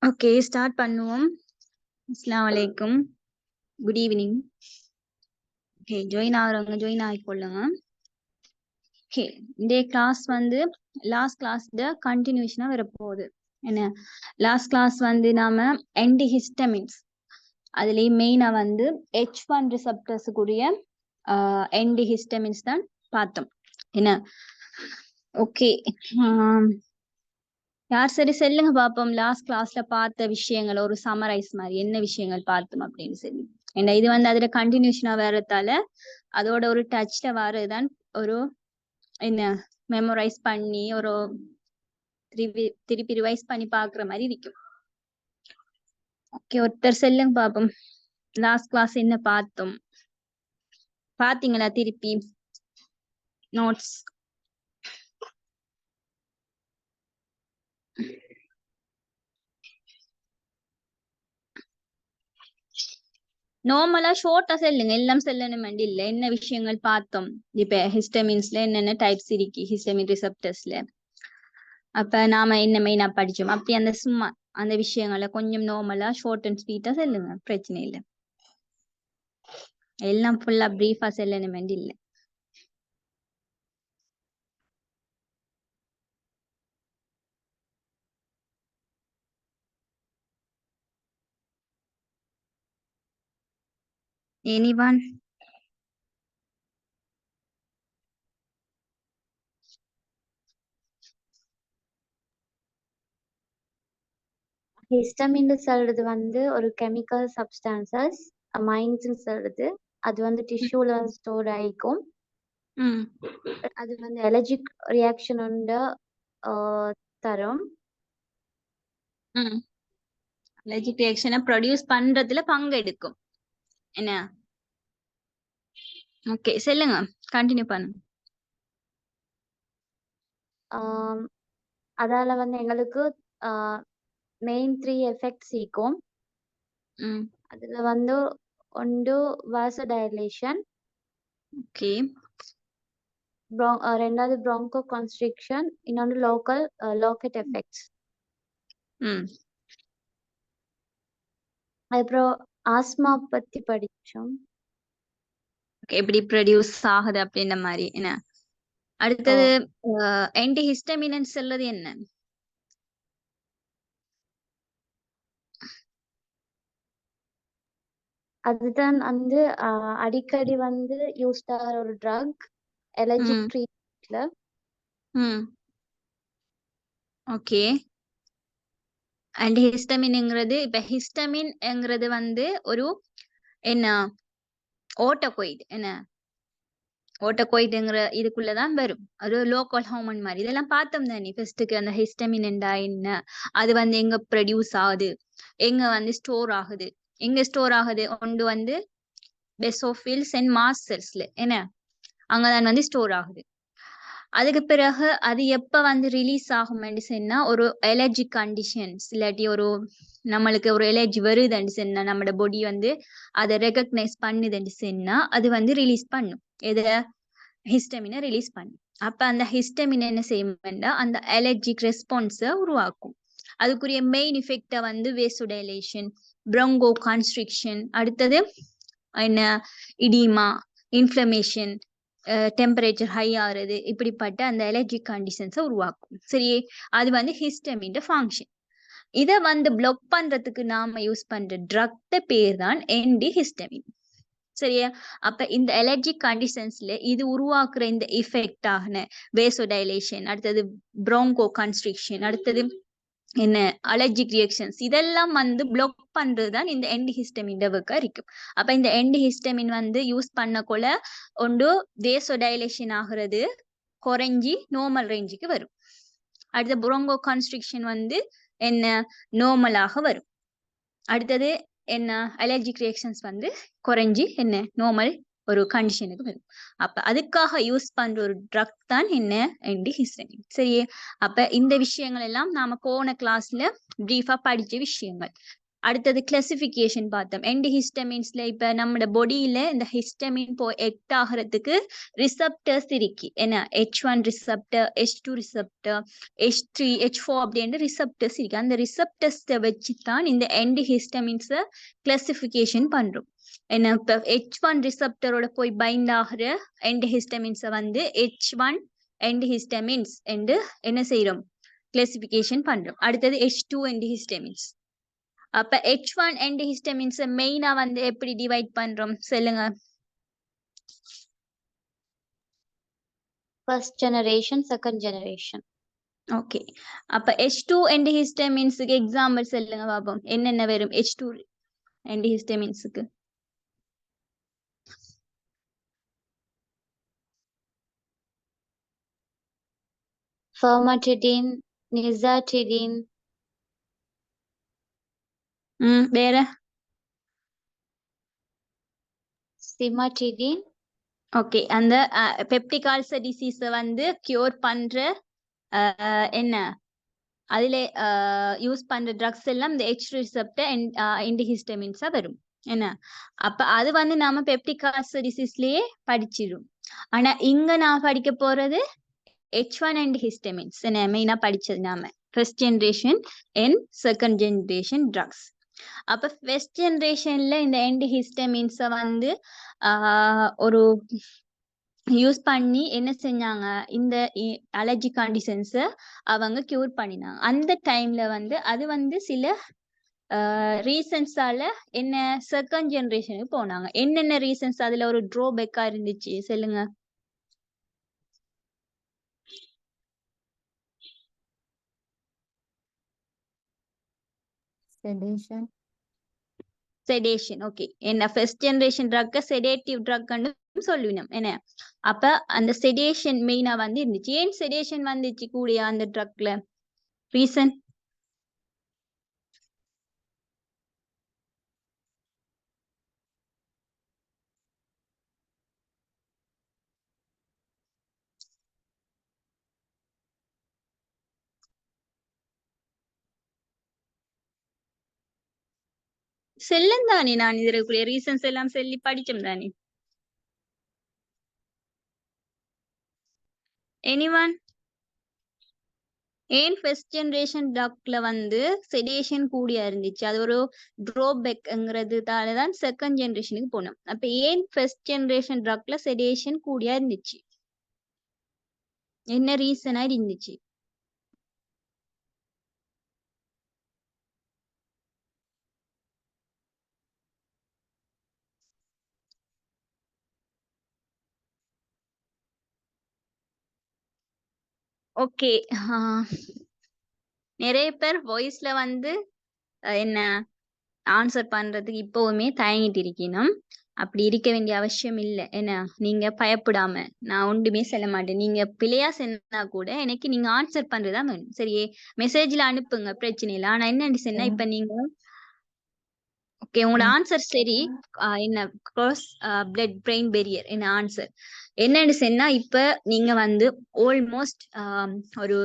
Okay start பண்ணுவோம். அஸ்ஸலாமு அலைக்கும், குட் ஈவினிங். ஓகே ஜாயின் ஆகிறவங்க ஜாயின் ஆகிக்கொள்ளுங்க. ஓகே இந்த கிளாஸ் வந்து லாஸ்ட் கிளாஸ்ல கண்டினியூஷனாக வரப்போகுது. என்ன லாஸ்ட் கிளாஸ் வந்து நாம என்டிஹிஸ்டமின்ஸ் அதுலேயும் மெயினாக வந்து H1 ரிசப்டர்ஸுக்குரிய என்டிஹிஸ்டமின்ஸ் தான் பார்த்தோம். என்ன ஓகே யார் சரி சொல்லுங்க பாப்போம், லாஸ்ட் கிளாஸ்ல பார்த்த விஷயங்கள் ஒரு சமரைஸ் மாதிரி என்ன விஷயங்கள் பார்த்தோம் அப்படின்னு சொல்லி. ஏன்னா இது வந்து அதுல கண்டினியூஷனா வர்றதால அதோட ஒரு டச்ல வர்றதுதான் ஒரு என்ன மெமரைஸ் பண்ணி ஒரு திருப்பி ரிவைஸ் பண்ணி பாக்குற மாதிரி இருக்கும். ஓகே ஒருத்தர் சொல்லுங்க பாப்போம், லாஸ்ட் கிளாஸ் என்ன பார்த்தோம், பாத்தீங்களா திருப்பி நோட்ஸ்? நார்மலா ஷோர்ட்டா சொல்லுங்க, எல்லாம் சொல்லணும் இல்ல. என்ன விஷயங்கள் பார்த்தோம் இப்ப ஹிஸ்டமின்ஸ்ல என்னென்ன டைப்ஸ் இருக்கு ஹிஸ்டமின் ரிசப்டர்ஸ்ல, அப்ப நாம என்ன மெயினா படிச்சோம் அப்படி அந்த சும்மா அந்த விஷயங்களை கொஞ்சம் நார்மலா ஷார்ட் அண்ட் ஸ்வீட்டா சொல்லுங்க, பிரச்சனை இல்லை. எல்லாம் ஃபுல்லா பிரீஃபா சொல்லணும் இல்ல. எனிவன்? ஹிஸ்டமின் சொல்றது வந்து ஒரு கெமிக்கல் சப்ஸ்டான்சஸ் மைன்ஸ் சொல்றது, அது வந்து டிஷ்யூல ஸ்டோர் ஆயிக்கும். அது வந்து அலர்ஜிக் ரியாக்ஷன் தரும். அலர்ஜிக் ரியாக்ஷனை ப்ரொடியூஸ் பண்றதுல பங்கெடுக்கும். என்ன ஓகே சொல்லுங்க, கண்டினியூ பண்ணுங்க. அதால வந்து எங்களுக்கு மெயின் 3 எஃபெக்ட்ஸ் இருக்கும். அதுல வந்து ஒன்று வாசோடைலேஷன், ஓகே ரெண்டாவது ப்ராங்கோ கான்ஸ்ட்ரிக்ஷன், இன்னொன்று லோக்கட் எஃபெக்ட்ஸ். அப்புறம் ஆஸ்மா பத்தி படிச்சோம், எப்படி ப்ரொடியூஸ் ஆகுது அப்படின்ற மாதிரி. என்ன அடுத்தது ஆன்டிஹிஸ்டமின் சொல்றது என்ன? அதுதான் வந்து அடிக்கடி வந்து யூஸ் ஆகிற ஒரு ட்ரக் அலர்ஜிக் ட்ரீட்மெண்ட்ல. ஓகே ஆன்டிஹிஸ்டமின்ங்கிறது இப்ப ஹிஸ்டமின்ங்கிறது வந்து ஒரு என்ன ஓட்டோகோயிட், என்ன ஓட்டோகோயிட்ங்கிற இதுக்குள்ளதான் வரும். அது லோக்கல் ஹார்மோன் மாதிரி. இதெல்லாம் பார்த்தோம் தானே ஃபர்ஸ்ட்டுக்கு. அந்த ஹிஸ்டமின் என்ன, அது வந்து எங்க ப்ரொடியூஸ் ஆகுது, எங்க வந்து ஸ்டோர் ஆகுது. எங்க ஸ்டோர் ஆகுது ஒன்று வந்து பெசோஃபில்ஸ் அண்ட் மாஸ்ட் செல்ஸ்ல, என்ன அங்கதான் வந்து ஸ்டோர் ஆகுது. அதுக்கு பிறகு அது எப்ப வந்து ரிலீஸ் ஆகும்னு சொன்னா ஒரு அலர்ஜி கண்டிஷன்ஸ் இல்லாட்டி ஒரு நம்மளுக்கு ஒரு அலர்ஜி வருதுன்னு சொன்னா நம்மளோட பொடி வந்து அதை ரெகக்னைஸ் பண்ணுதுன்னு சொன்னா அது வந்து ரிலீஸ் பண்ணும் எதை ஹிஸ்டமினை ரிலீஸ் பண்ணும். அப்ப அந்த ஹிஸ்டமின் என்ன செய்யும்னா அந்த அலர்ஜிக் ரெஸ்பான்ஸை உருவாக்கும். அதுக்குரிய மெயின் இஃபெக்டை வந்து வேசோடைலேஷன், ப்ரோங்கோ கான்ஸ்ட்ரிக்ஷன், அடுத்தது என்ன இடீமா, இன்ஃப்ளமேஷன், டெம்பரேச்சர் ஹை ஆகுறது, இப்படிப்பட்ட அந்த அலர்ஜிக் கண்டிஷன்ஸை உருவாக்கும். சரி, அது வந்து ஹிஸ்டமின் ஃபங்க்ஷன். இதை வந்து பிளாக் பண்றதுக்கு நாம யூஸ் பண்ற ட்ரக் பேர் தான் ஆன்டிஹிஸ்டமின். சரியா, அப்ப இந்த அலர்ஜிக் கண்டிஷன்ஸ்ல இது உருவாக்குற இந்த எஃபெக்ட் ஆகின வேசோடைலேஷன், அடுத்தது ப்ரோங்கோ கான்ஸ்ட்ரிக்ஷன், அடுத்தது என்ன அலர்ஜிக் ரியாக்ஷன்ஸ், இதெல்லாம் வந்து பிளாக் பண்றதுதான் இந்த ஆன்டிஹிஸ்டமின் ஒர்க்கா இருக்கும். அப்ப இந்த ஆன்டிஹிஸ்டமின் வந்து யூஸ் பண்ணக்குள்ள ஒன்று வேசோடைலேஷன் ஆகுறது குறைஞ்சி நார்மல் ரேஞ்சுக்கு வரும். அடுத்த ப்ரோங்கோ கான்ஸ்ட்ரிக்ஷன் வந்து என்ன நார்மலாக வரும். அடுத்தது என்ன அலர்ஜிக் ரியாக்ஷன்ஸ் வந்து குறைஞ்சி என்ன நார்மல் ஒரு கண்டிஷனுக்கு வரும். அப்ப அதுக்காக யூஸ் பண்ற ஒரு ட்ரக் தான் என்ன ஆன்டிஹிஸ்டமின். சரியே, அப்ப இந்த விஷயங்கள் எல்லாம் நாம போன கிளாஸ்ல பிரீஃபா படிச்ச விஷயங்கள். அடுத்தது கிளாசிபிகேஷன் பார்த்தோம். ஆன்டிஹிஸ்டமின்ஸ்ல இப்ப நம்ம பாடியில இந்த ஹிஸ்டமின் ஆக்ட் ஆகிறதுக்கு ரிசப்டர்ஸ் இருக்கு. என்ன H1 receptor, H2 receptor, H3, H4 அப்படின்ற ரிசப்டர்ஸ் இருக்கு. அந்த ரிசப்டர்ஸை வச்சுதான் இந்த ஆன்டிஹிஸ்டமின்ஸை கிளாசிபிகேஷன் பண்றோம். என்ன இப்ப H1 ரிசப்டரோட போய் பைண்ட் ஆகிற ஆன்டிஹிஸ்டமின்ஸை வந்து H1 ஆன்டிஹிஸ்டமின்ஸ் என்று என்ன செய்யறோம், கிளாசிபிகேஷன் பண்றோம். அடுத்தது H2 ஆன்டிஹிஸ்டமின்ஸ். அப்ப H1 ஆன்டிஹிஸ்டமின்ஸ் மெயினா வந்து எப்படி டிவைட் பண்றோம் சொல்லுங்க. First generation, second generation. Okay, அப்ப H2 ஆன்டிஹிஸ்டமின்ஸ்க்கு எக்ஸாம்பிள் சொல்லுங்க பாப்போம். என்னென்ன வரும் H2 ஆன்டிஹிஸ்டமின்ஸ்க்கு? ஃபர்மாட்டிடின், நிசாட்டிடின். வேற? சிமாட்டிடின். ஓகே, அந்த பெப்டிக் அல்சர் டிசீஸ வந்து கியூர் பண்ற என்ன அதுல யூஸ் பண்ற ட்ரக்ஸ் எல்லாம் இந்த H ரிசப்டர் ஆன்டிஹிஸ்டமின்ஸா வரும். என்ன அப்ப அது வந்து நாம பெப்டிக் அல்சர் டிசீஸ்லயே படிச்சிடும். ஆனா இங்க நான் படிக்க போறது H1 ஆன்டிஹிஸ்டமின்ஸ். என்ன மெயினா படிச்சது நாம first generation and second generation drugs. அப்ப ஃபர்ஸ்ட் ஜெனரேஷன்ல இந்த ஆன்டிஹிஸ்டமின்ஸ வந்து ஒரு யூஸ் பண்ணி என்ன செஞ்சாங்க, இந்த அலர்ஜி கண்டிஷன்ஸை அவங்க கியூர் பண்ணினாங்க. அந்த டைம்ல வந்து அது வந்து சில ரீசன்ஸால என்ன செகண்ட் ஜெனரேஷனுக்கு போனாங்க. என்னென்ன ரீசன்ஸ் அதுல ஒரு ட்ரோபேக்கா இருந்துச்சு சொல்லுங்க. செடேஷன். ஓகே, என்ன ஃபர்ஸ்ட் ஜெனரேஷன் ட்ரக்க செடேட்டிவ் ட்ரக்னு சொல்லுவினோம். என்ன அப்ப அந்த செடேஷன் மெயினா வந்து இருந்துச்சு. ஏன் செடேஷன் வந்துச்சு கூடிய அந்த ட்ரக்ல? ரீசன் செல்லம் தானே. நான் இதற்குரிய ரீசன்ஸ் எல்லாம் சொல்லி படிச்சோம் தானே. எனிவன்? ஏன் ஃபர்ஸ்ட் ஜெனரேஷன் ட்ரக்ல வந்து செடேஷன் கூடியா இருந்துச்சு? அது ஒரு ட்ரோபேக்ங்கிறதுனால தான் செகண்ட் ஜெனரேஷனுக்கு போனோம். அப்ப ஏன் ஃபர்ஸ்ட் ஜெனரேஷன் ட்ரக்ல செடேஷன் கூடியா இருந்துச்சு? என்ன ரீசனா இருந்துச்சு? ஓகே, நிறைய பேர் வாய்ஸ்ல வந்து என்ன ஆன்சர் பண்றதுக்கு இப்பவுமே தயங்கிட்டு இருக்கணும். அப்படி இருக்க வேண்டிய அவசியம் இல்லை. என்ன நீங்க பயப்படாம, நான் ஒன்றுமே சொல்ல மாட்டேன். நீங்க பிள்ளையா சொன்னா கூட எனக்கு நீங்க ஆன்சர் பண்றதுதான் வேணும். சரியே, மெசேஜ்ல அனுப்புங்க, பிரச்சனை இல்லை. ஆனா என்னன்னு சொன்னா இப்ப நீங்க ஓகே, உங்களோட ஆன்சர் சரி. என்ன cross blood brain barrier என்ன ஆன்சர் என்னன்னு சொன்னா, இப்ப நீங்க வந்து ஆல்மோஸ்ட் ஒரு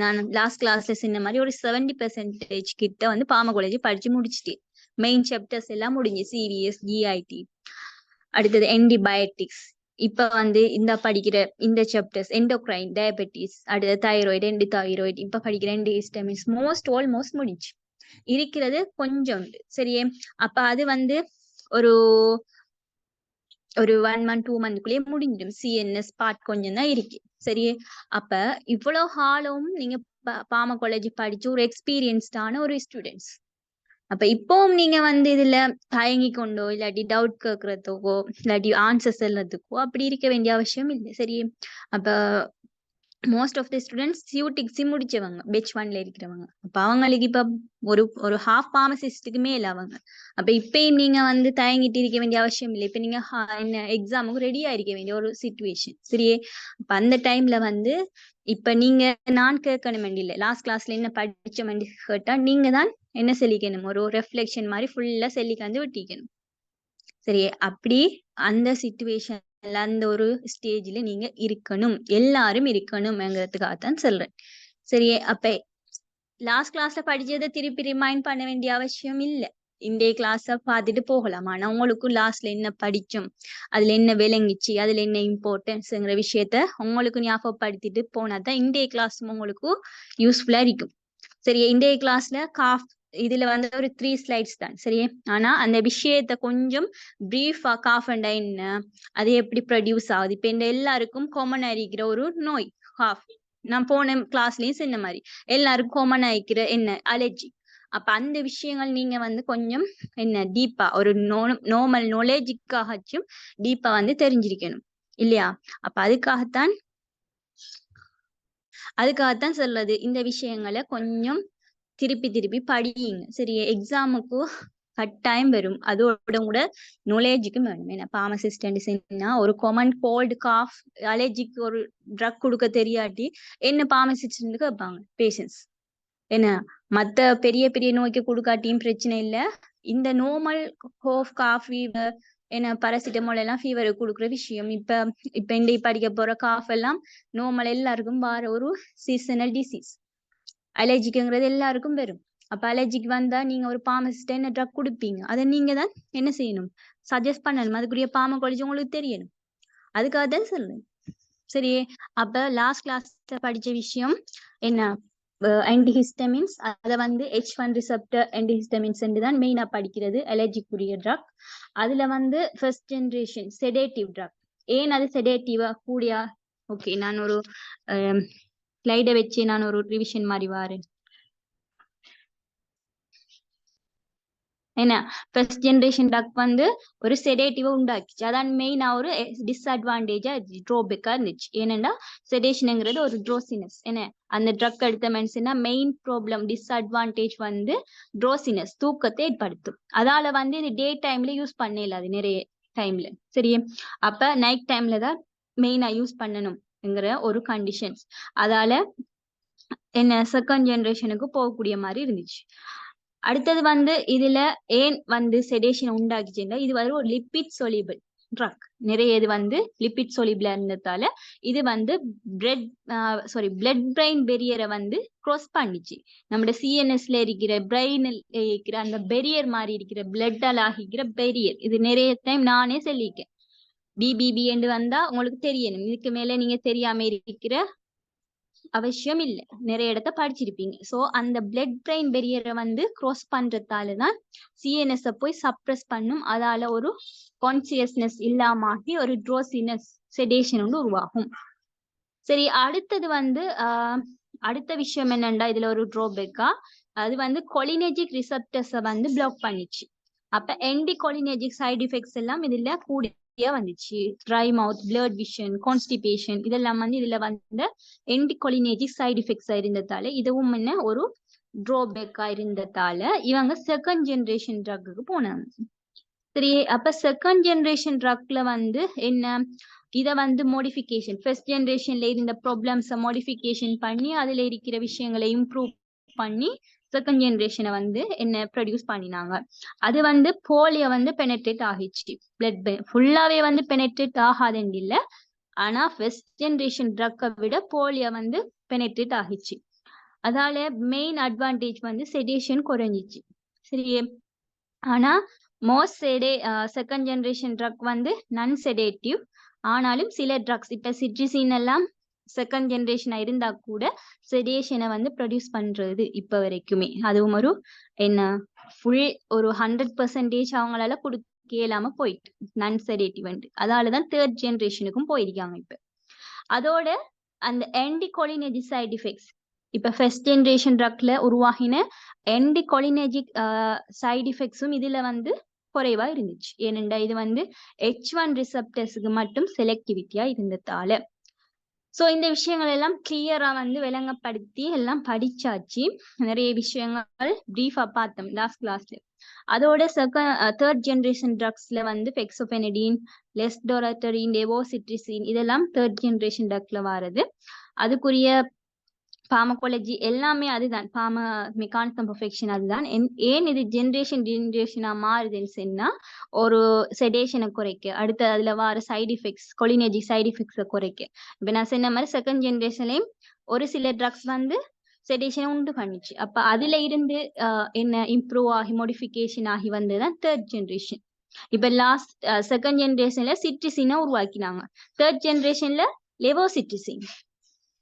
நான் லாஸ்ட் கிளாஸ்ல சொன்ன மாதிரி ஒரு 70% கிட்ட வந்து பார்மகாலஜி படிச்சு முடிச்சுட்டு மெயின் சாப்டர்ஸ் எல்லாம் முடிஞ்சு, சிவிஎஸ், ஜிஐடி, அடுத்தது ஆன்டிபயோட்டிக்ஸ். இப்ப வந்து இந்த படிக்கிற இந்த சாப்டர்ஸ் எண்டோக்ரைன், டயபெட்டிஸ், அடுத்தது தைராய்டு, எண்டி தைராய்டு, இப்ப படிக்கிற என்டிஹிஸ்டமின்ஸ் ஆல்மோஸ்ட் முடிஞ்சு இருக்கிறது கொஞ்சம் உண்டு. சரியே, அப்ப அது வந்து ஒரு 1 month 2 monthக்குள்ளேயே முடிஞ்சிடும். சிஎன்எஸ் பார்ட் கொஞ்சம் தான் இருக்கு. சரியே, அப்ப இவ்வளவு காலம் நீங்க பார்மகாலஜி படிச்சு ஒரு எக்ஸ்பீரியன்ஸ்டான ஒரு ஸ்டூடெண்ட்ஸ். அப்ப இப்பவும் நீங்க வந்து இதுல தயங்கி கொண்டோ இல்லாட்டி டவுட் கேட்கறதுக்கோ இல்லாட்டி ஆன்சர் சொல்றதுக்கோ அப்படி இருக்க வேண்டிய அவசியம் இல்லை. சரி, அப்ப மோஸ்ட் ஆஃப் தி ஸ்டூடெண்ட்ஸ் சியூடிக்ஸி முடிச்சவங்க, பெச் 1ல இருக்கிறவங்க. அப்ப அவங்களுக்கு இப்ப ஒரு ஹாஃப் பார்மசிஸ்டுக்கு மேல அவங்க. அப்ப இப்பயும் நீங்க வந்து தயங்கிட்டு இருக்க வேண்டிய அவசியம் இல்லை. இப்ப நீங்க என்ன எக்ஸாமுக்கு ரெடியா இருக்க வேண்டிய ஒரு சிச்சுவேஷன். சரியே, அப்ப அந்த டைம்ல வந்து இப்ப நீங்க நான் கேட்கணும் வேண்டிய இல்லை, லாஸ்ட் கிளாஸ்ல என்ன படிச்ச வேண்டி கேட்டா நீங்க தான் என்ன சொல்லிக்கணும், ஒரு ரெஃப்ளெக்ஷன் மாதிரி ஃபுல்லா சொல்லிக்காந்து விட்டிக்கணும். சரியே, அப்படி அந்த சிச்சுவேஷன் அந்த ஒரு ஸ்டேஜ்ல நீங்க இருக்கணும், எல்லாரும் இருக்கணும்ங்கிறதுக்காகத்தான் சொல்றேன். சரியே, அப்ப லாஸ்ட் கிளாஸ்ல படிச்சதை திருப்பி ரிமைண்ட் பண்ண வேண்டிய அவசியம் இல்லை. இன்றைய கிளாஸ பார்த்துட்டு போகலாம். ஆனா உங்களுக்கும் லாஸ்ட்ல என்ன படிச்சோம், அதுல என்ன விளங்கிச்சு, அதுல என்ன இம்பார்ட்டன்ஸ்ங்கிற விஷயத்த உங்களுக்கு ஞாபகப்படுத்திட்டு போனாதான் இன்றைய கிளாஸ் உங்களுக்கு யூஸ்ஃபுல்லா இருக்கும். சரி, இன்றைய கிளாஸ்ல இதுல வந்து ஒரு 3 ஸ்லைட்ஸ் தான். சரியே, ஆனா அந்த விஷயத்த கொஞ்சம் பிரீஃபா காஃபண்டா என்ன, அது எப்படி ப்ரொடியூஸ் ஆகுது, இப்ப இந்த எல்லாருக்கும் காமனா இருக்கிற ஒரு நோய் காஃப். நான் போன கிளாஸ்லயும் சொன்ன மாதிரி எல்லாருக்கும் காமனா இருக்கிற என்ன அலர்ஜி. அப்ப அந்த விஷயங்கள் நீங்க வந்து கொஞ்சம் என்ன டீப்பா ஒரு நார்மல் நாலேஜுக்காகச்சும் டீப்பா வந்து தெரிஞ்சிருக்கணும் இல்லையா? அப்ப அதுக்காகத்தான் சொல்றது, இந்த விஷயங்களை கொஞ்சம் திருப்பி படியுங்க. சரி, எக்ஸாமுக்கு கட்டாயம் வரும், அதோட கூட நாலேஜுக்கும் வேணும். ஏன்னா பார்மசிஸ்ட்னா ஒரு காமன் கோல்டு காஃப் அலர்ஜிக்கு ஒரு ட்ரக் கொடுக்க தெரியாட்டி என்ன பார்மசிஸ்ட் கேட்பாங்க பேஷன்ஸ். என்ன மத்த பெரிய பெரிய நோய்க்கு கொடுக்காட்டியும் பிரச்சனை இல்லை, இந்த நார்மல் கோஃப் காஃப் ஃபீவர் என்ன பாராசிட்டமால் எல்லாம் ஃபீவருக்கு கொடுக்குற விஷயம். இப்ப இந்த படிக்க போற காஃப் எல்லாம் நார்மல் எல்லாருக்கும் வர ஒரு சீசனல் டிசீஸ். அலர்ஜிக்குங்கிறது எல்லாருக்கும் வரும். அப்ப அலர்ஜிக்கு வந்தா நீங்க ஒரு பார்மசிஸ்ட் என்ன ட்ரக் கொடுப்பீங்க, அதை நீங்க தான் என்ன செய்யணும், சஜஸ்ட் பண்ணணும். அதுக்குரிய பார்மகாலஜி உங்களுக்கு தெரியணும். அதுக்காக தான் சொல்றேன். சரி, அப்ப லாஸ்ட் கிளாஸ்ல படிச்ச விஷயம் என்ன, ஆன்டிஹிஸ்டமின்ஸ். அதை வந்து H1 ரிசெப்டர் ஆன்டிஹிஸ்டமின்ஸ் தான் மெயினா படிக்கிறது, அலர்ஜிக்குரிய ட்ரக். அதுல வந்து ஃபர்ஸ்ட் ஜெனரேஷன் செடேட்டிவ் ட்ரக். ஏன் அது செடேட்டிவா கூடியா? ஓகே, நான் ஒரு ஸ்லைடை வச்சு நான் ஒரு ரிவிஷன் மாதிரி வாரேன். என்ன, ஃபர்ஸ்ட் ஜெனரேஷன் ட்ரக் வந்து ஒரு செடேட்டிவா உண்டாக்கிச்சு. அதான் மெயினா ஒரு டிஸ்அட்வான்டேஜா ட்ரோபேக்கா இருந்துச்சு. ஏன்னா செடேஷனுங்கிறது ஒரு ட்ரோசினஸ். என்ன, அந்த ட்ரக் எடுத்த மென்ஸ்னா மெயின் ப்ராப்ளம் டிஸ்அட்வான்டேஜ் வந்து ட்ரோசினஸ், தூக்கத்தை ஏற்படுத்தும். அதால வந்து இது டே டைம்ல யூஸ் பண்ணல, அது நிறைய டைம்ல. சரி, அப்ப நைட் டைம்ல தான் மெயினா யூஸ் பண்ணணும்ங்கிற ஒரு கண்டிஷன்ஸ். அதால என்ன செகண்ட் ஜெனரேஷனுக்கு போகக்கூடிய மாதிரி இருந்துச்சு. அடுத்தது வந்து இதுல ஏன் வந்து செடேஷன் உண்டாக்குச்சுன்னா, இது வந்து ஒரு லிப்பிட் சொலிபிள் ட்ரக். நிறைய இது வந்து லிப்பிட் சொலிபிளா இருந்ததால இது வந்து பிளட் பிரெயின் பெரியரை வந்து கிராஸ் பண்ணிச்சு. நம்மளோட சிஎன்எஸ்ல இருக்கிற பிரெயினில் இருக்கிற அந்த பெரியர் மாதிரி இருக்கிற பிளட்டால் ஆகிக்கிற பெரியர். இது நிறைய டைம் நானே சொல்லியிருக்கேன். பிபிபி என்று வந்தா உங்களுக்கு தெரியணும். இதுக்கு மேல நீங்க தெரியாம இருக்கிற அவசியம் இல்லை, நிறைய இடத்த படிச்சிருப்பீங்க. சோ அந்த பிளட் பிரெயின் பெரியரை வந்து கிராஸ் பண்றதாலதான் சிஎன்எஸ் போய் சப்ரஸ் பண்ணும். அதால ஒரு கான்சியஸ்னஸ் இல்லாமி ஒரு ட்ரோசினஸ் செடேஷன் வந்து உருவாகும். சரி, அடுத்தது வந்து அடுத்த விஷயம் என்னண்டா, இதுல ஒரு ட்ரோபேக்கா அது வந்து கொலினெர்ஜிக் ரிசெப்டர்ஸை வந்து பிளாக் பண்ணிச்சு. அப்ப என்டிகொலினெர்ஜிக் சைடு எஃபெக்ட்ஸ் எல்லாம் இதுல கூடிய வந்துச்சு. ட்ரை மவுத், பிளர்ட் விஷன், கான்ஸ்டிபேஷன், இதெல்லாம் வந்து இதுல வந்து என்டிகொலினெர்ஜிக் சைடு எஃபெக்ட்ஸ் இருந்ததால இதுவும் என்ன ஒரு ட்ரோபேக்கா இருந்ததால இவங்க செகண்ட் ஜெனரேஷன் ட்ரக்கு போனாங்க. சரி, அப்ப செகண்ட் ஜெனரேஷன் ட்ரக்ல வந்து என்ன, இத வந்து மோடிஃபிகேஷன், ஃபர்ஸ்ட் ஜெனரேஷன்ல இருந்த ப்ராப்ளம்ஸை மோடிஃபிகேஷன் பண்ணி அதுல இருக்கிற விஷயங்களை இம்ப்ரூவ் பண்ணி செகண்ட் ஜெனரேஷனை வந்து என்ன ப்ரொடியூஸ் பண்ணினாங்க. அது வந்து போலியோ வந்து பெனட்ரேட் ஆகிச்சு. பிளட் ஃபுல்லாவே வந்து பெனட்ரேட் ஆகாதுன்னு இல்லை, ஆனா ஃபர்ஸ்ட் ஜெனரேஷன் ட்ரக்கை விட போலியோ வந்து பெனட்ரேட் ஆகிச்சு. அதால மெயின் அட்வான்டேஜ் வந்து செடேஷன் குறைஞ்சிச்சு. சரியே. ஆனா மோஸ்ட் செகண்ட் ஜெனரேஷன் ட்ரக் வந்து நான் செடேட்டிவ். ஆனாலும் சில ட்ரக்ஸ் இப்ப சிட்ரிசின் எல்லாம் செகண்ட் ஜெனரேஷனா இருந்தா கூட செடேஷனை வந்து ப்ரொடியூஸ் பண்றது இப்ப வரைக்குமே. அதுவும் ஒரு என்ன ஃபுல் ஒரு 100% அவங்களால கொடுக்க இயலாம போயிட்டு நான் செடேட்டிவ். அதாலதான் தேர்ட் ஜெனரேஷனுக்கும் போயிருக்காங்க இப்ப. அதோட அந்த ஆன்டிகோலினர்ஜிக் சைடு எஃபெக்ட்ஸ் இப்ப ஃபர்ஸ்ட் ஜெனரேஷன் ட்ரக்ல உருவாகின ஆன்டிகோலினர்ஜிக் சைடு எஃபெக்ட்ஸும் இதுல வந்து குறைவா இருந்துச்சு. ஏனென்றா இது வந்து H1 ரிசப்டர்ஸுக்கு மட்டும் செலக்டிவிட்டியா இருந்ததால. சோ இந்த விஷயங்கள் எல்லாம் கிளியரா வந்து விளங்கப்படுத்தி எல்லாம் படிச்சாச்சு. நிறைய விஷயங்கள் பிரீஃபா பார்த்தோம் லாஸ்ட் கிளாஸ்ல. அதோட தேர்ட் ஜெனரேஷன் ட்ரக்ஸ்ல வந்து பெக்சோபெனடின், லெஸ்டோரட்டரின், லெவோசிட்ரிசின் இதெல்லாம் தேர்ட் ஜெனரேஷன் ட்ரக்ல வாரது. அதுக்குரிய பார்மகாலஜி எல்லாமே அதுதான். மெக்கானிசம் பர்ஃபெக்ஷன் அதுதான். ஏன் இது ஜெனரேஷனா மாறுதுன்னு சொன்னா ஒரு செடேஷனை குறைக்க, அடுத்து அதுல வர சைடு எஃபெக்ட்ஸ் கொலினர்ஜிக் சைடு எஃபெக்ட்ஸை குறைக்க. இப்ப நான் சொன்ன மாதிரி செகண்ட் ஜெனரேஷன்லயும் ஒரு சில ட்ரக்ஸ் வந்து செடேஷனை உண்டு பண்ணிச்சு. அப்ப அதுல இருந்து என்ன இம்ப்ரூவ் ஆகி மோடிஃபிகேஷன் ஆகி வந்ததுதான் தேர்ட் ஜெனரேஷன். இப்ப லாஸ்ட் செகண்ட் ஜெனரேஷன்ல சிட்ரிசினை உருவாக்கினாங்க, தேர்ட் ஜெனரேஷன்ல லெவோசிட்ரிசின்.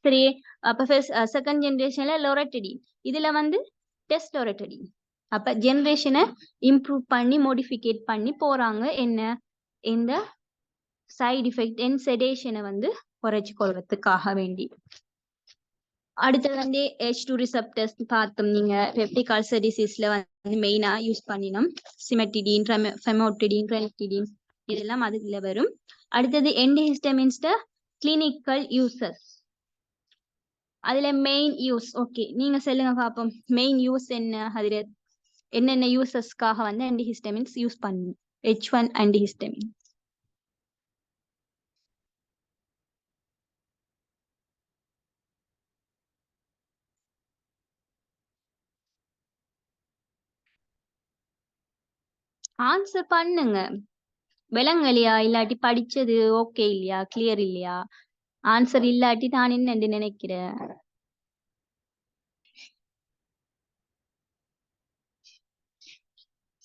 சரி. அப்ப செகண்ட் ஜெனரேஷன்ல லோரட்டடின், இதுல வந்து டெஸ்டோரட்டடின். அப்ப ஜெனரேஷனை இம்ப்ரூவ் பண்ணி மோடிஃபிகேட் பண்ணி போறாங்க. என்ன இந்த சைடு எஃபெக்ட் அண்ட் செடேஷனை வந்து குறைச்சு கொள்வதற்காக வேண்டி. அடுத்தது வந்து H2 ரிசப்டர்ஸ் பார்த்தோம். நீங்க பெப்டிக் அல்சர் டிசீஸ்ல வந்து மெயினா யூஸ் பண்ணினோம். சிமெட்டிடின், ஃபெமோட்டிடின், கிரெனிட்டிடின் இதெல்லாம் அதுல வரும். அடுத்தது என்டிஹிஸ்டமின்ஸ் கிளினிக்கல் யூசஸ். அதுல மெயின் யூஸ் ஓகே நீங்க சொல்லுங்க பாப்போம். மெயின் யூஸ் என்ன, அதுல என்னென்ன யூசஸ்க்காக வந்து ஆன்டிஹிஸ்டமின்ஸ் யூஸ் பண்ணணும்? H1 antihistamine. ஆன்சர் பண்ணுங்க. விலங்கலையா இல்லாட்டி படிச்சது ஓகே இல்லையா, கிளியர் இல்லையா? ஆன்சர் இல்லாட்டி நான் என்ன நினைக்கிறேன்.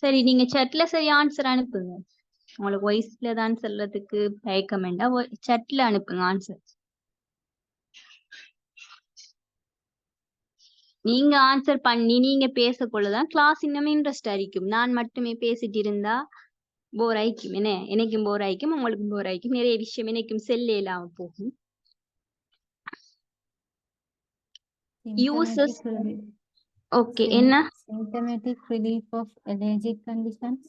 சரி, நீங்க சட்ல சரி ஆன்சர் அனுப்புங்க. உங்களுக்கு வாய்ஸ்ல தான் சொல்றதுக்கு தயக்கம் வேண்டாம், சட்ல அனுப்புங்க ஆன்சர். நீங்க ஆன்சர் பண்ணி நீங்க பேசக்கொள்ளதான் கிளாஸ் இன்னும் இன்ட்ரெஸ்ட் ஆയിരിக்கும். நான் மட்டுமே பேசிட்டு இருந்தா போர் ஆயிக்கும். என்ன எனக்கும் போர் ஆயிக்கும், உங்களுக்கும் போர் ஆயிக்கும். நிறைய விஷயம் எனக்கும் செல்ல இல்லாம போகும். யூசஸ் ஓகே என்ன? Symptomatic relief of allergic conditions.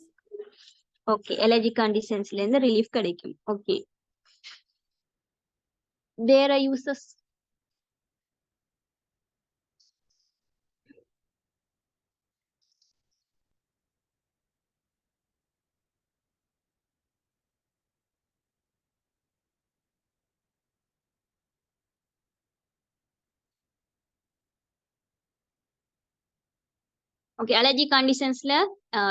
Okay, allergy கண்டிஷன்ஸ்ல இருந்து ரிலீஃப் கிடைக்கும். ஓகே, வேற யூசஸ்? ஓகே, அலர்ஜி கண்டிஷன்ஸ்ல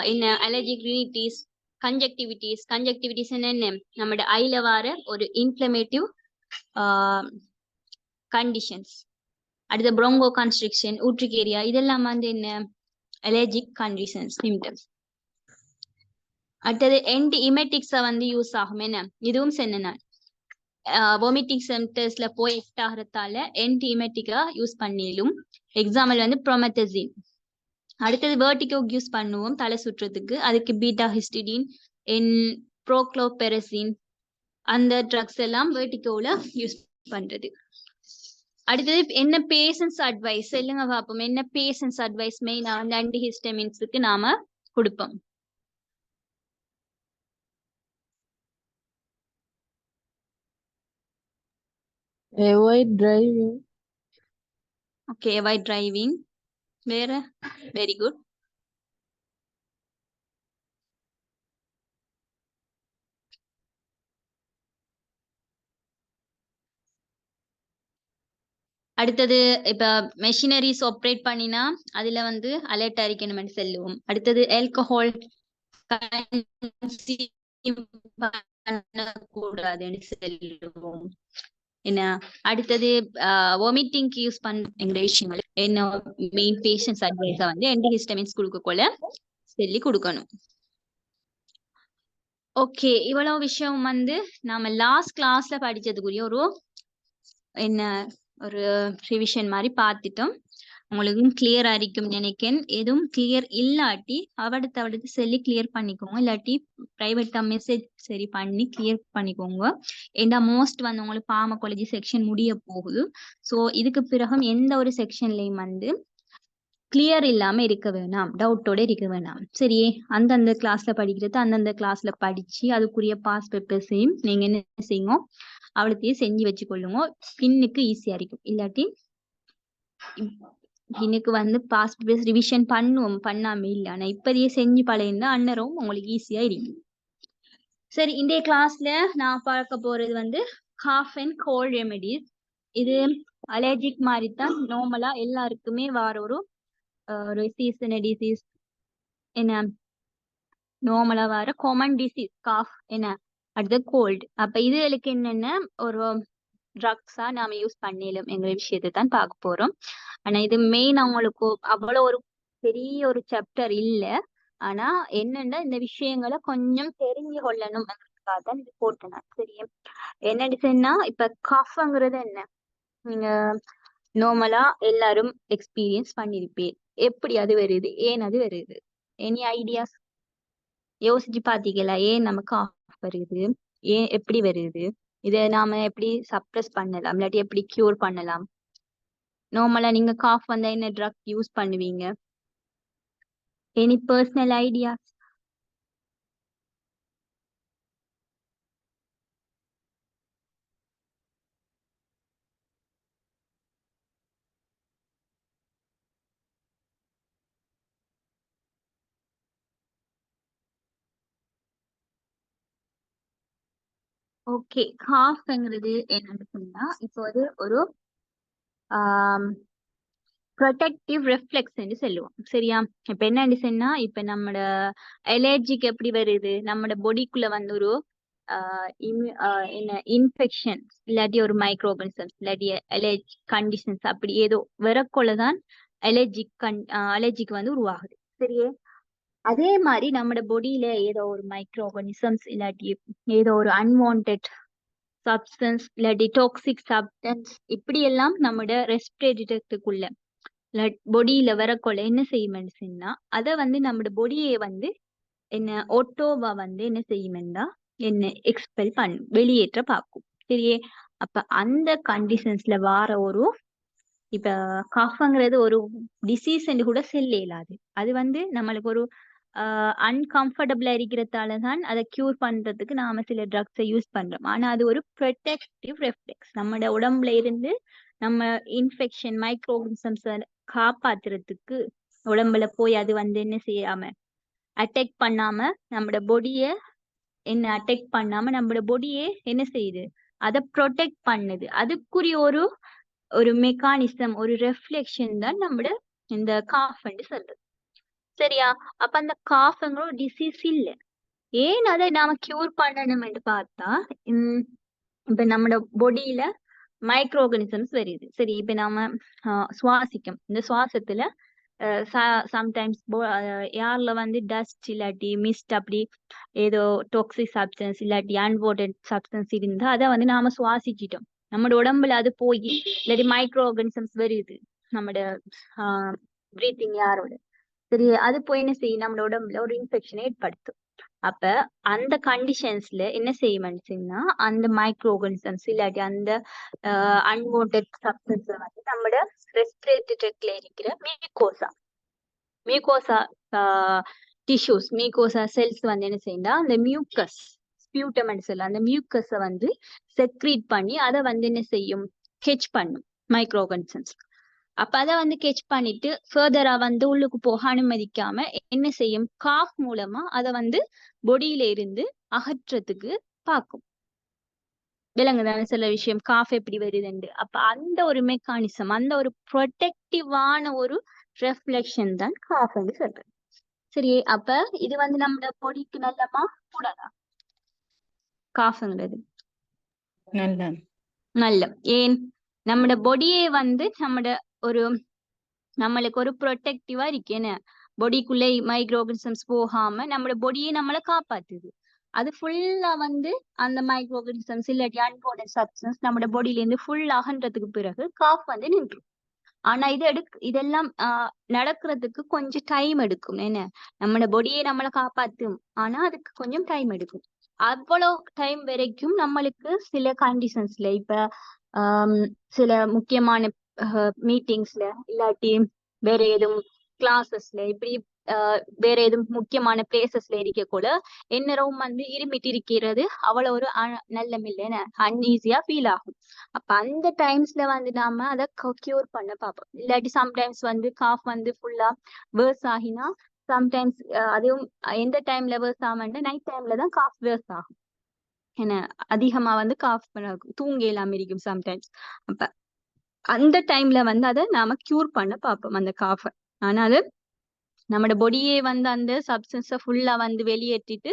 என்ன? அலர்ஜிக் ரினிட்டிஸ், கன்ஜக்டிவிட்டிஸ் என்ன? நம்மளோட ஐல வர ஒரு இன்ஃப்ளமேட்டிவ் கண்டிஷன்ஸ். அடுத்த ப்ரோங்கோ கன்ஸ்ட்ரிக்ஷன், ஊட்ரிகேரியா இதெல்லாம் வந்து என்ன? Allergic conditions symptoms. அடுத்தது ஆன்டிஎமெட்டிக்ஸா வந்து யூஸ் ஆகும். என்ன இதுவும் சொன்னேன். வாமிட்டிங் சிம்டம்ஸ்ல போய் எஃபெக்ட் ஆகிறதால ஆன்டிஎமெட்டிக்கா யூஸ் பண்ணிலும். எக்ஸாம்பிள் வந்து ப்ரோமெத்தசின். அடுத்தது வெர்டிகோ யூஸ் பண்ணுவோம் தலை சுற்றுறதுக்கு, அதுக்கு பீட்டா ஹிஸ்டிடின், ப்ரோக்ளோபெரசின் அந்த ட்ரக்ஸ் எல்லாம் வெர்டிகோல யூஸ் பண்றது. அடுத்தது என்ன பேஷண்ட்ஸ் அட்வைஸ் சொல்லுங்க பாப்போம். என்ன பேஷண்ட்ஸ் அட்வைஸ் மெயினா வந்து ஆன்டிஹிஸ்டமின்ஸுக்கு நாம கொடுப்போம்? Avoid driving. Okay, avoid driving. வேற? Very good. அடுத்தது இப்ப மெஷினரிஸ் ஆப்ரேட் பண்ணினா அதுல வந்து அலர்ட் அறிக்கணும் செல்லுவோம். அடுத்தது ஆல்கஹால் பண்ணக்கூடாதுன்னு சொல்லுவோம். என்ன அடுத்தது வாமிட்டிங் யூஸ் பண்ற விஷயங்கள் என்ன மெயின் பேஷண்ட்ஸ் அட்வைஸா வந்து ஆன்டிஹிஸ்டமின்ஸ் கொடுக்கக்குள்ள சொல்லி கொடுக்கணும். ஓகே, இவ்வளவு விஷயம் வந்து நாம லாஸ்ட் கிளாஸ்ல படிச்சதுக்குரிய ஒரு என்ன ஒரு ரிவிஷன் மாதிரி பார்த்துட்டோம். உங்களுக்கும் கிளியரா இருக்கும் நினைக்கிறேன். எதுவும் கிளியர் இல்லாட்டி அவடுத்து சொல்லி கிளியர் பண்ணிக்கோங்க, இல்லாட்டி பிரைவேட்டா மெசேஜ் சரி பண்ணி கிளியர் பண்ணிக்கோங்க. ஏண்டா மோஸ்ட் வந்து உங்களுக்கு பார்மகாலஜி செக்ஷன் முடிய போகுது. ஸோ இதுக்கு பிறகும் எந்த ஒரு செக்ஷன்லயும் வந்து கிளியர் இல்லாம இருக்க வேணாம், டவுட்டோட இருக்க வேணாம். சரி, அந்தந்த கிளாஸ்ல படிக்கிறது அந்தந்த கிளாஸ்ல படிச்சு அதுக்குரிய பாஸ் பேப்பர்ஸையும் நீங்க என்ன செய்யுங்க, அவளுத்தையும் செஞ்சு வச்சு கொள்ளுங்க. பின்னுக்கு ஈஸியா இருக்கும். இல்லாட்டி இன்னைக்கு வந்து பாஸ் பேப்பர்ஸ் ரிவிஷன் பண்ணுவோம், பண்ணாம இல்ல, ஆனா இப்பதையே செஞ்சு பழையிருந்தா அன்னரும் உங்களுக்கு ஈஸியா இருக்கும். சரி, இன்றைய கிளாஸ்ல நான் பார்க்க போறது வந்து காஃப் அண்ட் கோல்ட் ரெமெடிஸ். இது அலர்ஜிக் மாதிரி தான் நார்மலா எல்லாருக்குமே வர ஒரு சீசன் டிசீஸ், என்ன நார்மலா வர காமன் டிசீஸ் காஃப், என்ன அடுத்த கோல்டு. அப்ப இதுகளுக்கு என்னென்ன ஒரு ட்ரக்ஸா நாம யூஸ் பண்ணிடலாம் எங்க விஷயத்தை தான் பார்க்க போறோம். ஆனா இது மெயின் அவங்களுக்கு அவ்வளவு ஒரு பெரிய ஒரு சாப்டர் இல்ல. ஆனா என்னன்னா இந்த விஷயங்களை கொஞ்சம் தெரிஞ்சு கொள்ளணும் தான் இது போட்டேன். சரியா, என்னன்னு சொன்னா இப்ப கஃப்ங்கிறது என்ன நீங்க நார்மலா எல்லாரும் எக்ஸ்பீரியன்ஸ் பண்ணிருப்பேன். எப்படி அது வருது, ஏன் அது வருது, எனி ஐடியாஸ்? யோசிச்சு பாத்தீங்களா? ஏன் நமக்கு காஃப் வருது, ஏன் எப்படி வருது, இதை நாம எப்படி சப்ரஸ் பண்ணலாம், இல்லாட்டி எப்படி கியூர் பண்ணலாம்? நார்மலா நீங்க காஃப் வந்தா என்ன ட்ரக் யூஸ் பண்ணுவீங்க? Any personal ideas? ஓகே, காஃப்ங்கிறது என்னன்னு சொன்னா இப்போ அது ஒரு ப்ரொடெக்டிவ் ரெஃப்ளெக்ஸ் சொல்லுவோம். சரியா, இப்ப என்னன்னு சொன்னா இப்ப நம்மட அலர்ஜிக்கு எப்படி வருது, நம்மட பொடிக்குள்ள வந்து ஒரு என்ன இன்ஃபெக்ஷன் இல்லாட்டி ஒரு மைக்ரோ ஆர்கானிசம்ஸ் இல்லாட்டி அலர்ஜி கண்டிஷன்ஸ் அப்படி ஏதோ வரக்குள்ளதான் அலர்ஜிக்கு வந்து உருவாகுது. சரியே, அதே மாதிரி நம்மட பொடியில ஏதோ ஒரு மைக்ரோ ஆர்கானிசம்ஸ் இல்லாட்டி ஏதோ ஒரு அன்வான்ட் சப்ஸ்டன்ஸ் இல்லாட்டி டாக்ஸிக் சப்ஸ்டன்ஸ் இப்படி எல்லாம் நம்மட ரெஸ்பிரேட்டரிக்குள்ள பொடியில வரக்குள்ள என்ன செய்யும் சொன்னா அதை வந்து நம்மட பொடியை வந்து என்ன ஓட்டோவா வந்து என்ன செய்யும்னா என்ன எக்ஸ்பெல் பண்ணும், வெளியேற்ற பார்க்கும். சரியே, அப்ப அந்த கண்டிஷன்ஸ்ல வார ஒரு இப்ப காஃப்ங்கிறது ஒரு டிசீஸ் என்று கூட செல்ல இயலாது. அது வந்து நம்மளுக்கு ஒரு அன்கம்ஃபர்டபுளா இருக்கிறதாலதான் அதை கியூர் பண்றதுக்கு நாம சில ட்ரக்ஸை யூஸ் பண்றோம். ஆனா அது ஒரு ப்ரொடெக்டிவ் ரெஃப்ளெக்ஸ், நம்மளோட உடம்புல இருந்து நம்ம இன்ஃபெக்ஷன் மைக்ரோ ஆர்கானிசம்ஸ் காப்பாத்துறதுக்கு உடம்புல போய் அது வந்து என்ன செய்யாம அட்டாக் பண்ணாம நம்மளோட பொடிய என்ன அட்டாக் பண்ணாம நம்மளோட பொடியே என்ன செய்யுது, அதை ப்ரொடெக்ட் பண்ணுது. அதுக்குரிய ஒரு மெக்கானிசம், ஒரு ரெஃப்ளெக்ஷன் தான் நம்மளோட இந்த காஃப் சொல்றது. சரியா, அப்ப அந்த காஃப்ங்கிற ஒரு டிசீஸ் இல்ல. ஏன் அதை நாம கியூர் பண்ணணும்னு பார்த்தா இப்ப நம்மளோட பொடியில மைக்ரோ ஆர்கானிசம்ஸ் வருது. சரி, இப்ப நாம சுவாசிக்கும், இந்த சுவாசத்துல சம்டைம்ஸ் ஏர்ல வந்து டஸ்ட் இல்லாட்டி மிஸ்ட் அப்படி ஏதோ டாக்ஸிக் சப்ஸ்டன்ஸ் இல்லாட்டி அன்வான்ட் சப்ஸ்டன்ஸ் இருந்தா அதை வந்து நாம சுவாசிச்சிட்டோம், நம்மளோட உடம்புல அது போய் இல்லாட்டி மைக்ரோ ஆர்கானிசம்ஸ் வருது நம்மளோட பிரீத்திங் யாரோட. சரி, அது போய் என்ன செய்யும், நம்மளோட உடம்புல ஒரு இன்ஃபெக்ஷனை ஏற்படுத்தும். அப்ப அந்த கண்டிஷன்ஸ்ல என்ன செய்யும்னா அந்த மைக்ரோ ஆர்கானிசம்ஸ் இல்லாட்டி அந்த அன்வான்ட் சப்ஸ்டன்ஸ் வந்து நம்மளோட ரெஸ்பிரேட்டரில இருக்கிற மியூகோசா டிஷ்யூஸ், மியூகோசா செல்ஸ் வந்து என்ன செய்யும்னா அந்த மியூக்கஸ் ஸ்பியூட்டம் சொல்ல அந்த மியூக்கஸை வந்து செக்ரீட் பண்ணி அதை வந்து என்ன செய்யும், கெச் பண்ணும் மைக்ரோ ஆர்கானிசம்ஸ். அப்ப அதை வந்து கெச் பண்ணிட்டு ஃபர்தரா வந்து உள்ளுக்கு போக அனுமதிக்காம என்ன செய்யும், காஃப் மூலமா அதை வந்து பொடியில இருந்து அகற்றத்துக்கு பார்க்கும், விலங்குதானே சில விஷயம் காஃப் எப்படி வருதுண்டு. அப்ப அந்த ஒரு மெக்கானிசம், அந்த ஒரு ப்ரொடெக்டிவான ஒரு ரெஃப்ளெக்ஷன் தான் காஃப் சொல்றது. சரி, அப்ப இது நம்ம பொடிக்கு நல்லமா கூடாதா காஃப்ங்கிறது? நல்ல நல்ல. ஏன் நம்மட பொடியே ஒரு நம்மளுக்கு ஒரு ப்ரொடெக்டிவா இருக்கேன்னு, பொடிக்குள்ள மைக்ரோ ஆர்கனிசம்ஸ் போகாம நம்மளோட பொடியே நம்மளை காப்பாத்துது. அது ஃபுல்லா அந்த மைக்ரோ ஆர்கனிசம்ஸ் இல்லாட்டி அன்வான்டட் சப்ஸ்டன்ஸ் நம்மளோட பொடியில இருந்து ஃபுல் ஆகன்றதுக்கு பிறகு காஃப் நின்றும். ஆனா இதெல்லாம் நடக்கிறதுக்கு கொஞ்சம் டைம் எடுக்கும். என்ன, நம்மளோட பொடியே நம்மளை காப்பாத்தும், ஆனா அதுக்கு கொஞ்சம் டைம் எடுக்கும். அவ்வளவு டைம் வரைக்கும் நம்மளுக்கு சில கண்டிஷன்ஸ்ல இப்ப சில முக்கியமான மீட்டிங்ஸ்ல இல்லாட்டி வேற எதுவும் கிளாஸஸ்ல இப்படி வேற எதுவும் முக்கியமான பிளேசஸ்ல இருக்க கூட என்னரும் இருமிட்டு இருக்கிறது அவ்வளவு ஒரு நல்ல மில்லைன்னு அன்ஈஸியா ஃபீல் ஆகும். அப்ப அந்த டைம்ஸ்ல நாம அதை கியூர் பண்ண பார்ப்போம். இல்லாட்டி சம்டைம்ஸ் காஃப் ஃபுல்லா வேர்ஸ் ஆகினா சம்டைம்ஸ் அதுவும் எந்த டைம்ல வேர்ஸ் ஆகும்னா நைட் டைம்ல தான் காஃப் வேர்ஸ் ஆகும். என்ன, அதிகமா காஃப் தூங்க இல்லாம இருக்கும் சம்டைம்ஸ். அப்ப அந்த டைம்ல அதை நாம கியூர் பண்ண பார்ப்போம் அந்த காஃப. ஆனா அது நம்மட பொடியே அந்த சப்ஸ்டன்ஸ ஃபுல்லா வெளியேற்றிட்டு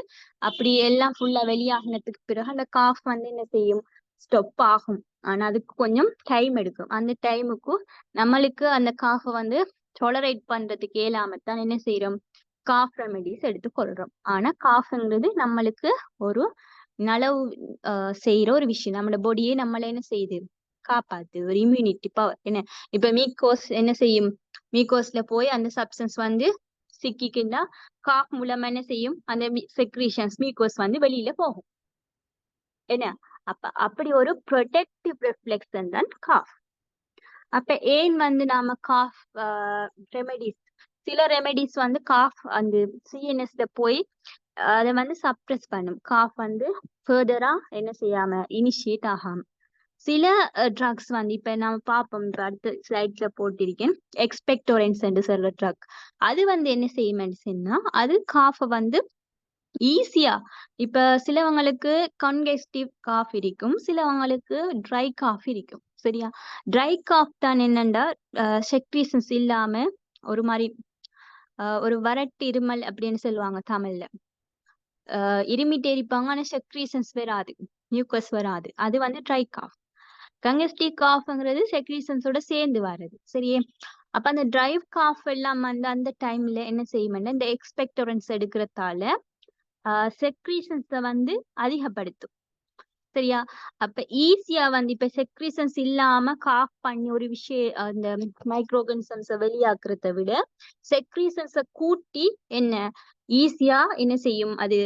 அப்படி எல்லாம் ஃபுல்லா வெளியாகினதுக்கு பிறகு அந்த காஃப் என்ன செய்யும், ஸ்டாப் ஆகும். ஆனா அதுக்கு கொஞ்சம் டைம் எடுக்கும். அந்த டைமுக்கு நம்மளுக்கு அந்த காஃப டொலரேட் பண்றதுக்கு இயலாமத்தான் என்ன செய்யறோம், காஃப் ரெமெடிஸ் எடுத்துக்கொள்றோம். ஆனா காஃப்ங்கிறது நம்மளுக்கு ஒரு நலவு செய்யற ஒரு விஷயம். நம்மளோட பொடியே நம்மள என்ன செய்யுது, காப்பாத்து, ஒரு இம்யூனிட்டி பவர். என்ன, இப்ப மீக்கோஸ் என்ன செய்யும், மீக்கோஸ்ல போய் அந்த சப்ஸ்டன்ஸ் சிக்கிக்கிண்டா காஃப் மூலமா என்ன செய்யும், அந்த செக்ரீஷன்ஸ் மீக்கோஸ் வெளியில போகும். என்ன, அப்ப அப்படி ஒரு ப்ரொடெக்டிவ் ரிஃப்ளெக்ஷன் தான் காஃப். அப்ப ஏன் நாம காஃப் ரெமெடிஸ், சில ரெமெடிஸ் காஃப் அந்த சிஎன்எஸ்ல போய் அதை சப்ரஸ் பண்ணும். காஃப் ஃபர்தரா என்ன செய்யாம இனிஷியேட் ஆகாம. சில ட்ரக்ஸ் இப்ப நம்ம பார்ப்போம், இப்ப அடுத்த ஸ்லைட்ல போட்டிருக்கேன், எக்ஸ்பெக்டோரன்ஸ் என்று சொல்ற ட்ரக். அது என்ன செய்யும் மெடிசன்னா, அது காஃப ஈஸியா, இப்ப சிலவங்களுக்கு கன்கெஸ்டிவ் காஃப் இருக்கும், சிலவங்களுக்கு ட்ரை காஃப் இருக்கும். சரியா, ட்ரை காஃப் தான் என்னண்டா செக்ரீஷன்ஸ் இல்லாம ஒரு மாதிரி ஒரு வறட்டு இருமல் அப்படின்னு சொல்லுவாங்க தமிழ்ல. இருமிட்டே இருப்பாங்க, ஆனா செக்ரீஷன்ஸ் வராது, மியூக்கஸ் வராது. அது ட்ரை காஃப். கன்கெஸ்டிவ் காஃப்ங்கிறது செக்ரீஷன்ஸோட சேர்ந்து வர்றது. சரியே, அப்ப அந்த ட்ரைவ் காஃப் எல்லாம் அந்த டைம்ல என்ன செய்யும்னா, இந்த எக்ஸ்பெக்டோரன்ஸ் எடுக்கிறதால செக்ரீஷன்ஸை அதிகப்படுத்தும். சரியா, அப்ப ஈஸியா இப்ப செக்ரீஷன்ஸ் இல்லாம காஃப் பண்ணி ஒரு விஷயம் அந்த மைக்ரோ ஆர்கனிசம்ஸை வெளியாக்குறத விட செக்ரீஷன்ஸை கூட்டி என்ன ஈஸியா என்ன செய்யும், அது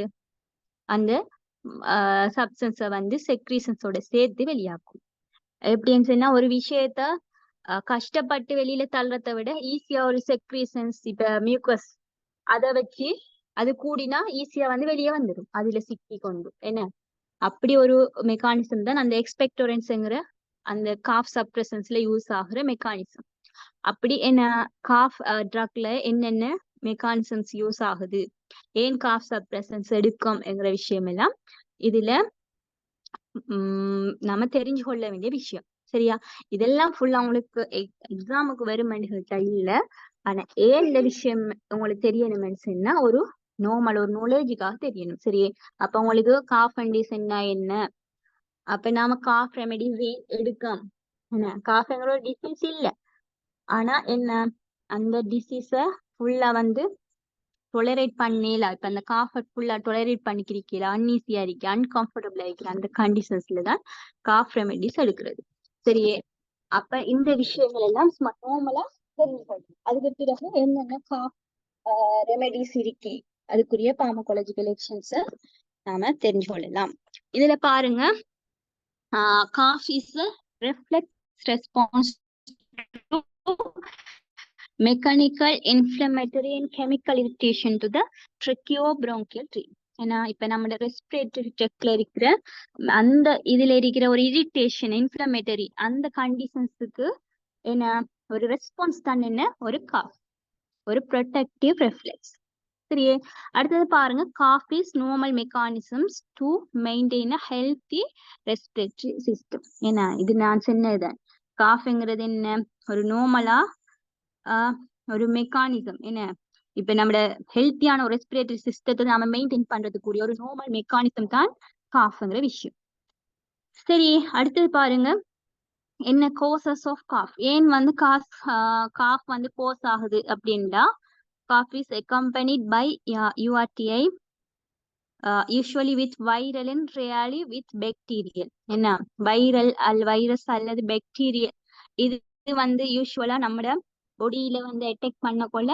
அந்த சப்ஸ்டன்ஸை செக்ரீஷன்ஸோட சேர்த்து வெளியாக்கும். எப்படின்னு சொன்னா, ஒரு விஷயத்த கஷ்டப்பட்டு வெளியில தள்ளுறத விட ஈஸியா ஒரு செக்ரீஷன்ஸ் இப்ப மியூக்கஸ் அதை வச்சு அது கூடினா ஈஸியா வெளியே வந்துடும், அதுல சிக்கி கொண்டு. என்ன, அப்படி ஒரு மெக்கானிசம் தான் அந்த எக்ஸ்பெக்டோரன்ஸ்ங்கிற அந்த காஃப் சப்ரசன்ஸ்ல யூஸ் ஆகுற மெக்கானிசம். அப்படி என்ன, காஃப் ட்ரக்ல என்னென்ன மெக்கானிசம்ஸ் யூஸ் ஆகுது, ஏன் காஃப் சப்ரசன்ஸ் எடுக்கும் என்கிற விஷயம் எல்லாம் இதுல நம்ம தெரிஞ்சு கொள்ள வேண்டிய விஷயம். சரியா, இதெல்லாம் ஃபுல்லா உங்களுக்கு எக்ஸாமுக்கு வரும் இல்ல. ஆனா ஏன் இந்த விஷயம் உங்களுக்கு தெரியணும்னு சொன்னா, ஒரு நார்மல் ஒரு நாலேஜுக்காக தெரியணும். சரி, அப்ப உங்களுக்கு காஃப் கண்டிஷன்னா என்ன, அப்ப நாம காஃப் ரெமெடிஸ் எடுக்கலாம். என்ன, காஃப்ங்கிற ஒரு டிசீஸ் இல்ல, ஆனா என்ன அந்த டிசீஸ ஃபுல்லா டொலரேட் பண்ணல. இப்ப அந்த காஃப் ஃபுல்லா டொலரேட் பண்ணிக்கிறீங்களா, அன்ஈஸியா இருக்கு, அன்கம்ஃபர்டபுளா இருக்கிற அந்த கண்டிஷன்ஸ்ல தான் காஃப் ரெமெடிஸ் எடுக்கிறது. சரியே, அப்ப இந்த விஷயங்கள் எல்லாம் நார்மலா தெரிஞ்சுக்கணும். அதுக்கு பிறகு என்னென்ன காஃப் ரெமெடிஸ் இருக்கு, அதுக்குரிய பார்மகாலஜிக்கல் ஆக்ஷன்ஸ் நாம தெரிஞ்சு கொள்ளலாம். இதுல பாருங்க, cough is reflex response to mechanical inflammatory and chemical irritation to the tracheobronchial tree. ஏன்னா இப்ப நம்ம ரெஸ்பிரேட்டரி ட்ரெக்ல இருக்கிற அந்த இதுல இருக்கிற ஒரு இரிட்டேஷன், இன்ஃப்ளமேட்டரி அந்த கண்டிஷன்ஸுக்கு என்ன ஒரு ரெஸ்பான்ஸ் தான் என்ன, ஒரு காஃப், ஒரு ப்ரொடெக்டிவ் ரெஃப்ளெக்ஸ். சரியே. அடுத்தது பாருங்க, cough is normal mechanisms to maintain a healthy respiratory system. என்ன இது நான் சொன்னதுதான். காஃப்ங்கிறது என்ன, ஒரு நார்மலா ஒரு மெக்கானிசம். என்ன, இப்ப நம்மளோட ஹெல்த்தியான ஒரு ரெஸ்பிரேட்டரி சிஸ்டத்தை நாம மெயின்டைன் பண்றதுக்குரிய ஒரு நார்மல் மெக்கானிசம் தான் காஃப்ங்கிற விஷயம். சரி, அடுத்தது பாருங்க, என்ன கோசஸ் ஆஃப் காஃப். ஏன் வந்து காஃப் வந்து கோஸ் ஆகுது அப்படின்னா, cough is accompanied by URTI usually with viral and rarely with bacterial. என்ன, வைரல் வைரஸ் அல்லது பாக்டீரியல், இது வந்து யூஸ்வலா நம்ம பொடியில வந்து அட்டாக் பண்ணக்குள்ள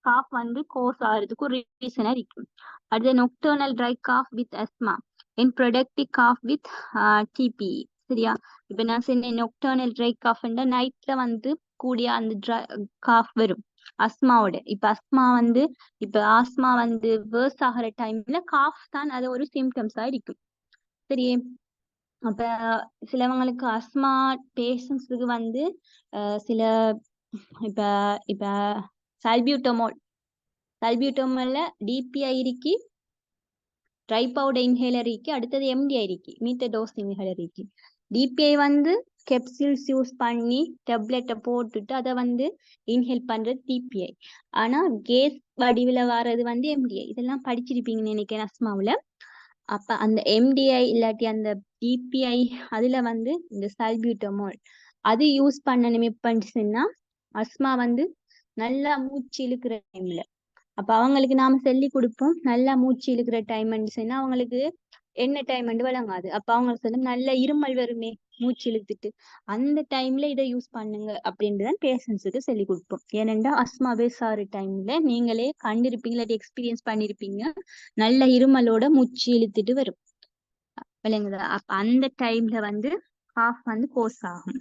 காஃப் வந்து கோஸ் ஆகிறதுக்கு ஒரு ரீசனா இருக்கும். அடுத்து nocturnal dry cough with asthma and productive cough with TB. சரியா, இப்ப நான் சொன்னேன் நொக்டர்னல் ட்ரை காஃப்னா நைட்ல வந்து கூடிய அந்த காஃப் வரும் அஸ்மாவோட. இப்ப அஸ்மா வந்து இப்ப ஆஸ்மா வந்து வேர்ஸ் ஆகிற டைம்ல காஃப் தான் அது ஒரு சிம்டம்ஸா இருக்கும். சரி, அப்ப சிலவங்களுக்கு அஸ்மா பேஷண்ட்ஸுக்கு வந்து சில இப்ப இப்ப சல்பியூட்டமோல்ல டிபிஐ இருக்கு, ட்ரை பவுடர் இன்ஹேலர் இருக்கு, அடுத்தது எம்டிஐ இருக்கு, மீட்டர் டோஸ் இன்ஹேலர் இருக்கு. டிபிஐ வந்து கேப்சூல்ஸ் யூஸ் பண்ணி டேப்லெட்டை போட்டுட்டு அதை வந்து இன்ஹேல் பண்றது டிபிஐ. ஆனா கேஸ் வடிவில் வர்றது வந்து எம்டிஐ. இதெல்லாம் படிச்சிருப்பீங்கன்னு நினைக்கிறேன் அஸ்மாவுல. அப்ப அந்த எம்டிஐ இல்லாட்டி அந்த டிபிஐ அதுல வந்து இந்த சல்பியூட்டமோல் அது யூஸ் பண்ணணுமே பண்ணிச்சுன்னா அஸ்மா வந்து நல்லா மூச்சு இழுக்கிற டைம்ல, அப்ப அவங்களுக்கு நாம சொல்லி கொடுப்போம் நல்லா மூச்சு இழுக்கிற டைம் சொன்னா அவங்களுக்கு என்ன டைம் வழங்காது. அப்ப அவங்க சொல்ல நல்ல இருமல் வருமே மூச்சு இழுத்துட்டு, அந்த டைம்ல இதை யூஸ் பண்ணுங்க அப்படின்ட்டுதான் பேஷண்ட்ஸுக்கு சொல்லி கொடுப்போம். ஏனென்றா அஸ்மா பேசாறு டைம்ல நீங்களே கண்டிருப்பீங்க இல்லாட்டி எக்ஸ்பீரியன்ஸ் பண்ணிருப்பீங்க, நல்ல இருமலோட மூச்சு இழுத்துட்டு வரும் விளங்குதா. அப்ப அந்த டைம்ல வந்து காஃப் வந்து கோஸ் ஆகும்.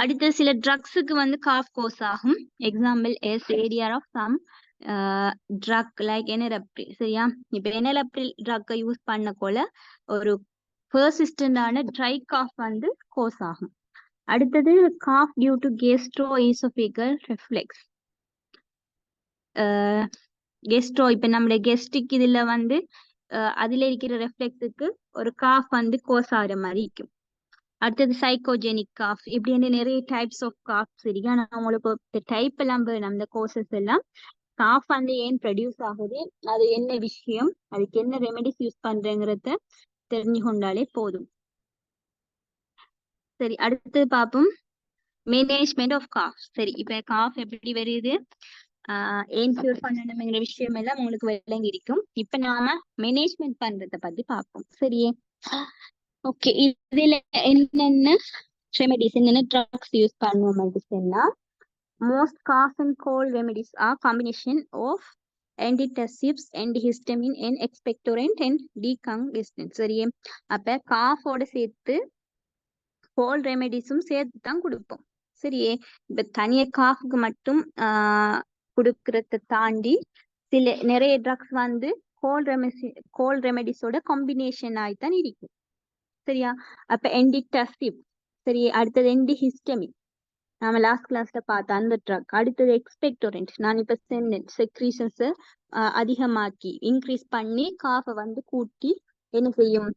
அடுத்து சில ட்ரக்ஸுக்கு வந்து காஃப் கோஸ் ஆகும். Example as area of some drug like enalapril. சரியா, இப்ப எனலப்ரில் ட்ரக்கை யூஸ் பண்ண போல ஒரு பெர்சிஸ்டன்டான ட்ரை காஃப் வந்து கோஸ் ஆகும். அடுத்தது cough due to கேஸ்ட்ரோஇசோஃபேகல் reflex. Gastro இப்ப நம்மளுடைய கெஸ்டிக் இதுல வந்து அதுல இருக்கிற ரெஃப்ளெக்ஸுக்கு ஒரு காஃப் வந்து கோஸ் ஆகிற மாதிரி இருக்கும். அடுத்தது சைக்கோஜெனிக் காஃப். இப்படி நிறைய டைப்ஸ் ஆஃப் காஃப்ஸ் இருக்கு. ஆனா உங்களுக்கு டைப் எல்லாம் வேணும், அந்த கோர்சஸ் எல்லாம். காஃப் வந்து ஏன் ப்ரொடியூஸ் ஆகுது, அது என்ன விஷயம், அதுக்கு என்ன ரெமெடிஸ் யூஸ் பண்றேங்கிறத தெரிஞ்சு கொண்டாலே போதும். சரி, அடுத்து பார்ப்போம் மேனேஜ்மெண்ட் ஆஃப் காஃப். சரி, இப்ப காஃப் எப்படி வருது, ஏன் கியூர் பண்ணணுங்கிற விஷயம் எல்லாம் உங்களுக்கு விளங்கி இருக்கும். இப்ப நாம மேனேஜ்மெண்ட் பண்றத பத்தி பார்ப்போம். சரியே, ஓகே. இதுல என்னென்ன ரெமெடிஸ், என்னென்ன ட்ரக்ஸ் யூஸ் பண்ணுவோம் அப்படின்னா, most cough and cold remedies are combination of antitussives, antihistamine and expectorant and decongestant. சரியே, அப்ப காஃபோட சேர்த்து கோல்ட் ரெமெடிஸும் சேர்த்து தான் கொடுப்போம். சரியே, இப்ப தனிய காஃபுக்கு மட்டும் கொடுக்கறத தாண்டி சில நிறைய ட்ரக்ஸ் வந்து கோல்ட் ரெமெடிஸோட காம்பினேஷன் ஆகித்தான் இருக்கும். சரியா, அப்ப என்டிடசிவ். சரி, அடுத்தது என்டிஹிஸ்டமின், நாம லாஸ்ட் கிளாஸ்ல பார்த்த அந்த ட்ரக். அடுத்தது எக்ஸ்பெக்டோரண்ட், நான் இப்ப செக்ரீஷன்ஸ் அதிகமாக்கி இன்க்ரீஸ் பண்ணி காஃபை வந்து கூட்டி என்ன செய்யும்,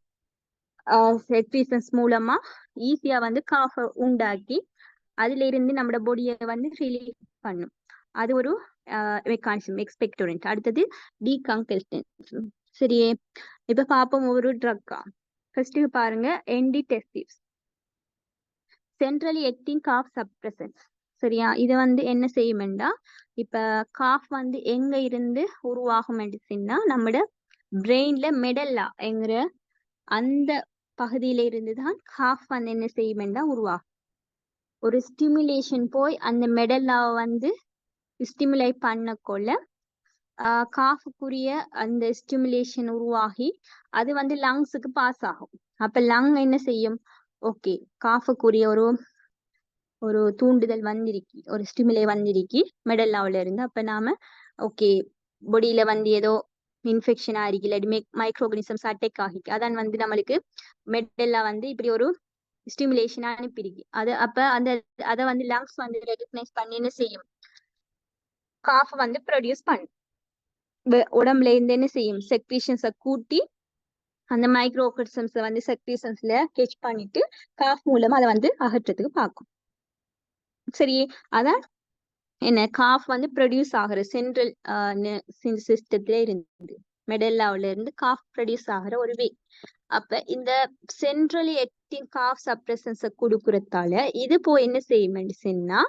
செக்ரீஷன்ஸ் மூலமா ஈஸியா வந்து காஃபை உண்டாக்கி அதுல இருந்து நம்ம பாடியை வந்து ரிலீஃப் பண்ணும். அது ஒரு மெக்கானிசம் எக்ஸ்பெக்டோரண்ட். அடுத்தது டீகங்கெஸ்டன்ட். சரியே, இப்ப பார்ப்போம் ஒரு ட்ரக்கா. ஃபர்ஸ்ட் பாருங்க என்டிடெசிவ்ஸ், சென்ட்ரலி ஆக்டிங் காஃப் சப்ரசன்ஸ். சரியா, இது வந்து என்ன செய்யும்டா, இப்ப காஃப் வந்து எங்க இருந்து உருவாகும் மெடிசின்னா நம்மட பிரெயின்ல மெடல்லா என்கிற அந்த பகுதியில இருந்துதான் காஃப் வந்து என்ன செய்யும்டா உருவாகும். ஒரு ஸ்டிமுலேஷன் போய் அந்த மெடல்லாவை வந்து ஸ்டிமுலேட் பண்ணக்கொள்ள காஃபுக்குரிய அந்த ஸ்டிமுலேஷன் உருவாகி அது வந்து லங்ஸுக்கு பாஸ் ஆகும். அப்ப லங் என்ன செய்யும், ஓகே காஃபுக்குரிய ஒரு தூண்டுதல் வந்திருக்கு, ஒரு ஸ்டிமுலே வந்திருக்கு மெடல்லாவில இருந்து. அப்ப நாம ஓகே பொடியில வந்து ஏதோ இன்ஃபெக்ஷன் ஆகிருக்கு இல்லாட்டி மைக்ரோஆர்கானிசம்ஸ் அட்டாக் ஆகிருக்கு, அதான் வந்து நம்மளுக்கு மெடல்லா வந்து இப்படி ஒரு ஸ்டிமுலேஷன் அனுப்பிருக்கு. அது அப்ப அதை வந்து லங்ஸ் வந்து ரெகக்னைஸ் பண்ணி என்ன செய்யும், காஃப் வந்து ப்ரொடியூஸ் பண்ணும். உடம்புல இருந்து என்ன செய்யும், செக்ரீஷன்ஸை கூட்டி அந்த மைக்ரோ ஆர்கானிசம்ஸை வந்து செக்ரீஷன்ஸ்ல கேட்ச் பண்ணிட்டு காஃப் மூலமா அதை வந்து அகற்றத்துக்கு பார்க்கும். சரி, அதான் என்ன காஃப் வந்து ப்ரொடியூஸ் ஆகுற சென்ட்ரல் சிஸ்டத்துல இருந்து மெடல்லாவில இருந்து காஃப் ப்ரொடியூஸ் ஆகுற ஒரு வே. அப்ப இந்த சென்ட்ரலி ஆக்டிங் காஃப் சப்ரசன்ஸை கொடுக்கறதால இது போய் என்ன செய்யும் சொன்னா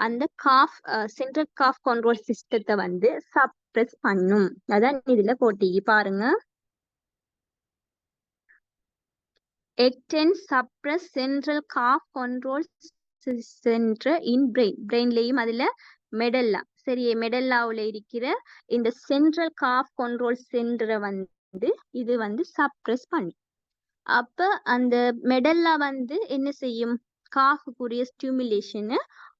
அந்த காஃப் சென்ட்ரல் காஃப் கண்ட்ரோல் சிஸ்டத்தை வந்து சப்ரஸ் பண்ணும். அதான் இதுல போட்டிக்கு பாருங்க. Extend suppress central cough control center in brain. பிரெயின்லயும் அதுல மெடல்லா, சரி, மெடல்லாவுல இருக்கிற இந்த சென்ட்ரல் காஃப் கண்ட்ரோல் சென்டரை வந்து இது வந்து சப்ரஸ் பண்ணும். அப்ப அந்த மெடல்லா வந்து என்ன செய்யும், காஃபுக்குரிய ஸ்டிமுலேஷனை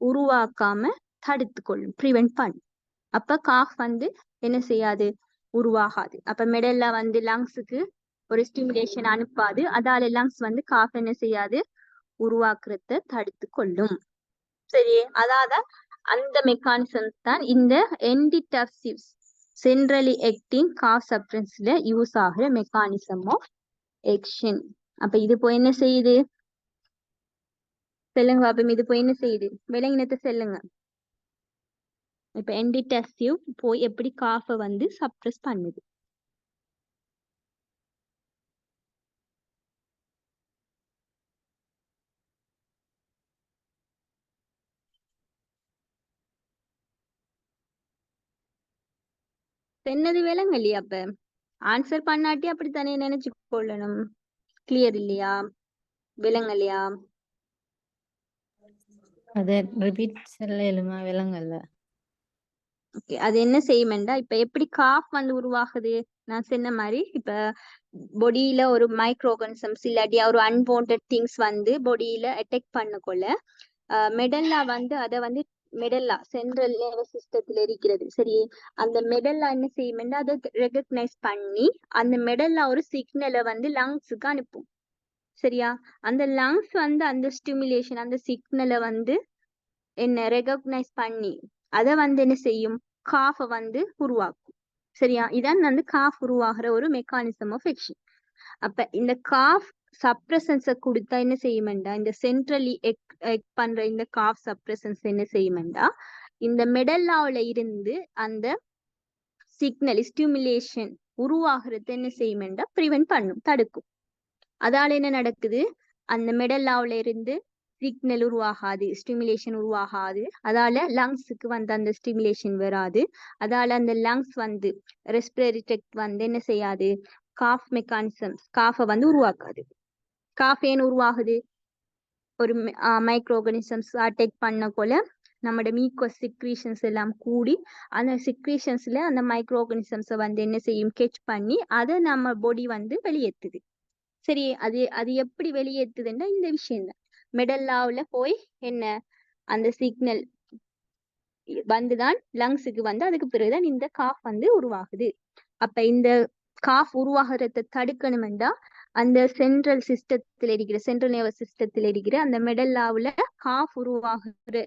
உருவாக்காம தடுத்து கொள்ளும், ப்ரிவென்ட் பண்ணும். அப்ப காஃப் வந்து என்ன செய்யாது, உருவாகாது. அப்ப மெடல்லா வந்து லங்ஸுக்கு ஒரு ஸ்டிமுலேஷன் அனுப்பாது. அதால லங்ஸ் வந்து காஃப் என்ன செய்யாது, உருவாக்குறத தடுத்து கொள்ளும். சரி, அதாத அந்த மெக்கானிசம்ஸ் தான் இந்த என்டிடர்சிவ்ஸ் சென்ட்ரலி ஆக்டிங் காஃப் சப்ரன்ஸ்ல யூஸ் ஆகுற மெக்கானிசம் ஆஃப் ஆக்ஷன். அப்ப இது போய் என்ன செய்யுது சொல்லுங்க பாப்போம், இது போய் என்ன செய்யுது, விலங்கினத்தை சொல்லுங்க. இப்ப என்டிடர்சிவ் போய் எப்படி காஃபை வந்து சப்ரஸ் பண்ணுது. என்னது விலங்கு இல்லையா? அப்ப ஆன்சர் பண்ணாட்டி அப்படித்தானே நினைச்சு கொள்ளணும். கிளியர் இல்லையா? விலங்கு இல்லையா? அதை ரிப்பீட் சொல்லலுமா? விலங்கல்ல. ஓகே, அது என்ன செய்யுமெண்டா, இப்ப எப்படி காஃப் வந்து உருவாகுது நான் சொன்ன மாதிரி, இப்ப பொடியில ஒரு மைக்ரோ ஆர்கானிசம்ஸ் இல்லாட்டி ஒரு அன்வான்ட் திங்ஸ் வந்து பொடியில அட்டாக் பண்ணக்கொள்ள மெடல்லா வந்து அதை வந்து மெடல்லா சென்ட்ரல் நர்வஸ் சிஸ்டத்துல இருக்கிறது. சரி, அந்த மெடல்லா என்ன செய்யுமெண்டா அதை ரெகக்னைஸ் பண்ணி அந்த மெடல்லா ஒரு சிக்னலை வந்து லங்ஸுக்கு அனுப்பும். சரியா, அந்த லங்ஸ் வந்து அந்த ஸ்டிமுலேஷன் அந்த சிக்னலை வந்து என்ன ரெகக்னைஸ் பண்ணி அதை வந்து என்ன செய்யும், காஃபை வந்து உருவாக்கும். சரியா, இதான் வந்து காஃப் உருவாகிற ஒரு மெக்கானிசம் ஆஃப் ஆக்ஷன். அப்ப இந்த காஃப் சப்ரசன்ஸை கொடுத்தா என்ன செய்யுமெண்டா, இந்த சென்ட்ரலி பண்ற இந்த காஃப் சப்ரசன்ஸ் என்ன செய்யுமெண்டா இந்த மெடல்லாவில இருந்து அந்த சிக்னல் ஸ்டிமுலேஷன் உருவாகிறது என்ன செய்யுமெண்டா ப்ரிவென்ட் பண்ணும், தடுக்கும். அதால என்ன நடக்குது, அந்த மெடல்லாவில இருந்து சிக்னல் உருவாகாது, ஸ்டிமுலேஷன் உருவாகாது. அதால லங்ஸுக்கு வந்து அந்த ஸ்டிமுலேஷன் வராது. அதால அந்த லங்ஸ் வந்து ரெஸ்பிரேட்டரி ட்ராக்ட் வந்து என்ன செய்யாது, காஃப் மெக்கானிசம்ஸ் காஃபை வந்து உருவாக்காது. காஃப் ஏன் உருவாகுது, ஒரு மைக்ரோ ஆர்கானிசம்ஸ் அட்டாக் பண்ண போல நம்மளோட மியூக்கஸ் சிக்ரீஷன்ஸ் எல்லாம் கூடி அந்த சிக்ரீஷன்ஸ்ல அந்த மைக்ரோ ஆர்கானிசம்ஸை வந்து என்ன செய்யும், கேட்ச் பண்ணி அதை நம்ம பாடி வந்து வெளியேற்றுது. சரி, அது எப்படி வெளியேற்றுதுன்னா இந்த விஷயம் தான். மெடல்லாவுல போய் என்ன அந்த சிக்னல் வந்துதான் லங்ஸுக்கு வந்து அதுக்கு பிறகுதான் இந்த காஃப் வந்து உருவாகுது. அப்ப இந்த காஃப் உருவாகிறத தடுக்கணும்டா அந்த சென்ட்ரல் சிஸ்டத்துல இருக்கிற சென்ட்ரல் நர்வஸ் சிஸ்டத்துல இருக்கிற அந்த மெடல்லாவுல காஃப் உருவாகுற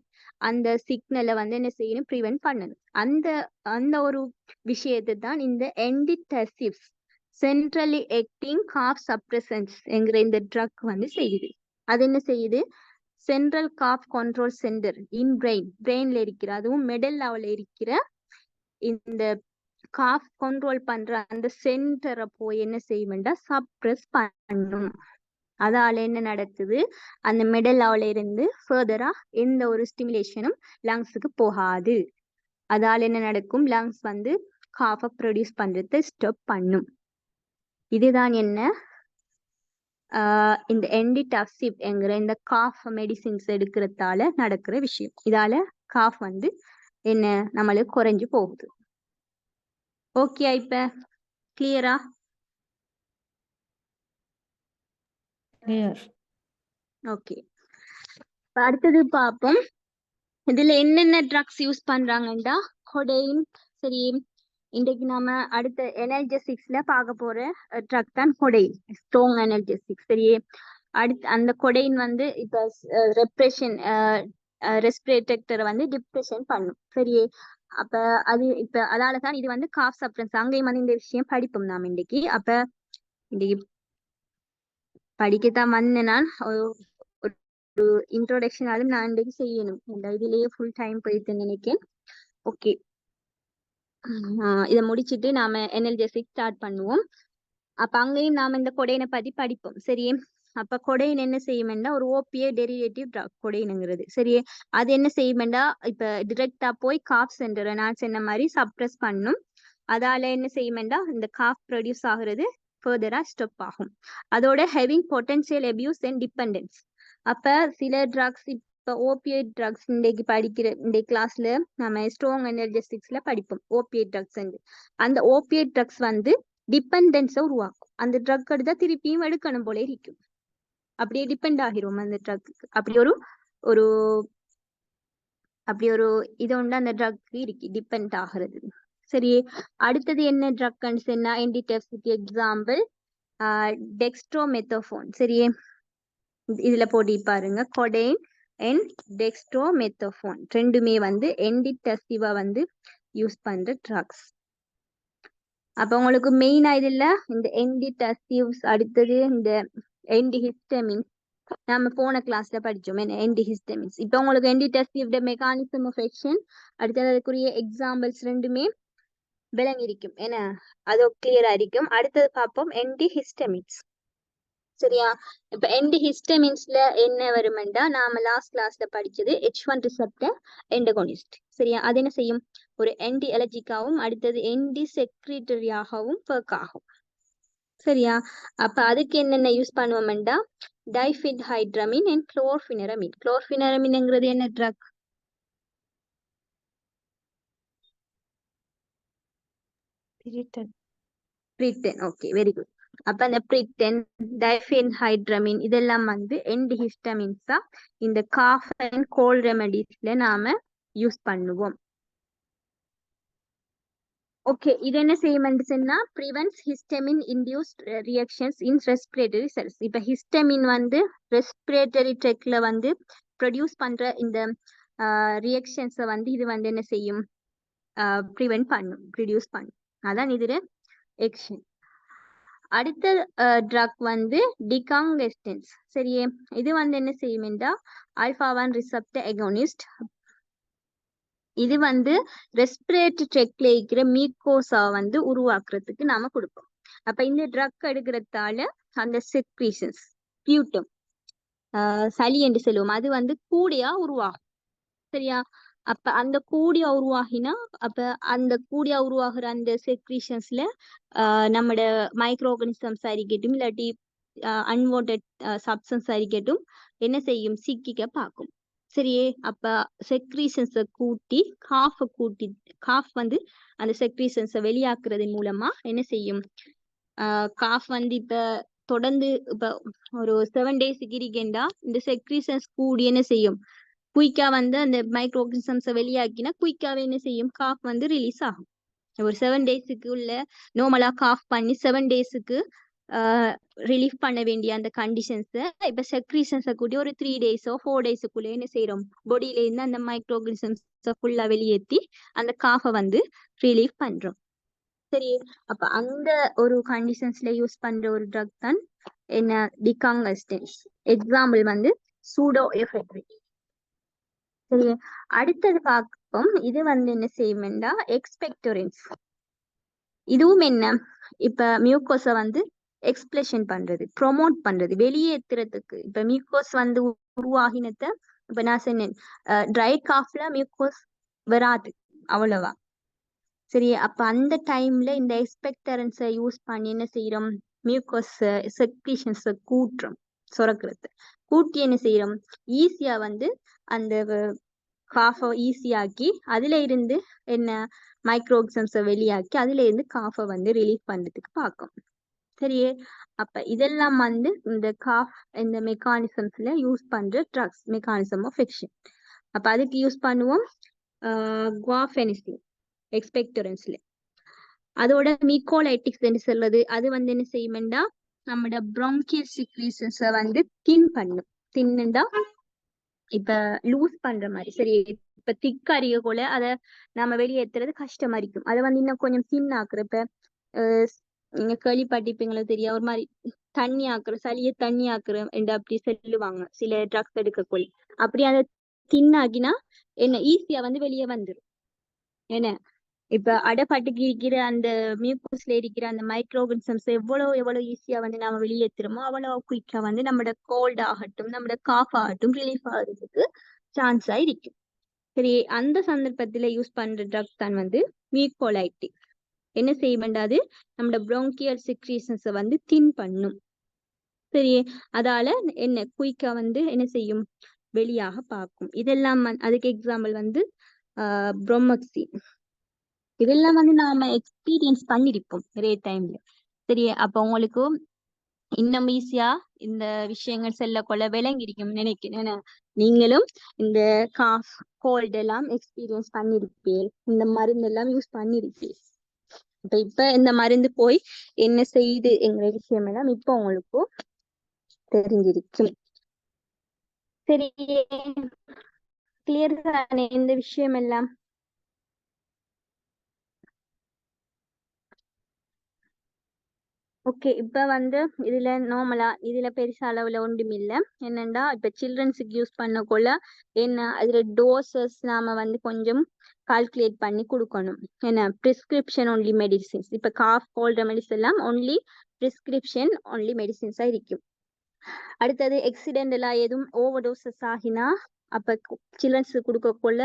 அந்த சிக்னலை வந்து என்ன செய்யணும், ப்ரிவென்ட் பண்ணணும். அந்த அந்த ஒரு விஷயத்தை தான் இந்த என்டிடர்சிவ்ஸ் சென்ட்ரலி ஆக்டிங் காஃப் சப்ரசன்ஸ் என்கிற இந்த ட்ரக் வந்து செய்யுது. அது என்ன செய்யுது, central cough control centre in பிரெயின்ல இருக்கிற அதுவும் மெடல்லாவுல இருக்கிற இந்த காஃப் கண்ட்ரோல் பண்ற அந்த சென்டரை போய் என்ன செய்யும்டா சப்ரஸ் பண்ணும். அதால என்ன நடக்குது, அந்த மெடல்லாவுல இருந்து ஃபர்தரா எந்த ஒரு ஸ்டிமுலேஷனும் லங்ஸுக்கு போகாது. அதால என்ன நடக்கும், லங்ஸ் வந்து காஃபை ப்ரொடியூஸ் பண்றதை ஸ்டாப் பண்ணும். இதுதான் என்ன இந்த என்டிடர்சிவ் என்கிற இந்த காஃப் மெடிசின்ஸ் எடுக்கிறதால நடக்கிற விஷயம். இதால காஃப் வந்து என்ன நம்மளுக்கு குறைஞ்சு போகுது. ஓகே, இப்ப கிளியரா? கிளியர். ஓகே, அடுத்தது பார்ப்போம். இதுல என்னென்ன ட்ரக்ஸ் யூஸ் பண்றாங்கடா, கொடைன். சரி, இன்றைக்கு நாம அடுத்த எனர்ஜெசிக்ஸ்ல பார்க்க போற ட்ரக் தான் கொடைன், ஸ்ட்ராங் எனர்ஜெசிக்ஸ். சரி, அடுத்து அந்த கொடைன் வந்து இப்ப ரெப்ரெஷன் ரெஸ்பிரேட்டரை வந்து டிப்ரெஷன் பண்ணும். சரி, அப்ப அது இப்ப அதாலதான் இது வந்து காஃப் சப்ஸ்டன்ஸ் அங்கேயும் வந்து இந்த விஷயம் படிப்போம் நாம் இன்னைக்கு. அப்ப இன்னைக்கு படிக்கத்தான் வந்தேன் நான். ஒரு இன்ட்ரோடக்ஷன் அதுவும் நான் இன்னைக்கு செய்யணும். இந்த இதுலயே ஃபுல் டைம் போயிட்டு நினைக்கிறேன். ஓகே, இதை முடிச்சுட்டு நாம என்எல்ஜெசிக் ஸ்டார்ட் பண்ணுவோம். அப்ப அங்கேயும் நாம இந்த கொடையினை பத்தி படிப்போம். சரியே, அப்ப கொடையின் என்ன செய்யுமெண்டா ஒரு ஓபிஏ டெரிவேட்டிவ் ட்ரக் கொடையினுங்கிறது. சரியே, அது என்ன செய்யுமெண்டா இப்ப டிரெக்டா போய் காஃப் சென்டரை நான் சொன்ன மாதிரி சப்ரஸ் பண்ணும். அதால என்ன செய்யுமெண்டா இந்த காஃப் ப்ரொடியூஸ் ஆகுறது ஃபர்தரா ஸ்டாப் ஆகும். அதோட having potential abuse and dependence. அப்ப சில ட்ரக்ஸ் இப்ப ஓபியட் ட்ரக்ஸ் இன்றைக்கு படிக்கிற இந்த கிளாஸ்ல நம்ம ஸ்ட்ராங் எனர்ஜெட்டிக்ஸ்ல படிப்போம் ஓபியட் ட்ரக்ஸ். அந்த ஓபியட் ட்ரக்ஸ் வந்து டிபெண்டன்ஸை உருவாக்கும். அந்த ட்ரக் எடுத்தா திருப்பியும் எடுக்கணும் போல இருக்கும். அப்படியே டிபெண்ட் ஆகிரும் அந்த ட்ரக்கு. அப்படி ஒரு இது உண்டு அந்த ட்ரக் இருக்கு டிபெண்ட் ஆகிறது. சரி, அடுத்தது என்ன ட்ரக்ன்னு சொன்னா என்டிடெஃப்க்கு எக்ஸாம்பிள் டெக்ஸ்ட்ரோமெத்தோஃபோன். சரியே, இதுல போட்டி பாருங்க, கொடைன் அண்ட் டெக்ஸ்ட்ரோமெத்தோஃபோன் ரெண்டுமே வந்து என்டிடெஸ்டிவா வந்து யூஸ் பண்ற ட்ரக்ஸ். அப்ப உங்களுக்கு மெயினா இதுல இந்த என்டிடெஸ்டிவ்ஸ், அடுத்தது இந்த என்டிஹிஸ்டமின்ஸ் நாம போன கிளாஸ்ல படிச்சோம். என்டிஹிஸ்டமின்ஸ் இப்ப உங்களுக்கு என்டிடெஸ்டிவ் மெக்கானிசம் ஆஃப் ஆக்ஷன், அடுத்தது அதுக்குரிய எக்ஸாம்பிள்ஸ் ரெண்டுமே விளங்கி இருக்கும். ஏன்னா அது கிளியரா இருக்கும். அடுத்தது பார்ப்போம் என்டிஹிஸ்டமின்ஸ். சரியா, இப்ப என்டிஹிஸ்டமின்ஸ்ல என்ன வருமெண்டா நாம லாஸ்ட் கிளாஸ்ல படிச்சது H1 ரிசெப்டர் எண்டகோனிஸ்ட். சரியா, அது என்ன செய்யும் ஒரு என்டி அலர்ஜிக்காவும் அடுத்தது என்டி செக்ரிட்டரியாகவும் ஒர்க் ஆகும். சரியா, அப்ப அதுக்கு என்னென்ன யூஸ் பண்ணுவோம்டா டைஃபின்ஹைட்ரமின் அண்ட் குளோர்பினரமின். குளோர்பினரமின்ங்கிறது என்ன drug? Piriton. Okay, very good. அப்ப அந்த பிரிட்டன், டைஃபின்ஹைட்ரமின் இதெல்லாம் வந்து என்டிஹிஸ்டமின்ஸா இந்த காஃப் அண்ட் கோல்ட் ரெமெடிஸ்ல நாம யூஸ் பண்ணுவோம். ஓகே, இது என்ன செய்யும்னு சொன்னா ப்ரிவென்ட்ஸ் ஹிஸ்டமின் இன்டியூஸ்ட் ரியாக்ஷன்ஸ் இன் ரெஸ்பிரேட்டரி செல்ஸ். இப்ப ஹிஸ்டமின் வந்து ரெஸ்பிரேட்டரி ட்ரெக்ல வந்து ப்ரொடியூஸ் பண்ற இந்த ரியாக்ஷன்ஸை வந்து இது வந்து என்ன செய்யும் ப்ரிவென்ட் பண்ணும், ப்ரொடியூஸ் பண்ணும். அதான் இதுல ஆக்ஷன். அடுத்த ட்ரக் வந்து டிகாங்கெஸ்டன்ஸ். சரியே, இது வந்து என்ன செய்யும்டா ஆல்பா-1 ரிசெப்டர் அகோனிஸ்ட். இது வந்து ரெஸ்பிரேட்டரி ட்ரெக்ல இருக்கிற மீக்கோசா வந்து உருவாக்குறதுக்கு நாம கொடுப்போம். அப்ப இந்த ட்ரக் எடுக்கிறதால அந்த செக்ரீஷன்ஸ் பியூட்டம் சளி என்று சொல்லுவோம், அது வந்து கூடியா உருவாகும். சரியா, அப்ப அந்த கூடியா உருவாகினா அப்ப அந்த கூடியா உருவாகிற அந்த செக்ரீஷன்ஸ்ல நம்மட மைக்ரோ ஆர்கானிசம்ஸ் இருக்கட்டும் இல்லாட்டி அன்வான்டட் சப்ஸ்டன்ஸ் இருக்கட்டும் என்ன செய்யும் சிக்கிக்க பார்க்கும். சரியே, அப்ப செக்ரீஷன்ஸை கூட்டி காஃப் வந்து அந்த செக்ரீஷன்ஸை வெளியாக்குறதன் மூலமா என்ன செய்யும் காஃப் வந்து இப்ப தொடர்ந்து இப்ப ஒரு 7 days இருக்கேண்டா இந்த செக்ரீஷன்ஸ் கூடி என்ன செய்யும் குயிக்கா வந்து அந்த மைக்ரோ ஆர்கானிசம்ஸை வெளியாக்கினா குயிக்காவே என்ன செய்யும் காஃப் வந்து ரிலீஸ் ஆகும். ஒரு 7 daysக்கு உள்ள நார்மலா காஃப் பண்ணி 7 daysக்கு ரிலீஃப் பண்ண வேண்டிய அந்த கண்டிஷன்ஸை இப்ப செக்ரீஷன்ஸை கூட்டி ஒரு 3 days 4 daysக்குள்ள என்ன செய்யறோம் பாடியில இருந்து அந்த மைக்ரோ ஆர்கானிசம்ஸை ஃபுல்லா வெளியேற்றி அந்த காஃபை வந்து ரிலீஃப் பண்றோம். சரி, அப்ப அந்த ஒரு கண்டிஷன்ஸ்ல யூஸ் பண்ற ஒரு ட்ரக் தான் என்ன டிகாங்கஸ்டன்ஸ். எக்ஸாம்பிள் வந்து சூடோ எஃபெட்ரின். சரி, அடுத்தது பார்ப்போம். இது வந்து என்ன செய்யும்டா எக்ஸ்பெக்டோரன்ஸ். இதுவும் என்ன இப்ப மியூக்கோஸை வந்து எக்ஸ்பிளஷன் பண்றது, ப்ரொமோட் பண்றது, வெளியேற்றுறதுக்கு. இப்ப மியூக்கோஸ் வந்து உருவாகினத இப்ப நான் சொன்னேன் ட்ரை காஃப்ல மியூக்கோஸ் வராது அவ்வளவா. சரி, அப்ப அந்த டைம்ல இந்த எக்ஸ்பெக்டரன்ஸை யூஸ் பண்ணி என்ன செய்யறோம் மியூக்கோஸ் செக்ரீஷன்ஸை கூட்டுறோம், சுரக்கிறது கூட்டி என்ன செய்யறோம் ஈஸியா வந்து அந்த காஃபை ஈஸியாக்கி அதுல இருந்து என்ன மைக்ரோஆர்கானிசம்ஸை வெளியாக்கி அதுல இருந்து காஃபை வந்து ரிலீஃப் பண்றதுக்கு பார்க்கும். சரியே, அப்ப இதெல்லாம் வந்து இந்த காஃப் இந்த மெக்கானிசம்ஸ்ல யூஸ் பண்ற ட்ரக்ஸ், மெக்கானிசம் ஆஃப் ஆக்ஷன். அப்ப அதுக்கு யூஸ் பண்ணுவோம் குவாஃபெனிசின் எக்ஸ்பெக்டரன்ஸ்ல. அதோட மிகோலைட்டிக்ஸ் என்று சொல்றது அது வந்து என்ன செய்யும்டா நம்மட ப்ராங்கியல் செக்ரீஷன்ஸை வந்து தின் பண்ணும். தின்னுண்டா இப்ப லூஸ் பண்ற மாதிரி. சரி, இப்ப திக் அறிய கூட அதை நாம வெளியேற்றுறது கஷ்டமா இருக்கும். அதை வந்து இன்னும் கொஞ்சம் தின் ஆக்குற. இப்ப நீங்க கேள்விப்பட்டிருப்பீங்களோ தெரியா, ஒரு மாதிரி தண்ணி ஆக்குற, சளியை தண்ணி ஆக்குற என்று அப்படி சொல்லுவாங்க சில ட்ரக்ஸ் எடுக்கக்குள்ள. அப்படி அதை தின்னாக்கினா என்ன ஈஸியா வந்து வெளியே வந்துடும். என்ன இப்ப அடைப்பாட்டுக்கு இருக்கிற அந்த மியூக்கஸ்ல இருக்கிற அந்த மைக்ரோ ஆர்கானிசம்ஸ் எவ்வளவு ஈஸியா வந்து நாம வெளியேற்றுறோமோ அவ்வளவு குயிக்கா வந்து நம்மளோட கோல்ட் ஆகட்டும், நம்மளோட காஃப் ஆகட்டும் ரிலீஃப் ஆகிறதுக்கு சான்ஸ் ஆயிருக்கும். சரி, அந்த சந்தர்ப்பத்துல யூஸ் பண்ற ட்ரக்ஸ் தான் வந்து மியூகோலைட்டிக். என்ன செய்யப்படாது, நம்மளோட ப்ரோங்கியல் செக்ரீஷன்ஸை வந்து தின் பண்ணும். சரி, அதால என்ன குயிக்கா வந்து என்ன செய்யும், வெளியாக பார்க்கும். இதெல்லாம் அதுக்கு எக்ஸாம்பிள் வந்து ப்ரோமோக்சின். இதெல்லாம் வந்து நாம எக்ஸ்பீரியன்ஸ் பண்ணிருப்போம் நிறைய டைம்ல. சரி, அப்ப உங்களுக்கு இன்னும் ஈஸியா இந்த விஷயங்கள் செல்ல கொள்ள விளங்கிருக்கும் நினைக்கிறேன். நீங்களும் இந்த காஃப் கோல்ட் எல்லாம் எக்ஸ்பீரியன்ஸ் பண்ணிருப்பீர், இந்த மருந்து எல்லாம் யூஸ் பண்ணிருப்பீர். இப்ப இந்த மருந்து போய் என்ன செய்யுது என்கிற விஷயம் எல்லாம் இப்ப உங்களுக்கு தெரிஞ்சிருக்கும். சரி, கிளியர் தானே இந்த விஷயம் எல்லாம்? ஓகே, இப்ப வந்து இதுல நார்மலா இதுல பெருசா அளவுல ஒன்றும் இல்ல. என்னண்டா இப்ப சில்ட்ரன்ஸுக்கு யூஸ் பண்ணக்குள்ள என்ன அதுல டோசஸ் நாம வந்து கொஞ்சம் கால்குலேட் பண்ணி கொடுக்கணும். என்ன பிரிஸ்கிரிப்ஷன் ஒன்லி மெடிசின்ஸ். இப்ப காஃப் கோல்ட் ரெமெடிஸ் எல்லாம் ஒன்லி பிரிஸ்கிரிப்ஷன் ஒன்லி மெடிசின்ஸா இருக்கும். அடுத்தது எக்ஸிடென்டலா எதுவும் ஓவர் டோசஸ் ஆகினா அப்ப சில்ட்ரன்ஸுக்கு கொடுக்கக்குள்ள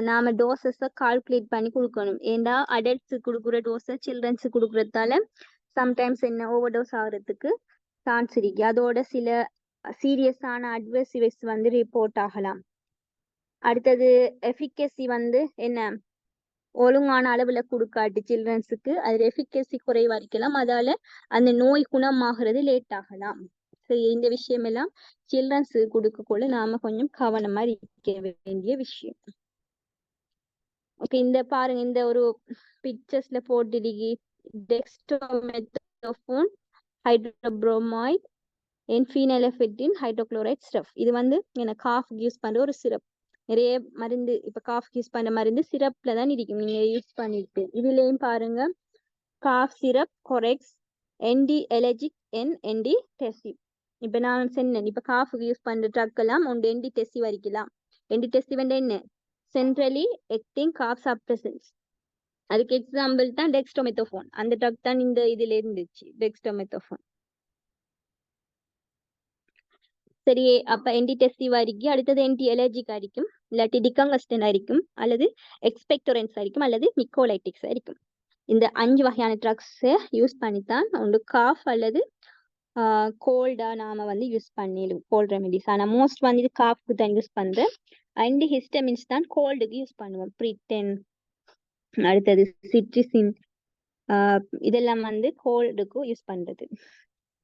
நாம டோசஸ கால்குலேட் பண்ணி கொடுக்கணும். ஏண்டா அடல்ட்ஸுக்கு கொடுக்குற டோஸை சில்ட்ரன்ஸுக்கு கொடுக்குறதால சம்டைம்ஸ் என்ன ஓவர் டோஸ் ஆகுறதுக்கு சான்ஸ் இருக்கு. அதோட சில சீரியஸான அட்வர்ஸ் இஃபெக்ட்ஸ் வந்து ரிப்போர்ட் ஆகலாம். அடுத்தது எஃபிகசி வந்து என்ன ஒழுங்கான அளவுல கொடுக்காட்டு சில்ட்ரன்ஸுக்கு அது எஃபிகசி குறைவா இருக்கலாம். அதால அந்த நோய் குணமாகிறது லேட் ஆகலாம். சரி, இந்த விஷயம் எல்லாம் சில்ட்ரன்ஸு கொடுக்கக்குள்ள நாம கொஞ்சம் கவனமா இருக்க வேண்டிய விஷயம். ஓகே, இந்த பாருங்க, இந்த ஒரு பிக்சர்ஸ்ல போட்டுருக்கி டெக்ஸ்ட்ரோமெத்தோஃபோன் ஹைட்ரோப்ரோமைட் என்ஃபீனைலெஃபெட்ரின் ஹைட்ரோகுளோரைட் சிரப். இது வந்து என்ன காஃப் யூஸ் பண்ற ஒரு சிரப். நிறைய மருந்து இப்ப காஃப் யூஸ் பண்ற மருந்து சிரப்ல தான் இருக்கும், நீங்க யூஸ் பண்ணிட்டு. இதுலயும் பாருங்க காஃப் சிரப் கொரெக்ஸ் என்டி எலர்ஜிக் என்டி டெசிவ். இப்ப நான் சொன்னேன், இப்ப காஃபுக்கு யூஸ் பண்ற ட்ரக் எல்லாம் உண்டு என்டி டெசிவ் வரைக்கலாம். என்டி டெசிவ் என்ன சென்ட்ரலி ஆக்டிங் காஃப் சப்ரசன்ஸ். அதுக்கு எக்ஸாம்பிள் தான் டெக்ஸ்ட்ரோமெத்தோஃபோன். அந்த ட்ரக் தான் இந்த இதுல இருந்துச்சு, டெக்ஸ்ட்ரோமெத்தோஃபோன். சரி, அப்ப என்டி டெஸ்டிவ் ஆയിരിക്കും. அடுத்தது என்டி எலர்ஜிக் ஆയിരിக்கும், இல்லாட்டி டிகங்கஸ்டன் ஆയിരിக்கும், அல்லது எக்ஸ்பெக்டோரன்ஸ் ஆയിരിக்கும், அல்லது மிக்கோலைட்டிக்ஸ் ஆയിരിக்கும். இந்த 5 வகையான ட்ரக்ஸ் யூஸ் பண்ணித்தான் உண்டு காஃப் அல்லது கோல்டா நாம வந்து யூஸ் பண்ணிடும் கோல்ட் ரெமெடிஸ். ஆனா மோஸ்ட் வந்து இது காஃப்க்கு தான் யூஸ் பண்றேன். ஆன்டி ஹிஸ்டமின்ஸ் தான் கோல்டுக்கு யூஸ் பண்ணுவோம். பிரிட்டன், அடுத்தது சிட்ரிசின், இதெல்லாம் வந்து கோல்டுக்கு யூஸ் பண்றது.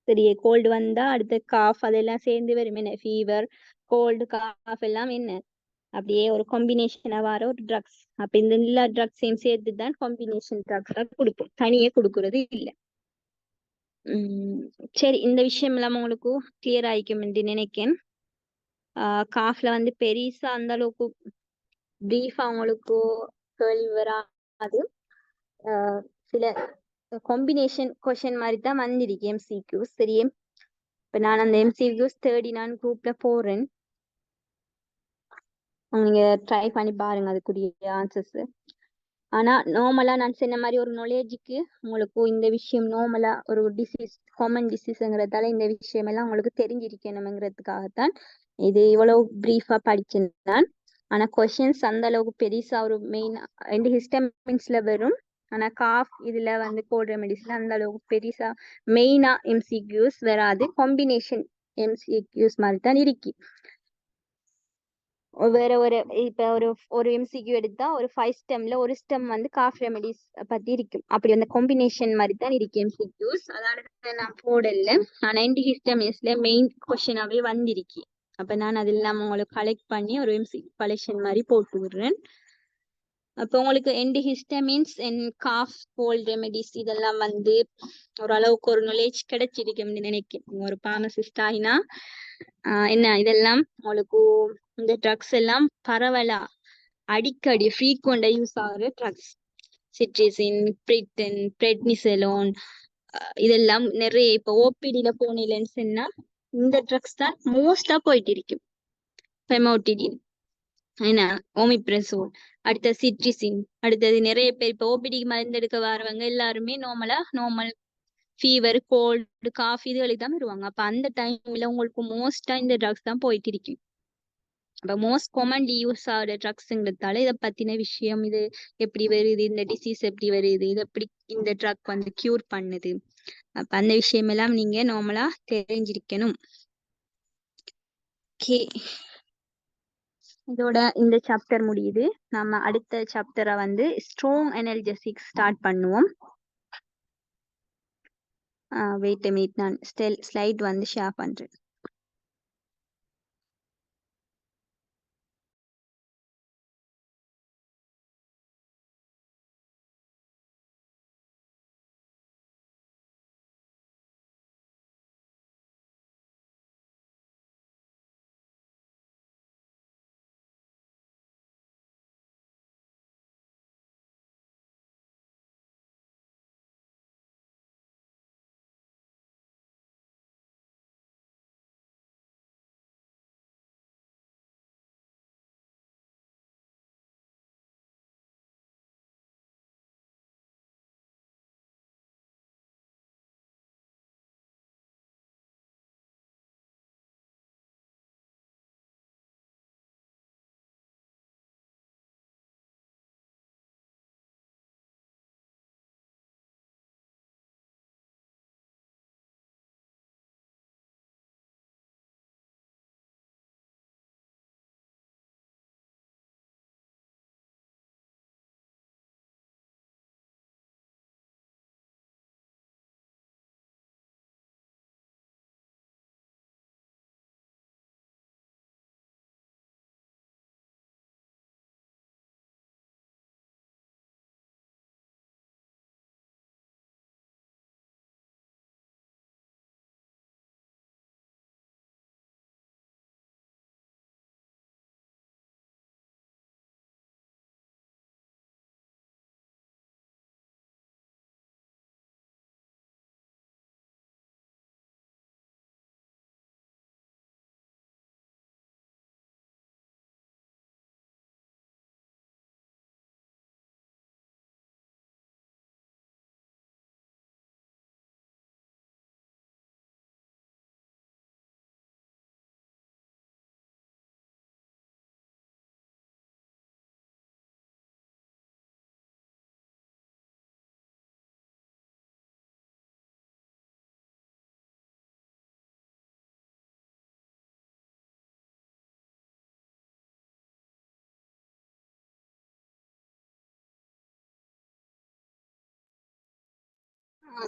சரி, கோல்டு வந்தா அடுத்த காஃப் அதெல்லாம் சேர்ந்து வரும். என்ன ஃபீவர், கோல்டு, காஃப் எல்லாம் என்ன அப்படியே ஒரு காம்பினேஷனா வர ஒரு ட்ரக்ஸ். அப்ப இந்த எல்லா ட்ரக்ஸையும் சேர்த்து தான் காம்பினேஷன் ட்ரக்ஸா கொடுப்போம், தனியே கொடுக்கறது இல்லை. சரி, இந்த விஷயம் எல்லாம் உங்களுக்கு கிளியர் ஆயிக்கும் என்று நினைக்கிறேன். காஃப்ல வந்து பெரிசா அந்த அளவுக்கு பிரீஃபா உங்களுக்கு கேள்வி வராது. சில காம்பினேஷன் கொஸ்டின் மாதிரி தான் வந்திருக்கு எம்சிக்யூஸ். சரியே, இப்ப நான் அந்த எம்சிக்யூஸ் தேடி நான் குரூப்ல போறேன், நீங்க ட்ரை பண்ணி பாருங்க அதுக்குரிய ஆன்சர்ஸ். ஆனா நார்மலா நான் சொன்ன மாதிரி ஒரு நாலேஜுக்கு உங்களுக்கு இந்த விஷயம் நார்மலா ஒரு டிசீஸ் காமன் டிசீஸ்ங்கிறதால இந்த விஷயம் எல்லாம் உங்களுக்கு தெரிஞ்சிருக்கணுங்கிறதுக்காகத்தான் இது இவ்வளவு பிரீஃபா படிச்சேன் நான். ஆனா கொஸ்டின்ஸ் அந்த அளவுக்கு பெருசா ஒரு மெயின் ரெண்டு ஹிஸ்டமின்ஸ்ல வரும். ஆனா காஃப் இதுல வந்து கோல்ட் ரெமெடிஸ்ல அந்த அளவுக்கு பெருசா மெயினா எம்சிக்யூஸ் வராது, காம்பினேஷன் எம்சிக்யூஸ் மாதிரி தான் இருக்கு. வேற ஒரு இப்ப ஒரு எம்சிக்யூ எடுத்தா ஒரு 5 ஸ்டெம்ல ஒரு ஸ்டெம் வந்து காஃப் ரெமெடிஸ் பத்தி இருக்கும். அப்படி அந்த காம்பினேஷன் மாதிரி தான் இருக்கு எம்சிக்யூஸ். அதோட நான் போடல, ஆனா ஆன்டி ஹிஸ்டமின்ஸ்ல மெயின் கொஸ்டினாவே வந்திருக்கு. அப்ப நான் அது இல்லாம உங்களுக்கு கலெக்ட் பண்ணி ஒரு எம்சிக்யூ கலெக்ஷன் மாதிரி போட்டு விடுறேன். அப்போ உங்களுக்கு anti histamines and cough cold remedies இதெல்லாம் வந்து ஓரளவுக்கு ஒரு நாலேஜ் கிடைச்சிருக்குன்னு நினைக்கிறேன். ஒரு பார்மசிஸ்ட் ஆகினா என்ன இதெல்லாம் உங்களுக்கு இந்த ட்ரக்ஸ் எல்லாம் பரவலா அடிக்கடி ஃப்ரீக்வெண்டா யூஸ் ஆகுற ட்ரக்ஸ். சிட்ரிசின், பிரிட்டன், பிரெட்னிசலோன், இதெல்லாம் நிறைய இப்போ ஓபிடியில போனீங்கன்னு சொன்னா இந்த ட்ரக்ஸ் தான் மோஸ்டா போயிட்டு இருக்கும். ஃபெமோட்டிடின், என்ன, ஓமிப்ரசோல், அடுத்த சிட்ரிசின், அடுத்தது நிறைய பேர் இப்போ ஓபிடிக்கு மருந்து எடுக்க வரவங்க எல்லாருமே நார்மல் ஃபீவர், கோல்டு, காஃபி இதுகளுக்கு தான் வருவாங்க. அப்ப அந்த டைம்ல உங்களுக்கு மோஸ்டா இந்த ட்ரக்ஸ் தான் போயிட்டு இருக்கும். அப்ப மோஸ்ட் காமன்லி யூஸ் ஆகிற ட்ரக்ஸ்ங்கிறதால இதை பத்தின விஷயம், இது எப்படி வருது, இந்த டிசீஸ் எப்படி வருது, இது எப்படி இந்த ட்ரக் வந்து கியூர் பண்ணுது, அப்ப அந்த விஷயம் எல்லாம் நீங்க நார்மலா தெரிஞ்சிருக்கணும். ஓகே, இதோட இந்த சாப்டர் முடியுது. நம்ம அடுத்த சாப்டரை வந்து ஸ்ட்ராங் அனல்ஜெசிக் ஸ்டார்ட் பண்ணுவோம். வெயிட் a minute, நான் ஸ்லைட் வந்து ஷேர் பண்றேன்.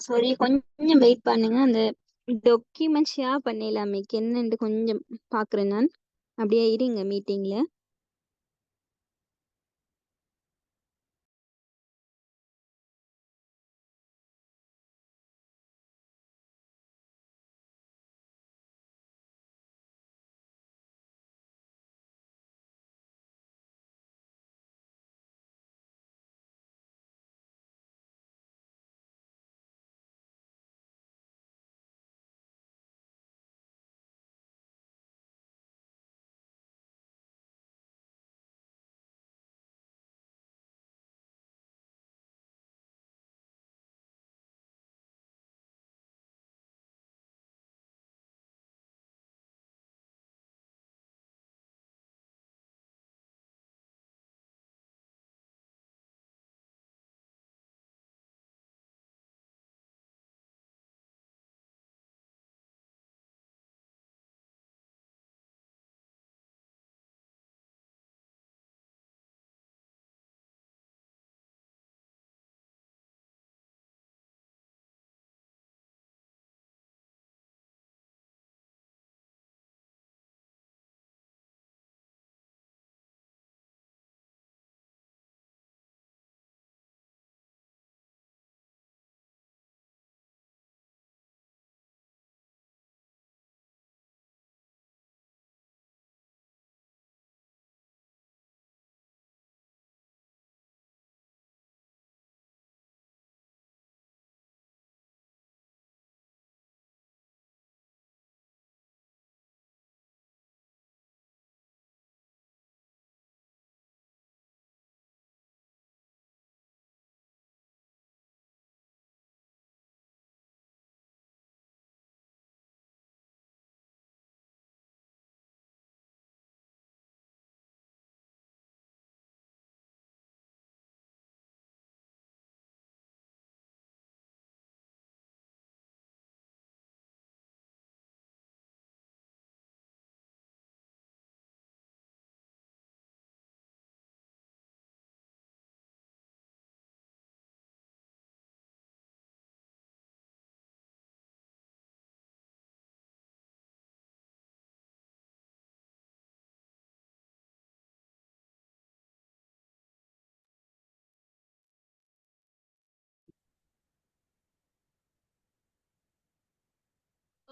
சாரி, கொஞ்சம் வெயிட் பண்ணுங்க. அந்த டாக்குமெண்ட் ஷேர் பண்ணிடலாமே என்னன்னு கொஞ்சம் பாக்குறேன். நான் அப்படியே இருங்க மீட்டிங்ல.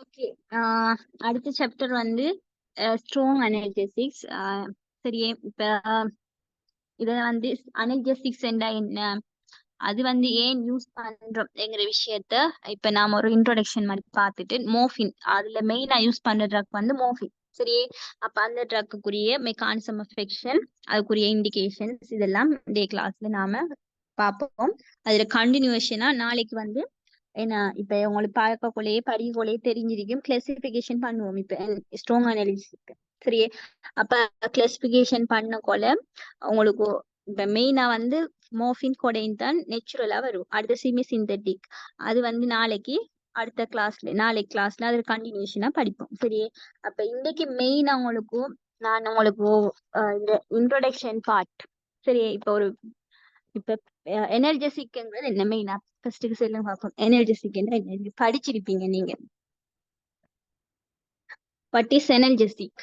ஓகே. அடுத்த சாப்டர் வந்து ஸ்ட்ராங் அனல்ஜெசிக்ஸ். சரி, இப்ப இத வந்து அனல்ஜெசிக்ஸ் என்ன, அது வந்து ஏன் யூஸ் பண்றோம்ங்கிற விஷயத்த இப்ப நாம ஒரு இன்ட்ரோடக்ஷன் மாதிரி பார்த்துட்டு, மோர்ஃபின் அதுல மெயினா யூஸ் பண்ற ட்ரக் வந்து மோர்ஃபின். சரி, அப்ப அந்த ட்ரக்குரிய மெக்கானிசம் ஆஃப் ஆக்ஷன், அதுக்குரிய இண்டிகேஷன்ஸ் இதெல்லாம் டே கிளாஸ்ல நாம பார்ப்போம். அதுல கண்டினியூஷனா நாளைக்கு வந்து என்ன, இப்ப உங்களுக்கு பார்க்கக்குள்ளேயே படிக்கக்குள்ளேயே தெரிஞ்சிருக்கும், கிளாசிபிகேஷன் பண்ணுவோம் இப்ப ஸ்ட்ராங் அனாலிசிஸ்க்கு. சரி, அப்ப கிளாசிபிகேஷன் பண்ணக்குள்ள உங்களுக்கு இப்ப மெயினா வந்து மோர்பின் கொடைன் தான் நேச்சுரலா வரும். அடுத்த செமி சிந்தட்டிக் அது வந்து நாளைக்கு அடுத்த கிளாஸ்ல நாளைக்கு கிளாஸ்ல அது கண்டினியூஷனா படிப்போம். சரி, அப்ப இன்னைக்கு மெயினா நான் உங்களுக்கு இந்த இன்ட்ரோடக்ஷன் பார்ட். சரி, இப்ப எனர்ஜெசிக்ங்கிறது என்ன மெயினா ஃபர்ஸ்ட்டுக்கு சொல்லுங்க பார்ப்போம். எனர்ஜெசிக் என்ன படிச்சிருப்பீங்க நீங்க. What is analgesic?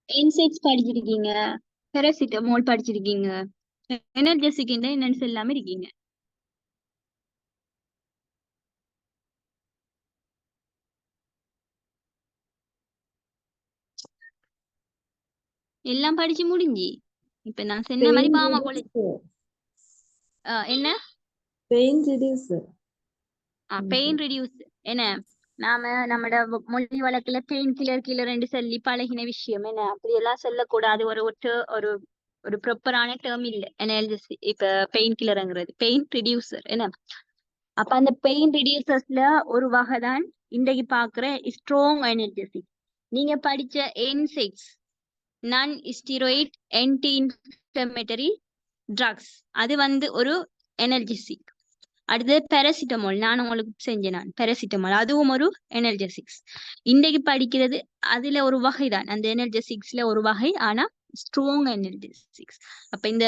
இன்சைட்ஸ் படிச்சிருக்கீங்க, பேராசிட்டமால் படிச்சிருக்கீங்க, எனர்ஜெசிக் என்னன்னு சொல்லாம இருக்கீங்க. எல்லாம் படிச்சு முடிஞ்சு இப்ப நான் சொன்ன மாதிரி பாமா போல என்ன பெயின் ரிடியூஸ் பெயின் ரிடியூஸ் என்ன, நாம நம்மட மொழி வழக்குல பெயின் கில்லர் ரெண்டு சொல்லி பழகின விஷயம் என்ன, அப்படி எல்லாம் சொல்லக்கூடாது. ஒரு ஒரு ப்ராப்பரான டேர்ம் இல்ல எனர்ஜி. இப்ப பெயின் கில்லர்ங்கிறது பெயின் ரிடியூசர் என்ன. அப்ப அந்த பெயின் ரிடியூசர்ஸ்ல ஒரு வகை தான் இன்றைக்கு பாக்குற ஸ்ட்ராங் எனர்ஜெசிக். நீங்க படிச்ச என்சைட்ஸ் நான் ஸ்டீராய்ட் ஆன்டி இன்ஃப்ளமேட்டரி ட்ரக்ஸ் அது வந்து ஒரு எனர்ஜெசிக். அடுத்தது பேராசிட்டமால், நான் உங்களுக்கு செஞ்சேன் பேராசிட்டமால், அதுவும் ஒரு எனர்ஜெசிக்ஸ். இன்றைக்கு படிக்கிறது அதுல ஒரு வகை தான், அந்த எனர்ஜெசிக்ஸ்ல ஒரு வகை, ஆனா ஸ்ட்ராங் எனர்ஜெசிக்ஸ். அப்ப இந்த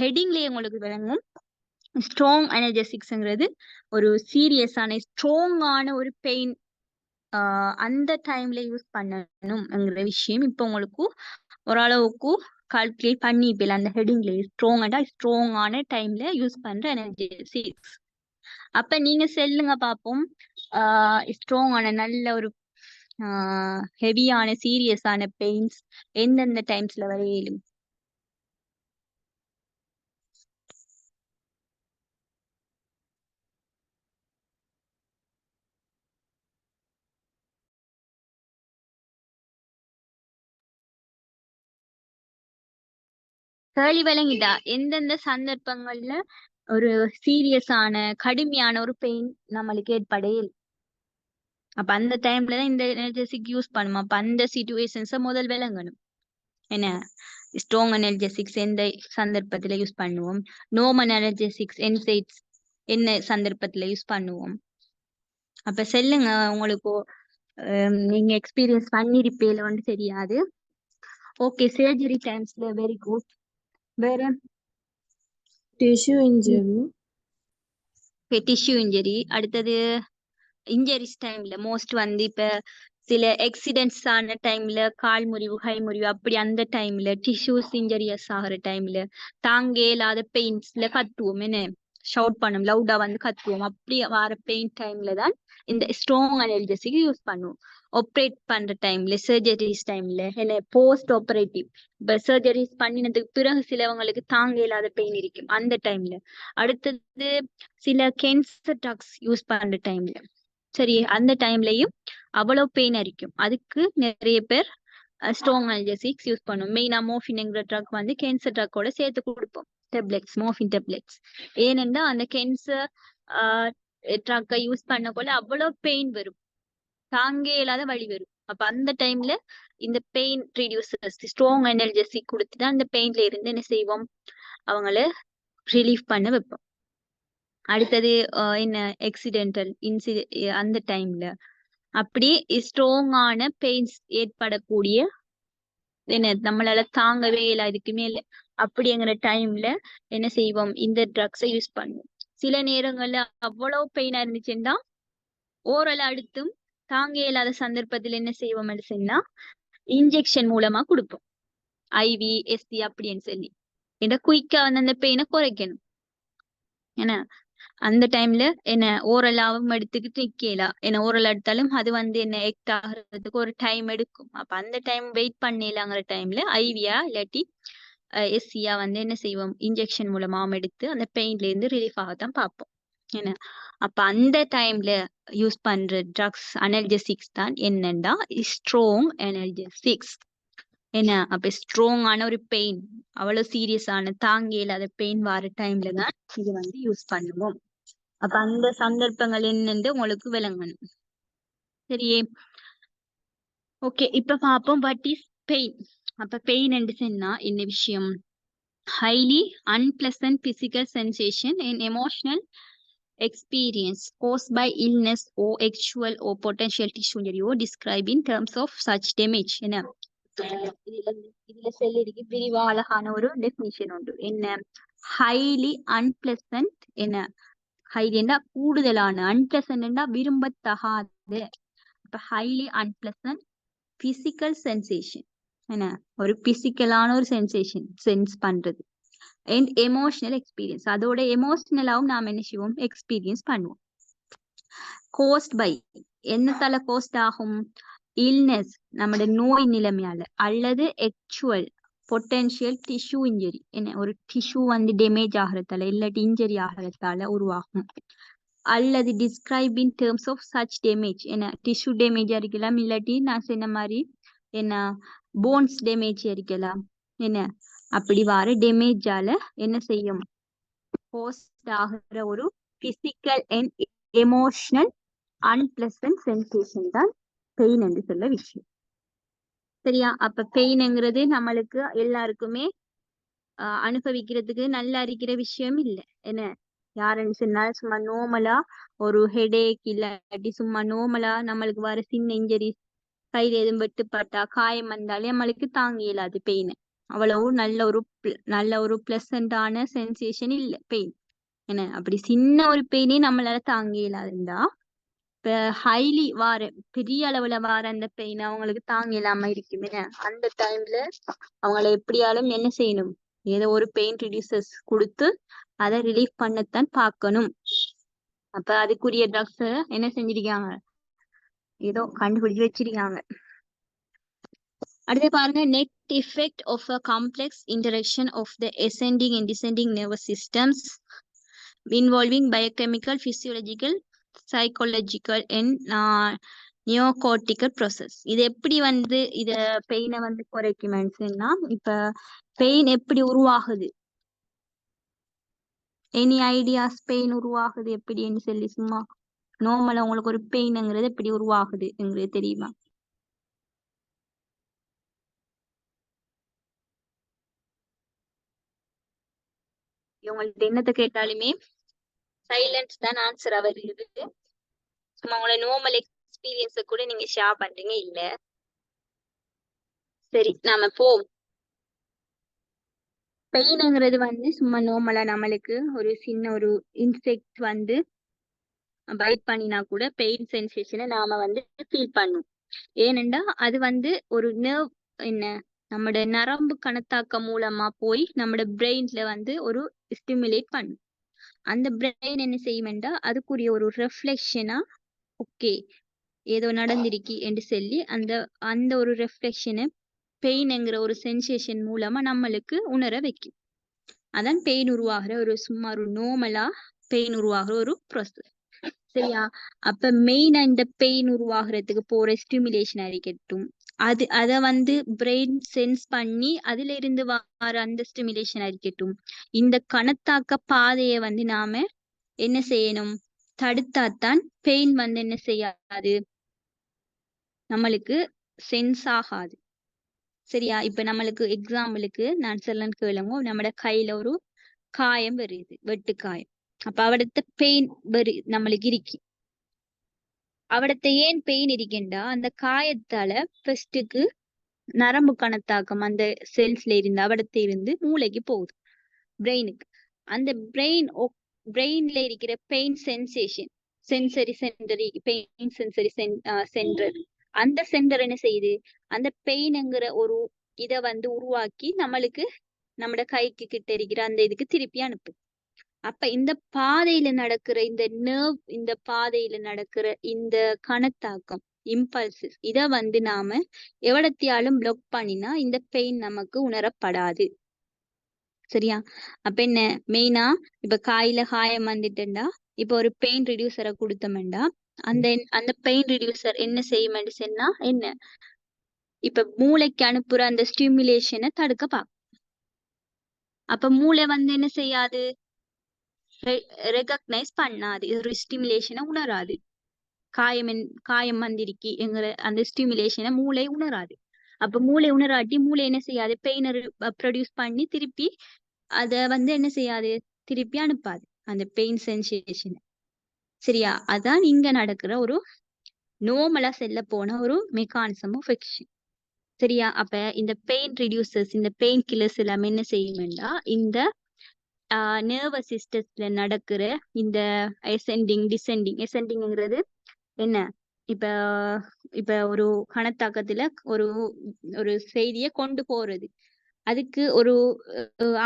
ஹெட்டிங்லயே உங்களுக்கு விளங்கும் ஸ்ட்ராங் எனர்ஜெசிக்ஸ்ங்கிறது ஒரு சீரியஸான ஸ்ட்ராங்கான ஒரு பெயின் அந்த டைம்ல யூஸ் பண்ணணும்ங்கிற விஷயம் இப்ப உங்களுக்கு ஓரளவுக்கு கால்குலேட் பண்ணிப்பீங்க. அந்த ஹெட்டிங்ல ஸ்ட்ராங்கான டைம்ல யூஸ் பண்ற எனர்ஜெசிக்ஸ். அப்ப நீங்க செல்லுங்க பாப்போம். ஸ்ட்ராங்கான நல்ல ஒரு ஹெவியான சீரியஸான பெயின்ஸ் எந்தெந்த டைம்ஸ்ல வரையிலும். கேள்வி விளங்கிட்டா? எந்தெந்த சந்தர்ப்பங்கள்ல ஒரு சீரியஸான கடுமையான ஒரு பெயின் நம்மளுக்கு ஏற்படையில், அப்ப அந்த டைம்ல தான் இந்த எனர்ஜெசிக் யூஸ் பண்ணும். அப்ப அந்த சிச்சுவேஷன்ஸ முதல் விளங்கணும் என்ன. ஸ்ட்ராங் எனர்ஜெசிக்ஸ் எந்த சந்தர்ப்பத்துல யூஸ் பண்ணுவோம், நார்மல் எனர்ஜெசிக்ஸ் என்சைட்ஸ் என்ன சந்தர்ப்பத்துல யூஸ் பண்ணுவோம். அப்ப சொல்லுங்க, உங்களுக்கு நீங்க எக்ஸ்பீரியன்ஸ் பண்ணிருப்பீங்களோன்னு தெரியாது. ஓகே, சர்ஜரி டைம்ஸ்ல வெரி குட். வேற டிஷ்யூ இன்ஜரி, டிஷ்யூ இன்ஜரி. அடுத்தது இன்ஜரிஸ் டைம்ல மோஸ்ட் வந்து இப்ப சில எக்ஸிடென்ட்ஸ் ஆன டைம்ல கால் முறிவு கை முறிவு அப்படி அந்த டைம்ல டிஷ்யூஸ் இன்ஜரியஸ் ஆகிற டைம்ல தாங்க இல்லாத பெயின்ஸ்ல கத்துவோம் என்ன, ஷவுட் பண்ணும் லவுடா வந்து கத்துவோம். அப்படி வர பெயின் டைம்ல தான் இந்த ஸ்ட்ராங் அனல்ஜெசிக் யூஸ் பண்ணுவோம். ஆப்ரேட் பண்ற டைம்ல சர்ஜரிஸ் டைம்ல என்ன, போஸ்ட் ஆபரேட்டிவ் இப்ப சர்ஜரிஸ் பண்ணினதுக்கு பிறகு சிலவங்களுக்கு தாங்க இல்லாத பெயின் இருக்கும் அந்த டைம்ல. அடுத்தது சில கேன்சர் ட்ரக்ஸ் யூஸ் பண்ற டைம்ல, சரி அந்த டைம்லயும் அவ்வளவு பெயின் இருக்கும். அதுக்கு நிறைய பேர் ஸ்ட்ராங் அனல்ஜெசிக்ஸ் யூஸ் பண்ணும். மெயினா மோர்ஃபின்ங்கிற ட்ரக் வந்து கேன்சர் ட்ரக்கோட சேர்த்து கொடுப்போம், டெப்லெட்ஸ், மோர்ஃபின் டெப்லெட்ஸ். ஏனென்றா அந்த கேன்சர் ட்ரக்கை யூஸ் பண்ணக்குள்ள அவ்வளவு பெயின் வரும், தாங்க இல்லாத வலி வரும். அப்ப அந்த டைம்ல இந்த பெயின் ரிடியூசர்ஸ் ஸ்ட்ராங் அனல்ஜெசிக் கொடுத்துதான் அந்த பெயின்ல இருந்து என்ன செய்வோம், அவங்கள ரிலீஃப் பண்ண வைப்போம். அடுத்தது என்ன, எக்ஸிடென்டல் அந்த டைம்ல அப்படியே ஸ்ட்ராங்கான பெயின்ஸ் ஏற்படக்கூடிய என்ன நம்மளால தாங்கவே இல்லை அதுக்கு மேல அப்படிங்கிற டைம்ல என்ன செய்வோம், இந்த ட்ரக்ஸை யூஸ் பண்ணுவோம். சில நேரங்கள்ல அவ்வளவு பெயினா இருந்துச்சுன்னா ஓரல் அடுத்தும் தாங்க இயலாத சந்தர்ப்பத்தில் என்ன செய்வோம் சொன்னா இன்ஜெக்ஷன் மூலமா கொடுப்போம். ஐவி எஸ்சி அப்படின்னு சொல்லி என்ன குயிக்கா வந்து அந்த பெயினை குறைக்கணும். ஏன்னா அந்த டைம்ல என்ன ஓரலாவும் எடுத்துக்கிட்டு நிக்கலாம். என்ன ஓரல் எடுத்தாலும் அது வந்து என்ன எக்ட் ஆகுறதுக்கு ஒரு டைம் எடுக்கும். அப்ப அந்த டைம் வெயிட் பண்ணலாங்கிற டைம்ல ஐவியா இல்லாட்டி எஸ்சியா வந்து என்ன செய்வோம், இன்ஜெக்ஷன் மூலமாவும் எடுத்து அந்த பெயின்ல இருந்து ரிலீஃப் ஆகத்தான் பார்ப்போம். என்ன அப்ப அந்த டைம்ல யூஸ் பண்ற ட்ரக்ஸ் அனல்ஜெசிக்ஸ் தான் என்னன்னா ஸ்ட்ராங் அனல்ஜெசிக்ஸ். என்ன அப்ப ஸ்ட்ராங்கான ஒரு பெயின், அவ்வளவு சீரியஸான தாங்க இல்லாத பெயின் வர டைம்ல தான் இது வந்து யூஸ் பண்ணுவோம். அப்ப அந்த சந்தர்ப்பங்கள் என்னன்னு உங்களுக்கு விளங்கணும். சரியே, ஓகே. இப்ப பார்ப்போம் வாட் இஸ் பெயின். அப்ப பெயின் என்று சொன்னா என்ன விஷயம்? highly unpleasant physical sensation and emotional experience caused by illness or actual or potential tissue injury or described in terms of such damage. என்ன இதுல சொல்லிருக்கு விரிவா அழகான ஒரு டெபினிஷன் உண்டு. என்ன highly unpleasant, என்ன highly என்றா கூடுதலான, unpleasant என்றா விரும்பத்தகாத. அப்ப highly unpleasant physical sensation, என்ன ஒரு பிசிக்கலான ஒரு சென்சேஷன் சென்ஸ் பண்றது. அண்ட் எமோஷனல் எக்ஸ்பீரியன்ஸ், அதோட எமோஷனலாவும் நாம் என்ன செய்வோம், எக்ஸ்பீரியன்ஸ் பண்ணுவோம். கோஸ்ட் பை, என்னத்தால கோஸ்ட் ஆகும்? இல்னஸ், நம்மளோட நோய் நிலைமையால, அல்லது ஆக்சுவல் பொட்டன்ஷியல் டிஷ்யூ இன்ஜரி, என்ன ஒரு டிஷ்யூ வந்து டேமேஜ் ஆகிறதால இல்லாட்டி இன்ஜரி ஆகிறதால உருவாகும். அல்லது describe in terms of such damage, என்ன டிஷ்யூ டேமேஜ் இருக்கலாம், இல்லாட்டி நான் சொன்ன மாதிரி என்ன போன்ஸ் டேமேஜ் இருக்கலாம். என்ன அப்படி வர டேமேஜால என்ன செய்யும், கோஸ்ட் ஆகிற ஒரு physical and emotional unpleasant sensation தான் பெயின் என்று சொல்ல விஷயம். சரியா? அப்ப பெயின்ங்கிறது நம்மளுக்கு எல்லாருக்குமே அனுபவிக்கிறதுக்கு நல்லா இருக்கிற விஷயம் இல்லை. என்ன யாருன்னு சொன்னால் சும்மா நோமலா ஒரு ஹெடேக் இல்லாட்டி சும்மா நோமலா நம்மளுக்கு வர சின்ன இன்ஜரிஸ், கையில எதுவும் வெட்டுப்பட்டா காயம் வந்தாலே நம்மளுக்கு தாங்க இயலாது பெயின். அவ்வளவு நல்ல ஒரு பிளசண்டான சென்சேஷன் இல்ல பெயின். என்ன அப்படி சின்ன ஒரு பெயினே நம்மளால தாங்க இயலாதுண்டா, இப்ப ஹைலி வார பெரிய அளவுல வார அந்த பெயின் அவங்களுக்கு தாங்க இல்லாம இருக்கும். என்ன அந்த டைம்ல அவங்கள எப்படியாலும் என்ன செய்யணும், ஏதோ ஒரு பெயின் ரிடியூசர்ஸ் கொடுத்து அதை ரிலீஃப் பண்ணத்தான் பார்க்கணும். அப்ப அதுக்குரிய ட்ரக்ஸ் என்ன செஞ்சிருக்காங்க, ஏதோ கண்டுபிடிச்சு வச்சிருக்காங்க. அடுத்து பாருங்க, net effect of a complex interaction of the ascending and descending nervous systems involving biochemical, physiological, psychological and neocortical process. இது எப்படி வந்து இத பெயினை வந்து குறைக்குமென்னா, இப்ப பெயின் எப்படி உருவாகுது, எனி ஐடியாஸ்? பெயின் உருவாகுது எப்படின்னு சொல்லி சும்மா நார்மலா உங்களுக்கு ஒரு பெயின்ங்கிறது எப்படி உருவாகுதுங்கிறது தெரியுமா? இவங்கள்ட்ட என்னத்தை கேட்டாலுமே சைலன்ஸ் தான் ஆன்சர் வருது. சும்மா உங்களோட நார்மல் எக்ஸ்பீரியன்ஸ கூட நீங்க ஷேர் பண்றீங்க இல்ல. சரி, நாம போவோம். பெயின்ங்கிறது வந்து சும்மா நார்மலா நம்மளுக்கு ஒரு சின்ன ஒரு இன்செக்ட் வந்து பைட் பண்ணினா கூட பெயின் சென்சேஷனை நாம வந்து ஃபீல் பண்ணும். ஏனென்றா அது வந்து ஒரு நர்வ், என்ன நம்மட நரம்பு கணத்தாக்கம் மூலமா போய் நம்மட பிரெயின்ல வந்து ஒரு ஸ்டிமுலேட் பண்ணும். அந்த பிரெயின் என்ன செய்யுமெண்டா அதுக்குரிய ஒரு ரெஃப்ளெக்ஷனா ஓகே ஏதோ நடந்திருக்கு என்று சொல்லி அந்த ஒரு ரெஃப்ளெக்ஷனை பெயின்ங்கிற ஒரு சென்சேஷன் மூலமா நம்மளுக்கு உணர வைக்கும். அதான் பெயின் உருவாகிற ஒரு சும்மா ஒரு நோமலா பெயின் உருவாகிற ஒரு ப்ராசஸ். சரியா? அப்ப மெயினா இந்த பெயின் உருவாகிறதுக்கு போற ஸ்டிமுலேஷன் இருக்கட்டும், அத வந்து பிரெயின் சென்ஸ் பண்ணி அதுல இருந்து வர அந்த ஸ்டிமுலேஷன் இருக்கட்டும், இந்த கணத்தாக்க பாதையை வந்து நாம என்ன செய்யணும், தடுத்தாத்தான் பெயின் வந்து என்ன செய்யாது, நம்மளுக்கு சென்ஸ் ஆகாது. சரியா? இப்ப நம்மளுக்கு எக்ஸாம்பிளுக்கு நான் சொல்லன்னு கேளுங்க, நம்மட கையில ஒரு காயம் வருது, வெட்டு காயம். அப்ப அவடத்த பெயின் நம்மளுக்கு இருக்கு. அவடத்த ஏன் பெயின் இருக்குண்டா அந்த காயத்தால ஃபர்ஸ்டுக்கு நரம்பு கணத்தாக்கம் அந்த செல்ஸ்ல இருந்து அவடத்த இருந்து மூளைக்கு போகுது, பிரெயினுக்கு. அந்த பிரெயின்ல இருக்கிற pain sensation, sensory sentry pain sensory centre, அந்த சென்டர் என்ன செய்யுது, அந்த பெயின்ங்கிற ஒரு இத வந்து உருவாக்கி நம்மளுக்கு நம்மட கைக்கு கிட்ட இருக்கிற அந்த இதுக்கு திருப்பி அனுப்பு. அப்ப இந்த பாதையில நடக்கிற இந்த நர்வ், இந்த பாதையில நடக்கிற இந்த கணத்தாக்கம், இம்பல்சஸ், இத வந்து நாம எவ்வளத்தியாலும் பிளாக் பண்ணினா இந்த பெயின் நமக்கு உணரப்படாது. சரியா? அப்ப என்ன மெயினா, இப்ப காயில காயம் வந்துட்டுண்டா, இப்ப ஒரு பெயின் ரிடியூசரை கொடுத்தோம்டா, அந்த அந்த பெயின் ரிடியூசர் என்ன செய்யும் சொன்னா என்ன, இப்ப மூளைக்கு அனுப்புற அந்த ஸ்டிமுலேஷனை தடுக்க பாக்கும். அப்ப மூளை வந்து என்ன செய்யாது, ரெகக்னைஸ் பண்ணாது, ஒரு ஸ்டிமுலேஷனை உணராது. காயம் வந்திருக்கி எங்கிற அந்த ஸ்டிமுலேஷனை மூளை உணராது. அப்ப மூளை உணராட்டி மூளை என்ன செய்யாது, பெயினை ப்ரொடியூஸ் பண்ணி திருப்பி அத வந்து என்ன செய்யாது, திருப்பி அனுப்பாது அந்த பெயின் சென்சேஷன். சரியா? அதான் இங்க நடக்கிற ஒரு நோமலா செல்ல போன ஒரு மெக்கானிசம் ஆஃப் ஆக்ஷன். சரியா? அப்ப இந்த பெயின் ரிடியூசர்ஸ், இந்த பெயின் கில்லர்ஸ் எல்லாமே என்ன செய்யும்னா, இந்த நர்வஸ் சிஸ்டத்துல நடக்கிற இந்த எசெண்டிங் எசெண்டிங்கிறது என்ன, இப்ப இப்ப ஒரு கணத்தாக்கத்துல ஒரு ஒரு செய்தியை கொண்டு போறது, அதுக்கு ஒரு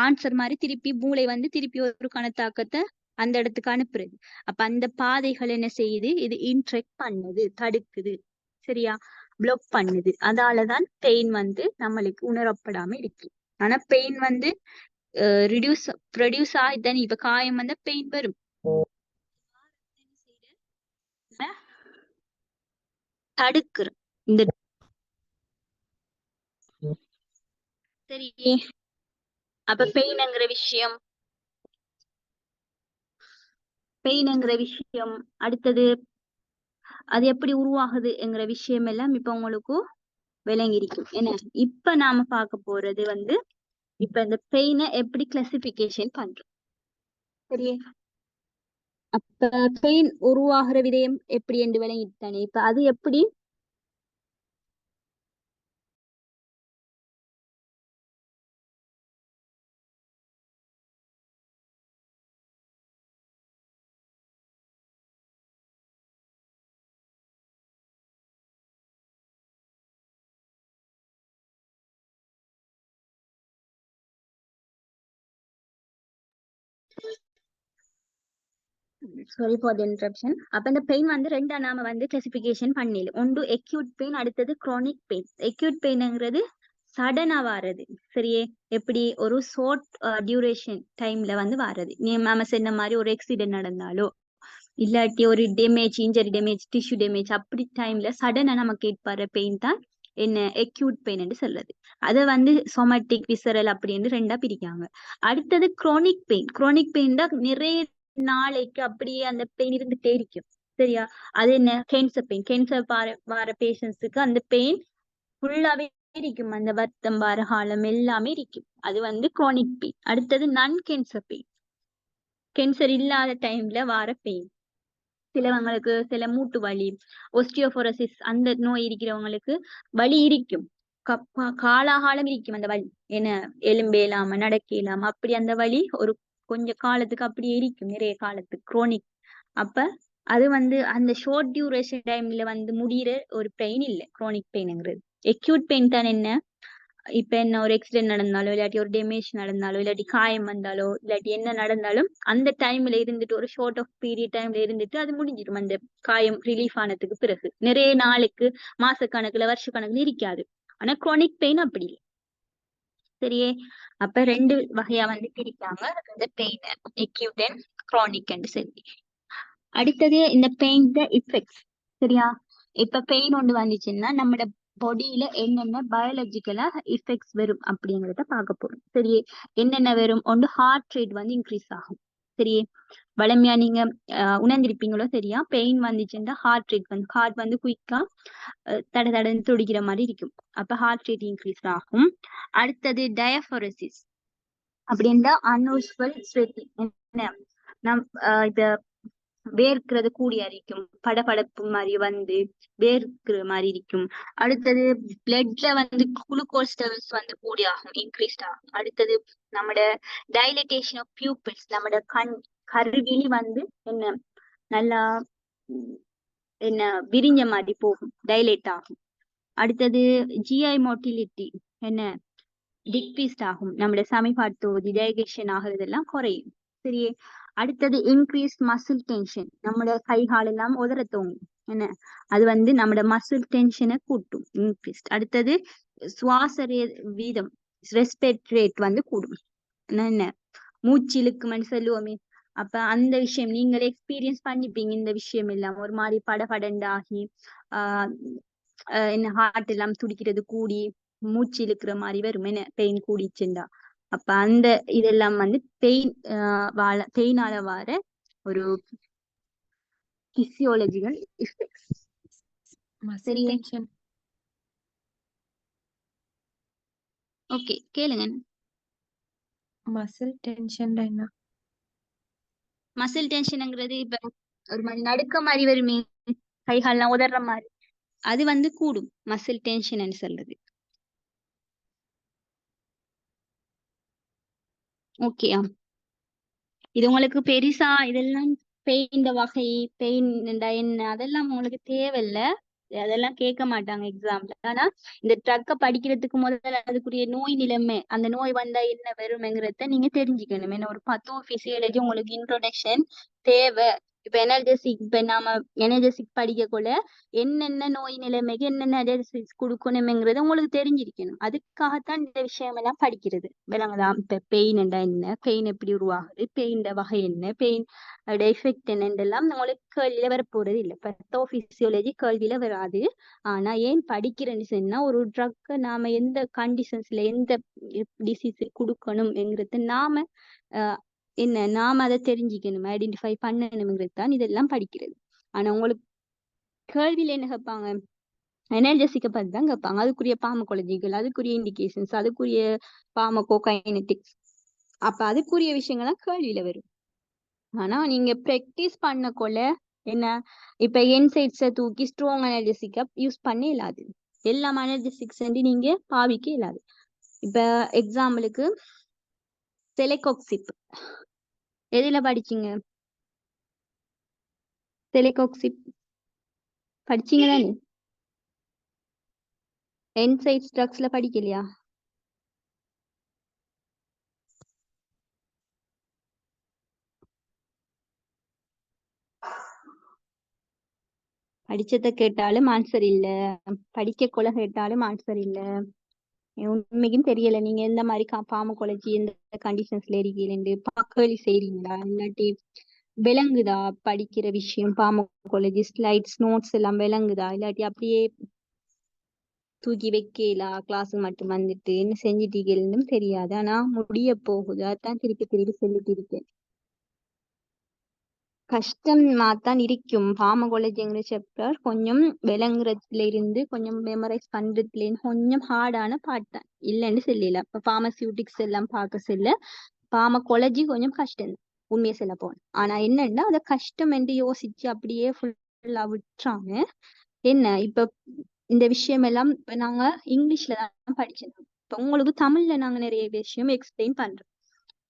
ஆன்சர் மாதிரி திருப்பி மூளை வந்து திருப்பி ஒரு கணத்தாக்கத்தை அந்த இடத்துக்கு அனுப்புறது. அப்ப அந்த பாதைகள் என்ன செய்யுது, இது இன்ட்ரெக்ட் பண்ணுது, தடுக்குது. சரியா? பிளாக் பண்ணுது. அதாலதான் பெயின் வந்து நம்மளுக்கு உணரப்படாம இருக்கு. ஆனா பெயின் வந்து ப்ரொடியூஸ் ஆகிதான், இப்ப காயம் வந்தா பெயின் வரும். தடுக்கிறோம் இந்த. சரி, அப்ப பெயின்ங்கிற விஷயம் அடுத்தது அது எப்படி உருவாகுதுங்கிற விஷயம் எல்லாம் இப்ப உங்களுக்கு விளங்கிருக்கும். என்ன இப்ப நாம பார்க்க போறது வந்து, இப்ப இந்த பெயினை எப்படி கிளாசிபிகேஷன் பண்றோம். சரியே? அப்ப பெயின் உருவாகிற விதயம் எப்படி என்று விளங்கிட்டானே. இப்ப அது எப்படி சாரி ஃபார் தி இன்டரப்ஷன். அப்ப இந்த பெயின் வந்து ரெண்டா நாம வந்து கிளாசிபிகேஷன் பண்ணிடு. ஒன்று எக்யூட் பெயின், அடுத்தது குரோனிக் பெயின். எக்யூட் பெயின்ங்கிறது சடனா வாரது. சரியே? எப்படி ஒரு ஷார்ட் டியூரேஷன் டைம்ல வந்து வாரது. நாம சொன்ன மாதிரி ஒரு ஆக்சிடென்ட் நடந்தாலோ இல்லாட்டி ஒரு damage, injury damage, tissue damage, அப்படி டைம்ல சடனா நமக்கு ஏற்படுற பெயின் தான் என்ன எக்யூட் பெயின் என்று சொல்றது. அதை வந்து சொமேட்டிக், விசரல் அப்படின்னு ரெண்டா பிரிக்காங்க. அடுத்தது குரோனிக் பெயின். குரோனிக் பெயின் தான் நிறைய நாளைக்கு அப்படியே அந்த பெயின் இருந்துட்டே இருக்கும். சரியா? அது என்ன கேன்சர் பெயின். கேன்சர் வார பேஷண்ட்ஸுக்கு அந்த பெயின் ஃபுல்லாவே இருக்கும், அந்த வருத்தம் வார காலம் எல்லாமே இருக்கும். அது வந்து குரோனிக் பெயின். அடுத்தது நான் கேன்சர் பெயின். கேன்சர் இல்லாத டைம்ல வார பெயின். சிலவங்களுக்கு சில மூட்டு வலி, ஒஸ்டியோபோரோசிஸ் அந்த நோய் இருக்கிறவங்களுக்கு வலி இருக்கும், காலாகாலம் இருக்கும் அந்த வலி. என்ன எலும்பு இல்லாம நடக்க இல்லாம அப்படி அந்த வலி ஒரு கொஞ்ச காலத்துக்கு அப்படியே இருக்கும், நிறைய காலத்துக்கு குரோனிக். அப்ப அது வந்து அந்த ஷார்ட் டியூரேஷன் டைம்ல வந்து முடிகிற ஒரு பெயின் இல்லை குரோனிக் பெயின்ங்கிறது. எக்யூட் பெயின் தான் என்ன, இப்ப என்ன ஒரு ஆக்சிடென்ட் நடந்தாலோ இல்லாட்டி ஒரு டேமேஜ் நடந்தாலோ இல்லாட்டி காயம் வந்தாலோ இல்லாட்டி என்ன நடந்தாலும் அந்த டைம்ல இருந்துட்டு ஒரு ஷார்ட் ஆஃப் பீரியட் டைம்ல இருந்துட்டு அது முடிஞ்சிடும். அந்த காயம் ரிலீஃப் ஆனதுக்கு பிறகு நிறைய நாளுக்கு, மாச கணக்குல, வருஷ கணக்குல இருக்காது. ஆனா குரோனிக் பெயின் அப்படி இல்லை. சரியே? அப்ப ரெண்டு வகையா வந்து பிரிக்காங்க இந்த பெயின், எக்யூட் அண்ட் குரோனிக் சொல்லி. அடுத்தது இந்த பெயின் இஃபெக்ட்ஸ். சரியா? இப்ப பெயின் ஒன்று வந்துச்சுன்னா நம்மட பாடியில என்னென்ன பயாலஜிக்கலா இஃபெக்ட்ஸ் வரும் அப்படிங்கிறத பார்க்க போறோம். சரியே? என்னென்ன வரும், ஒன்று ஹார்ட் ரேட் வந்து இன்க்ரீஸ் ஆகும். சரியே? வளமையா நீங்க உணர்ந்திருப்பீங்களோ சரியா, பெயின் வந்துச்சுன்னா ஹார்ட் ரேட் வந்து ஹார்ட் வந்து குயிக்கா தட தடன்னு துடிக்கிற மாதிரி இருக்கும். அப்ப ஹார்ட் ரேட் இன்க்ரீஸ் ஆகும். அடுத்தது டயபோரசிஸ் அப்படின்னா அன்யூஸ்வல் ஸ்வெட்டிங். என்ன இப்ப வேர்க்கிறது கூடி இருக்கும், படபடப்பு மாதிரி வந்து வேர்க்கிற மாதிரி இருக்கும். அடுத்தது பிளட்ல வந்து குளுக்கோஸ் லெவல்ஸ் வந்து கூடி ஆகும், இன்க்ரீஸ்ட் ஆகும். அடுத்தது நம்மட டைலட்டேஷன் ஆஃப் பியூப்பிள்ஸ், நம்மட கருவிழி வந்து என்ன நல்லா என்ன விரிஞ்ச மாதிரி போகும், டைலேட் ஆகும். அடுத்தது ஜிஐ மோட்டிலிட்டி, என்ன டிக்ரீஸ்ட் ஆகும். நம்மளோட சமிபாட்டு தொகுதி டைஜஷன் ஆகுறதெல்லாம் குறையும். சரியே. அடுத்தது இன்க்ரீஸ் மசில் டென்ஷன். நம்மளோட கை கால் எல்லாம் உதற தோங்கும். என்ன அது வந்து நம்மளோட மசில் டென்ஷனை கூட்டும். இன்க்ரீஸ்ட். அடுத்தது சுவாச வீதம் ரெஸ்பிரேட் ரேட் வந்து கூடும். என்ன மூச்சு இழுக்குமென்னு சொல்லுவோமே, அப்ப அந்த விஷயம் நீங்களே எக்ஸ்பீரியன்ஸ் பண்ணிப்பீங்க. இந்த விஷயம் எல்லாம் ஒரு மாதிரி படபடண்டாகி என்ன ஹார்ட் எல்லாம் துடிக்கிறது கூடி மூச்சு இழுக்கிற மாதிரி வரும். என்ன பெயின் கூடிச்சுண்டா அப்ப அந்த இதெல்லாம் வந்து பெயினால வர ஒரு பிசியோலஜிக்கல் எஃபெக்ட்ஸ். Muscle tension. ஓகே, கேளுங்க. மசில் டென்ஷன் என்ன? மசில் டென்ஷன்ங்கிறது இப்ப ஒரு மாதிரி நடுக்க மாதிரி வருமே, கைகால்லாம் உதற மாதிரி, அது வந்து கூடும் மசில் டென்ஷன் சொல்றது. ஓகே, இது உங்களுக்கு பெருசா இதெல்லாம் பெயின் வகை பெயின் என்ன அதெல்லாம் உங்களுக்கு தேவையில்ல, அதெல்லாம் கேட்க மாட்டாங்க எக்ஸாம்ல. ஆனா இந்த ட்ரக்க படிக்கிறதுக்கு முதல்ல அதுக்குரிய நோய் நிலைமை, அந்த நோய் வந்தா என்ன வரும்ங்கிறத நீங்க தெரிஞ்சுக்கணும். ஏன்னா ஒரு பத்தோபிசியாலஜி உங்களுக்கு இன்ட்ரோடக்ஷன் தேவை. இப்ப எனர்ஜெசிக், இப்ப நாம எனர்ஜெசிக் படிக்கக்குள்ள என்னென்ன நோய் நிலைமைக்கு என்னென்ன எனர்ஜெசிக் கொடுக்கணும்ங்கிறத உங்களுக்கு தெரிஞ்சிருக்கணும். அதுக்காகத்தான் இந்த விஷயம் எல்லாம் படிக்கிறது. விளங்குதா? இப்ப பெயின் என்ன, பெயின் எப்படி உருவாகுது, பெயின் வகை என்ன, பெயின் எஃபெக்ட் என்னெல்லாம் உங்களுக்கு கேள்வியில வர போறது இல்லை. பத்தோபிசியாலஜி கேள்வியில வராது. ஆனா ஏன் படிக்கிறேன்னு சொன்னா, ஒரு ட்ரக்க நாம எந்த கண்டிஷன்ஸ்ல எந்த டிசீஸ் கொடுக்கணும்ங்கிறது நாம நாம அதை தெரிஞ்சுக்கணும், ஐடென்டிஃபை பண்ணணுங்கிறது தான் இதெல்லாம் படிக்கிறது. ஆனா உங்களுக்கு கேள்வியில என்ன கேட்பாங்க, எனர்ஜெசிக்க பத்தி தான் கேட்பாங்க. அதுக்குரிய பார்மகாலஜிகள், அதுக்குரிய இண்டிகேஷன்ஸ், அதுக்குரிய பார்மகோகைனெட்டிக்ஸ், அப்ப அதுக்குரிய விஷயங்கள்லாம் கேள்வியில வரும். ஆனா நீங்க பிராக்டிஸ் பண்ணக்குள்ள என்ன, இப்ப என்சைட்ஸை தூக்கி ஸ்ட்ராங் எனர்ஜெசிக்கா யூஸ் பண்ண இயலாது. எல்லாம் எனர்ஜெசிக்ஸ் நீங்க பாவிக்க இயலாது. இப்ப எக்ஸாம்பிளுக்கு செலெகாக்சிப் எதுல படிச்சீங்க? செலெகாக்சிப் படிச்சீங்க தானே? என்சைட் ட்ரக்ஸ்ல படிக்கலையா? படிச்சத கேட்டாலும் ஆன்சர் இல்ல, படிக்க கொலை கேட்டாலும் ஆன்சர் இல்ல. உண்மைக்கும் தெரியல நீங்க எந்த மாதிரி பார்மகாலஜி எந்த கண்டிஷன்ஸ்ல இருக்கீங்க, கேள்வி செய்றீங்களா, இல்லாட்டி விளங்குதா படிக்கிற விஷயம், பார்மகாலஜி ஸ்லைட்ஸ் நோட்ஸ் எல்லாம் விளங்குதா, இல்லாட்டி அப்படியே தூக்கி வைக்கலா கிளாஸுக்கு மட்டும் வந்துட்டு என்ன செஞ்சிட்டீங்கன்னு தெரியாது. ஆனா முடிய போகுது, அதான் திருப்பி திருப்பி சொல்லிட்டு இருக்கேன். கஷ்டமாத்தான் இருக்கும். பார்மகாலஜிங்கிற சாப்டர் கொஞ்சம் விளங்குறதுல இருந்து கொஞ்சம் மெமரைஸ் பண்றதுல இருந்து கொஞ்சம் ஹார்டான பார்ட் தான், இல்லைன்னு சொல்லல. இப்ப பார்மசியூட்டிக்ஸ் எல்லாம் பார்க்க செல்ல பார்மகாலஜி கொஞ்சம் கஷ்டம் உண்மையை சொல்ல போன. ஆனா என்னன்னா அதை கஷ்டம் என்று யோசிச்சு அப்படியே ஃபுல்லா விட்டுறாங்க. என்ன இப்ப இந்த விஷயம் எல்லாம் இப்ப நாங்க இங்கிலீஷ்ல தான் படிச்சிருக்கோம். இப்ப உங்களுக்கு தமிழ்ல நாங்க நிறைய விஷயம் எக்ஸ்பிளைன் பண்றோம்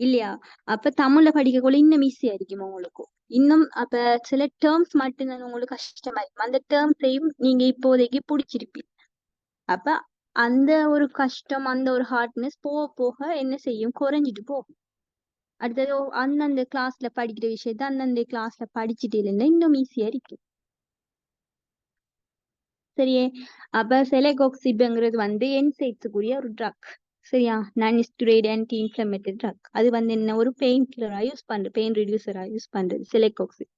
இல்லையா? அப்ப தமிழ்ல படிக்கக்குள்ள இன்னும் ஈஸியா இருக்கும் உங்களுக்கு. இன்னும் அப்ப சில டேர்ம்ஸ் மட்டும்தான் உங்களுக்கு கஷ்டமா இருக்கும். அந்த டேர்ம்ஸையும் நீங்க இப்போதைக்கு பிடிச்சிருப்பீங்க. அப்ப அந்த ஒரு கஷ்டம், அந்த ஒரு ஹார்ட்னஸ் போக போக என்ன செய்யும், குறைஞ்சிட்டு போகும். அடுத்தது அந்தந்த கிளாஸ்ல படிக்கிற விஷயத்த அந்தந்த கிளாஸ்ல படிச்சுட்டு இல்லைன்னா இன்னும் ஈஸியா இருக்கும். சரியே. அப்ப செலெகாக்சிப்ங்கிறது வந்து என்சைட்ஸுக்குரிய ஒரு ட்ரக். சரியா? நான் ஸ்டெராய்டு ஆன்டி இன்ஃப்ளமேட்டரி ட்ரக். அது வந்து என்ன, ஒரு பெயின் கில்லரா யூஸ் பண்றது, பெயின் ரெடியூசரா யூஸ் பண்றது செலெகாக்சிப்.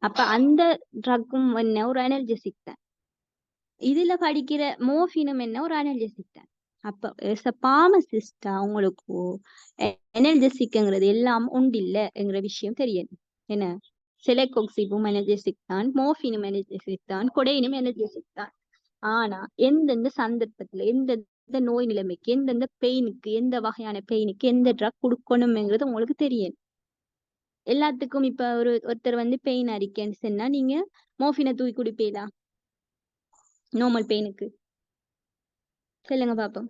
அப்ப அந்த ட்ரக்கும் என்ன ஒரு அனல்ஜெசிக் தான். இதுல படிக்கிற மோர்ஃபினும் என்ன ஒரு அனல்ஜெசிக் தான். அப்ப பார்மசிஸ்டா உங்களுக்கு எனர்ஜெசிக்ங்கிறது எல்லாம் உண்டு இல்லைங்கிற விஷயம் தெரியும். என்ன, செலெகாக்சிப்பும் எனர்ஜெசிக் தான், மோர்ஃபினும் எனர்ஜெசிக் தான், கொடையினும் எனர்ஜெசிக் தான். ஆனா எந்தெந்த சந்தர்ப்பத்துல எந்தெந்த நோய் நிலைமைக்கு எந்தெந்த பெயினுக்கு எந்த வகையான பெயினுக்கு எந்த ட்ரக் கொடுக்கணும்ங்கிறது உங்களுக்கு தெரியும். எல்லாத்துக்கும் இப்ப ஒருத்தர் வந்து பெயின் அறிக்கைன்னு சொன்னா நீங்க மோர்ஃபினை தூக்கி குடிப்பீங்களா நார்மல் பெயினுக்கு? சொல்லுங்க பாப்போம்.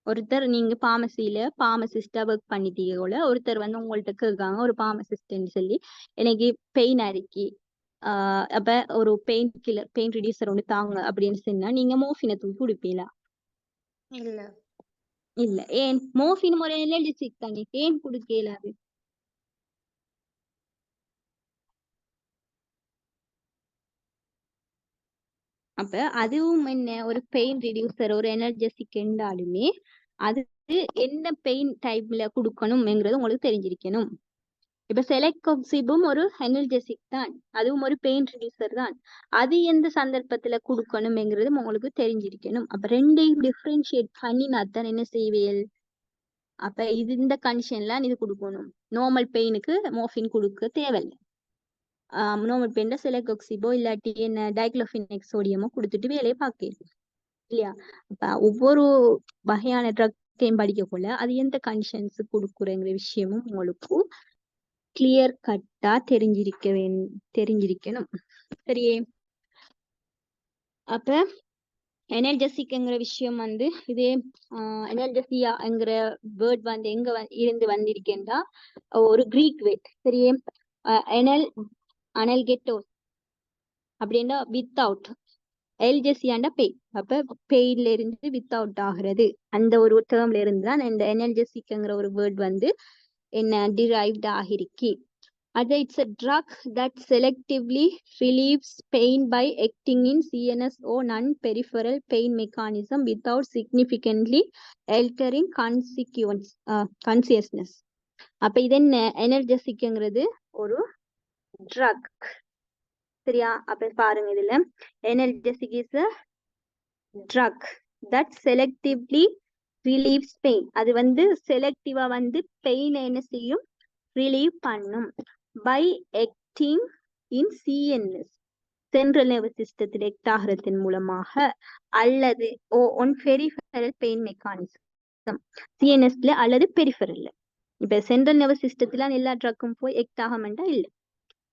ஒருத்தர் நீங்க பார்மசிஸ்டா ஒர்க் பண்ணிட்டீங்க கூட, ஒருத்தர் வந்து உங்கள்ட்ட கேட்காங்க ஒரு பார்மசிஸ்ட்ன்னு சொல்லி, எனக்கு பெயின் அறிக்கை அப்ப ஒரு பெயின் கில்லர் பெயின் ரிடியூசர் ஒன்று தாங்க அப்படின்னு சொன்னா நீங்க மோர்ஃபினை தூக்கி குடிப்பீங்களா? இல்ல. இல்ல. ஏன் மோர்பின் ஒரு எனர்ஜெசிக் தானே, ஏன் கொடுக்க இயலாது? அப்ப அதுவும் என்ன, ஒரு பெயின் ரிடியூசர், ஒரு எனர்ஜெசிக் என்றாலுமே அது என்ன பெயின் டைப்ல கொடுக்கணும்ங்கிறது உங்களுக்கு தெரிஞ்சிருக்கணும். இப்ப செலக்டோக்சிபும் ஒரு எனர்ஜெசிக் தான், அதுவும் ஒரு பெயின் ரிடியூசர் தான். அது எந்த சந்தர்ப்பத்துல கொடுக்கணும்ங்கிறது உங்களுக்கு தெரிஞ்சிருக்கணும். அப்ப ரெண்டையும் டிஃபரன்ஷியேட் பண்ணினா தான் என்ன செய்வீர்கள்? அப்ப இது இந்த கண்டிஷன்ல இது கொடுக்கணும். நார்மல் பெயினுக்கு மோர்பின் கொடுக்க தேவையில்லை. நார்மல் பெயின்ல செலக்டோக்சிபோ இல்லாட்டி என்ன டைக்ளோஃபினேக் சோடியமோ கொடுத்துட்டு வேலையை பார்க்க இல்லையா? அப்ப ஒவ்வொரு வகையான ட்ரக்கையும் படிக்கக்குள்ள அது எந்த கண்டிஷன்ஸ் கொடுக்குறங்கிற விஷயமும் உங்களுக்கு கிளியர் கட்டா தெரிஞ்சிருக்கணும். சரியே? அப்ப எனர்ஜெசிக்ங்கிற விஷயம் வந்து இதே எனர்ஜெசியாங்கிற வேர்ட் வந்து எங்க இருந்து வந்திருக்கேன்டா, ஒரு கிரீக் வேர்ட். சரியே? அனல்கெட்டோஸ் அப்படின்னா வித்தவுட், எல்ஜெசியாண்டா பெயின். அப்ப பெயின்ல இருந்து வித்தவுட் ஆகிறது, அந்த ஒரு டேர்ம்ல இருந்து தான் இந்த எனர்ஜெசிக்ங்கிற ஒரு வேர்ட் வந்து என்ன டிரைவ்ட் ஆகிருக்கு. அது it's a drug that selectively relieves pain by acting in CNS or non-peripheral pain mechanism without significantly altering consciousness. அப்ப இது என்ன, எனர்ஜெசிக்ங்கிறது ஒரு ட்ரக். சரியா? அப்ப பாருங்க, இதுல எனர்ஜெசிக் is a drug that selectively relieves pain. அது வந்து செலக்டிவா வந்து பெயின் என்ன செய்யும், ரிலீவ் பண்ணும். By acting in CNS, central nervous சிஸ்டத்தில் ஆக்ட் ஆகிறதன் மூலமாக, அல்லது ஒன் பெரிஃபெரல் பெயின் மெக்கானிசம், சிஎன்எஸ்ல அல்லது பெரிஃபெரல்ல. இப்ப சென்ட்ரல் நர்வஸ் சிஸ்டத்துல எல்லா ட்ரக்கும் போய் ஆக்ட் ஆகமெண்டா இல்ல.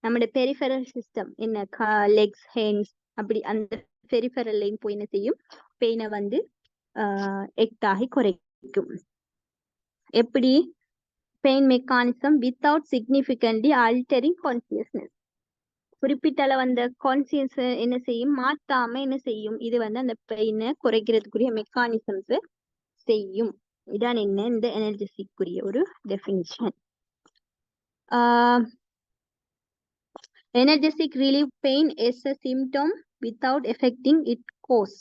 நம்மளோட பெரிஃபெரல் சிஸ்டம் என்ன, லெக்ஸ், ஹேண்ட்ஸ், அப்படி அந்த பெரிஃபெரல்லையும் போய் என்ன செய்யும், பெயினை வந்து ஆக்ட் ஆகி குறைக்கும். எப்படி? Pain mechanism without significantly altering consciousness. குறிப்பிட்ட அளவு அந்த கான்சியஸ் என்ன செய்யும், மாத்தாம என்ன செய்யும், இது வந்து அந்த பெயினை குறைக்கிறதுக்குரிய மெக்கானிசம்ஸ் செய்யும். இதான் என்ன இந்த எனர்ஜெசிக்குரிய ஒரு definition. Analgesic relieve pain as a symptom without affecting its cause.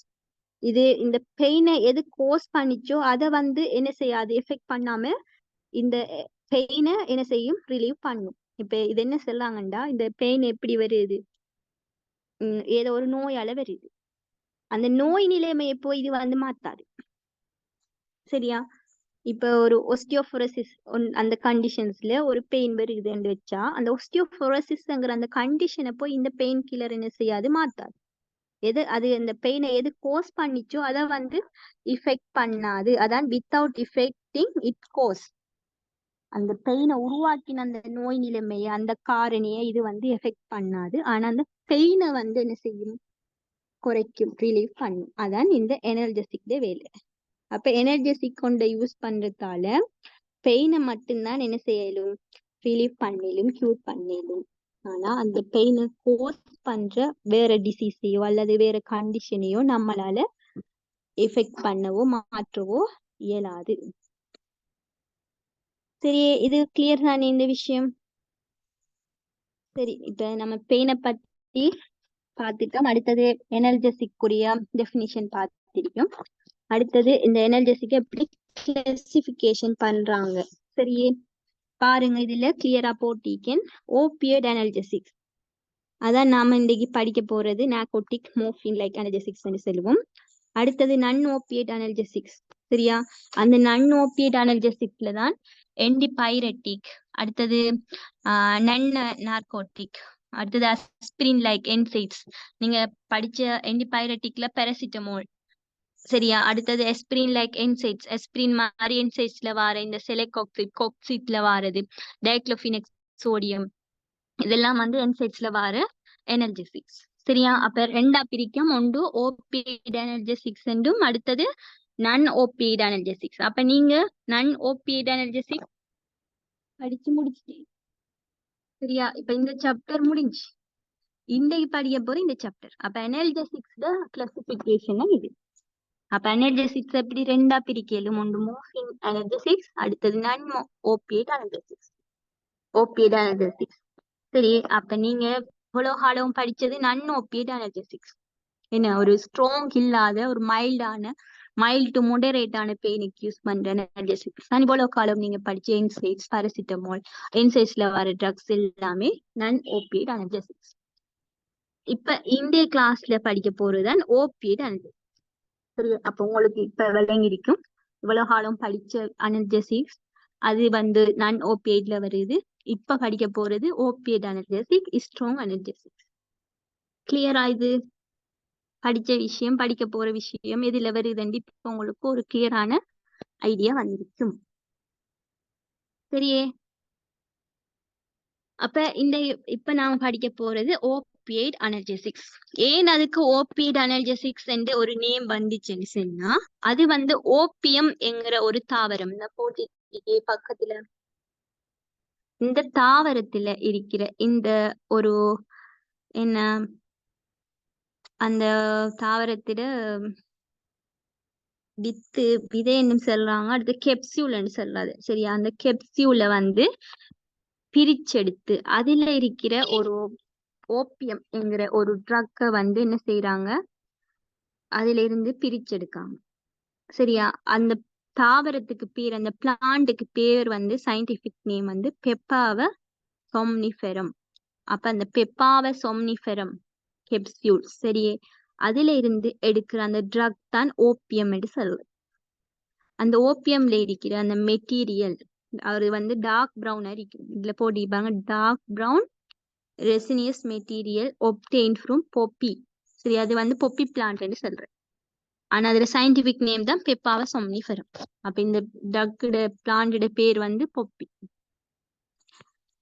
இது இந்த பெயினை எது கோஸ் பண்ணிச்சோ அதை வந்து என்ன செய்யாது, எஃபெக்ட் பண்ணாம இந்த பெயினை என்ன செய்யும், ரிலீவ் பண்ணும். இப்ப இது என்ன சொல்லாங்கண்டா, இந்த பெயின் எப்படி வருது, ஏதோ ஒரு நோயால வருது, அந்த நோய் நிலைமையை போய் இது வந்து மாத்தாது. சரியா? இப்ப ஒரு ஒஸ்டியோபோரோசிஸ் அந்த கண்டிஷன்ஸ்ல ஒரு பெயின் வருதுன்னு வச்சா, அந்த ஒஸ்டியோபோரோசிஸ்ங்கிற அந்த கண்டிஷனை போய் இந்த பெயின் கில்லர் என்ன செய்யாது, மாத்தாது. எது அது அந்த பெயினை எது கோஸ் பண்ணிச்சோ அதை வந்து இஃபெக்ட் பண்ணாது. அதான் வித்தவுட் இஃபெக்டிங் இட் கோஸ். அந்த பெயினை உருவாக்கின அந்த நோய் நிலைமையை, அந்த காரணியை இது வந்து எஃபெக்ட் பண்ணாது. ஆனா அந்த பெயினை வந்து என்ன செய்யும், குறைக்கும், ரிலீவ் பண்ணும். அதான் இந்த எனர்ஜெசிக் வேலை. அப்ப எனர்ஜெசிக் கொண்ட யூஸ் பண்றதால பெயினை மட்டும்தான் என்ன செய்யலும், ரிலீவ் பண்ணிலும், கியூர் பண்ணிலும். ஆனா அந்த பெயினை கோஸ் பண்ற வேற டிசீஸையோ அல்லது வேற கண்டிஷனையோ நம்மளால எஃபெக்ட் பண்ணவோ மாற்றவோ இயலாது. சரி, இது கிளியர் தானே இந்த விஷயம்? சரி, இப்ப நம்ம பெயினை பத்தி பார்த்துட்டோம். அடுத்தது எனர்ஜெசிக்குரிய டெஃபினிஷன் பார்த்திருக்கோம். அடுத்தது இந்த எனர்ஜெசிக் எப்படி கிளாசிபிகேஷன் பண்றாங்க. சரியே? பாருங்க, இதுல கிளியரா போட்டிருக்கேன். ஓபியட் அனல்ஜெசிக்ஸ், அதான் நாம இன்னைக்கு படிக்க போறது. நார்கோட்டிக், மோர்பின் லைக் அனல்ஜெசிக்ஸ் சொல்லுவோம். அடுத்தது நன் ஓபியட் அனல்ஜெசிக்ஸ். சரியா? அந்த நன் ஓபியட் அனல்ஜெசிக்ஸ்ல தான் என்டிபைரட்டிக், அடுத்தது நன் நார்கோட்டிக், அடுத்தது அஸ்பிரின் லைக் என்சைட்ஸ். நீங்க படிச்ச என்டிபைரட்டிக்ல பாராசிட்டமோல். சரியா? அடுத்தது எஸ்பிரின் லைக் என்சைட்ஸ், எஸ்பிரின் மாதிரி என்சைட்ஸ்ல வார இந்த செலக்டோக்சிட், கோக்சிட்ல வாரது, டைக்ளோஃபினேக் சோடியம், இதெல்லாம் வந்து என்சைட்ஸ்ல வார எனர்ஜெசிக்ஸ். சரியா? அப்ப ரெண்டா பிரிக்கும். ஒன்று ஓபியட் அனல்ஜெசிக்ஸ் என்றும், அடுத்தது நன் ஓபியட் அனல்ஜெசிக்ஸ். அப்ப நீங்க நன் ஓபியட் அனல்ஜெசிக்ஸ் படிச்சு முடிச்சிட்டீங்க. சரியா? இப்ப இந்த சாப்டர் முடிஞ்சு, இன்றைக்கு படிக்க போற இந்த சாப்டர். அப்ப அனல்ஜெசிக்ஸ் கிளாசிபிகேஷன் இது. அப்ப அனர்ஜெசிக்ஸ் எப்படி ரெண்டா பிரிக்கலும், ஒன்று மோர்ஃபின் அனர்ஜெசிக்ஸ், அடுத்தது நான் ஓபியேட் அனர்ஜெசிக்ஸ். ஓபியேட் அனர்ஜெசிக்ஸ் சரி. அப்ப நீங்க இவ்வளவு காலம் படிச்சது நன் ஓபியேட் அனர்ஜெசிக்ஸ். என்ன ஒரு ஸ்ட்ராங் இல்லாத ஒரு மைல்ட் டு மொடரேட்டான பெயினுக்கு யூஸ் பண்ற அனர்ஜெசிக்ஸ். இவ்வளவு காலம் நீங்க படிச்ச என்சைட்ஸ், பாராசிட்டமால், என்சைட்ஸ்ல வர ட்ரக்ஸ் எல்லாமே நன் ஓபியேட் அனர்ஜெசிக்ஸ். இப்ப இந்திய கிளாஸ்ல படிக்க போறதுதான் ஓபியேட் அனர்ஜெசிக்ஸ். சரி. அப்ப உங்களுக்கு இப்ப விளங்கிருக்கும் இவ்வளவு காலம் படிச்ச அனர்ஜெசிக்ஸ் அது வந்து நான் ஓபியேட்ல வருது. இப்ப படிக்க போறது ஓபியேட் அனர்ஜெசிக், ஸ்ட்ராங் அனர்ஜெசிக். கிளியரா? இது படிச்ச விஷயம், படிக்க போற விஷயம் எதுல வருதுன்னு இப்ப உங்களுக்கு ஒரு கிளியரான ஐடியா வந்திருக்கும். சரியே. அப்ப இப்ப நாம படிக்க போறது ஓபியேட் அனர்ஜெசிக்ஸ். ஏன் அதுக்கு ஓபியேட் அனர்ஜெசிக்ஸ் என்று ஒரு நேம் வந்துச்சுன்னு சொன்னா, அது வந்து ஓபியம் என்கிற ஒரு தாவரம், இந்த போட்டி பக்கத்துல இந்த தாவரத்துல இருக்கிற இந்த ஒரு என்ன அந்த தாவரத்திட வித்து விதைன்னு சொல்றாங்க, அடுத்து கெப்சியூல்னு சொல்றாது. சரியா? அந்த கெப்சியூல வந்து பிரிச்செடுத்து அதுல இருக்கிற ஒரு ஓபியம் என்கிற ஒரு ட்ரக்க வந்து என்ன செய்யறாங்க, அதுல இருந்து பிரிச்செடுக்காங்க. சரியா? அந்த தாவரத்துக்கு பேர், அந்த பிளான்ட்டுக்கு பேர் வந்து சயின்டிபிக் நேம் வந்து பெப்பாவ சொம்னிஃபெரம். அப்ப அந்த பெப்பாவ சொம்னிஃபெரம் கெப்சியூல், சரியே, அதுல இருந்து எடுக்கிற அந்த ட்ரக் தான் ஓபியம் என்று சொல்லுது. அந்த ஓபியம்ல இருக்கிற அந்த மெட்டீரியல் அது வந்து டார்க் ப்ரௌனா இருக்கும். இதுல போட்டிருப்பாங்க dark brown ரெசினியஸ் material ஒப்டெயின்ட் from poppy. சரி, அது வந்து பொப்பி பிளான்ட்னு சொல்றேன். ஆனா அதுல சயின்டிபிக் நேம் தான் பெப்பாவ சொம்னிஃபெரம். அப்ப இந்த ட்ரக்கோட பிளான்டோட பேர் வந்து பொப்பி.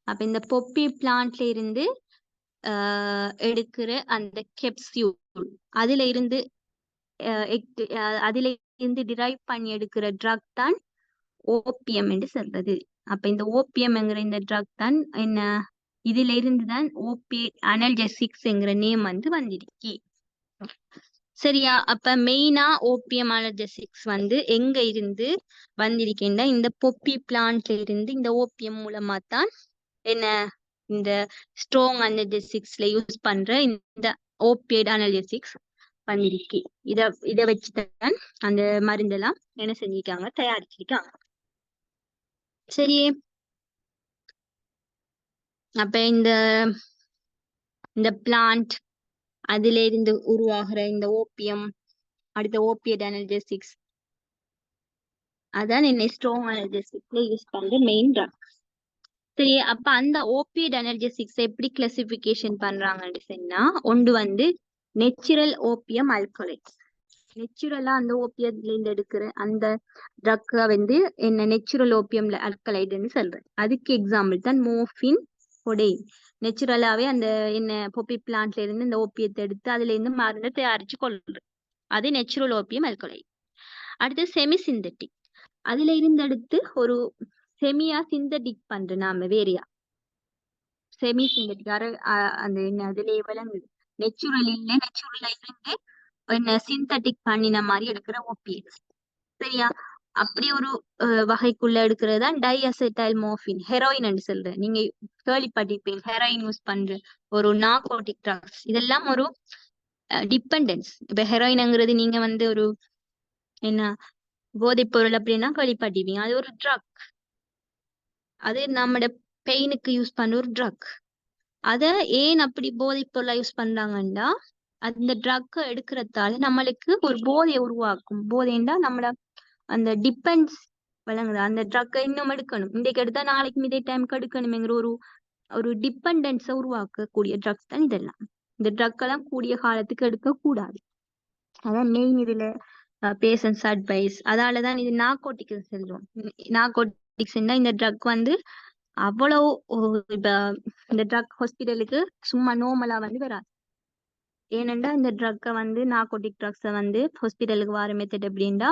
அப்ப இந்த பொப்பி பிளான்ட்ல இருந்து எடுக்கிற அந்த கெப்சியூல் அதுல இருந்து டிரைவ் பண்ணி எடுக்கிற ட்ரக் தான் ஓபியம் என்று சொல்றது. அப்ப இந்த ஓபியம் என்கிற இந்த ட்ரக் தான் என்ன, இதுல இருந்து தான் ஓபியேட் அனர்ஜெசிக்ஸ் என்கிற நேம் வந்து வந்திருக்கு. சரியா? அப்ப மெயினா ஓபியம் அனர்ஜெசிக்ஸ் வந்து எங்க இருந்து வந்திருக்கேன்னா, இந்த பொப்பி பிளான்ட்ல இருந்து இந்த ஓபியம் மூலமா தான் என்ன இந்த ஸ்ட்ராங் அனர்ஜெசிக்ஸ்ல யூஸ் பண்ற இந்த ஓபியேட் அனர்ஜெசிக்ஸ் வந்திருக்கு. இத வச்சுதான் அந்த மருந்தெல்லாம் என்ன செஞ்சிருக்காங்க, தயாரிச்சிருக்காங்க. சரி. அப்ப இந்த பிளான்ட் அதுல இருந்து உருவாகிற இந்த ஓபியம், அடுத்த ஓபியேட் அனர்ஜெசிக்ஸ், அதான் என்ன ஸ்ட்ராங் அனர்ஜெசிக்ஸ்ல யூஸ் பண்ற மெயின் ட்ரக். சரி. அப்ப அந்த ஓபியேட் அனர்ஜெசிக்ஸ் எப்படி கிளாசிபிகேஷன் பண்றாங்கன்னு சொன்னா, ஒன்று வந்து நெச்சுரல் ஓபியம் அல்கலைட்ஸ். நெச்சுரலா அந்த ஓபியத்துல இருந்து எடுக்கிற அந்த ட்ரக்க வந்து என்ன நெச்சுரல் ஓபியம்ல அல்கலைடுன்னு சொல்றேன். அதுக்கு எக்ஸாம்பிள் தான் மோர்ஃபின், கொடெயின். நெச்சுரலாவே அந்த என்ன பொப்பி பிளான்ட்ல இருந்து இந்த ஓபியத்தை எடுத்து அதுல இருந்து மருந்து தயாரிச்சு கொள்றது, அது நெச்சுரல் ஓபியம் அல்கலைட். அடுத்து செமி சிந்தட்டிக், அதுல இருந்து எடுத்து ஒரு செமியா சிந்தட்டிக் பண்ற நாம வேறையா செமி சிந்தட்டிக் அந்த என்ன அதுல விளங்குது நெச்சுரல் இல்ல, நெச்சுரல்ல இருந்து என்ன சிந்தட்டிக் பண்ணின மாதிரி எடுக்கிற ஓபிஎஸ். சரியா? அப்படி ஒரு வகைக்குள்ள எடுக்கிறது தான் டைஅசெடைல் மோர்பின், ஹெரோயின் சொல்றேன். நீங்க கேள்விப்பட்டிருப்பீங்க, ஹெரோயின் யூஸ் பண்ற ஒரு நார்கோட்டிக் ட்ரக்ஸ். இதெல்லாம் ஒரு டிபெண்டன்ஸ். இப்ப ஹெரோயின்ங்கிறது நீங்க வந்து ஒரு என்ன போதைப் பொருள் அப்படின்னா கேள்விப்பட்டிருப்பீங்க, அது ஒரு ட்ரக். அது நம்மட பெயினுக்கு யூஸ் பண்ற ஒரு ட்ரக். அத ஏன் அப்படி போதைப் பொருளா யூஸ் பண்றாங்கன்னா, அந்த ட்ரக் எடுக்கிறதால நம்மளுக்கு ஒரு போதையை உருவாக்கும். போதைண்டா நம்மள அந்த டிபெண்ட்ஸ் வழங்குது. அந்த ட்ரக்கை இன்னும் எடுக்கணும், இன்றைக்கு எடுத்தா நாளைக்கு இதே டைமுக்கு எடுக்கணுங்கிற ஒரு டிபெண்டன்ஸை உருவாக்கக்கூடிய ட்ரக்ஸ் தான் இதெல்லாம். இந்த ட்ரக் எல்லாம் கூடிய காலத்துக்கு எடுக்க கூடாது. அதான் மெயின் இதுல பேஷன்ஸ் அட்வைஸ். அதாலதான் இது நார்கோட்டிக்ஸ் சொல்றோம். நார்கோட்டிக்ஸ்னா இந்த ட்ரக் வந்து அவ்வளவு இப்ப இந்த ட்ரக் ஹாஸ்பிட்டலுக்கு சும்மா நோமலா வந்து வராது. ஏனென்றா இந்த ட்ரக்கை வந்து நார்கோட்டிக் ட்ரக்ஸை வந்து ஹாஸ்பிட்டலுக்கு வர மெத்தட் எப்படின்னா,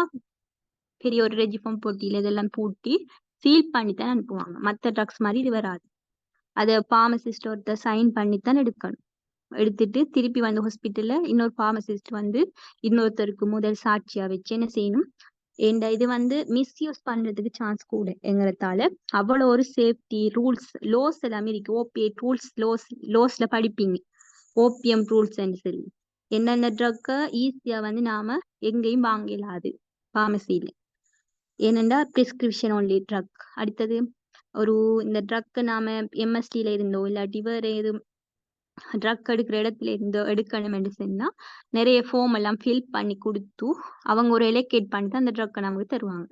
பெரிய ஒரு ரெஜிஃபார்ம் போட்டியில இதெல்லாம் பூட்டி சீல் பண்ணித்தான் அனுப்புவாங்க. மற்ற ட்ரக்ஸ் மாதிரி இது வராது. அதை பார்மசிஸ்ட் ஒருத்தர் சைன் பண்ணித்தான் எடுக்கணும். எடுத்துட்டு திருப்பி வந்து ஹாஸ்பிட்டல்ல இன்னொரு பார்மசிஸ்ட் வந்து இன்னொருத்தருக்கு முதல் சாட்சியா வச்சு என்ன செய்யணும். ஏண்டா இது வந்து மிஸ்யூஸ் பண்றதுக்கு சான்ஸ் கூட எங்கிறதால அவ்வளவு ஒரு சேஃப்டி ரூல்ஸ் லோஸ் எல்லாமே இருக்கு. ஓபிஎட் ரூல்ஸ் லோஸ்ல படிப்பீங்க ஓபிஎம் ரூல்ஸ் சொல்லி என்னென்ன ட்ரக்க ஈஸியா வந்து நாம எங்கேயும் வாங்க இயலாது பார்மசியில. ஏனென்றா பிரிஸ்கிரிப்ஷன் ஒன்லி ட்ரக். அடுத்தது ஒரு இந்த ட்ரக் நாம எம்எஸ்டில இருந்தோ இல்லாட்டி வேற எது ட்ரக் எடுக்கிற இடத்துல இருந்தோ எடுக்கணும் என்று சொன்னா நிறைய ஃபார்ம் எல்லாம் ஃபில் பண்ணி கொடுத்து அவங்க ஒரு எலோகேட் பண்ணிட்டு அந்த ட்ரக்கை நமக்கு தருவாங்க.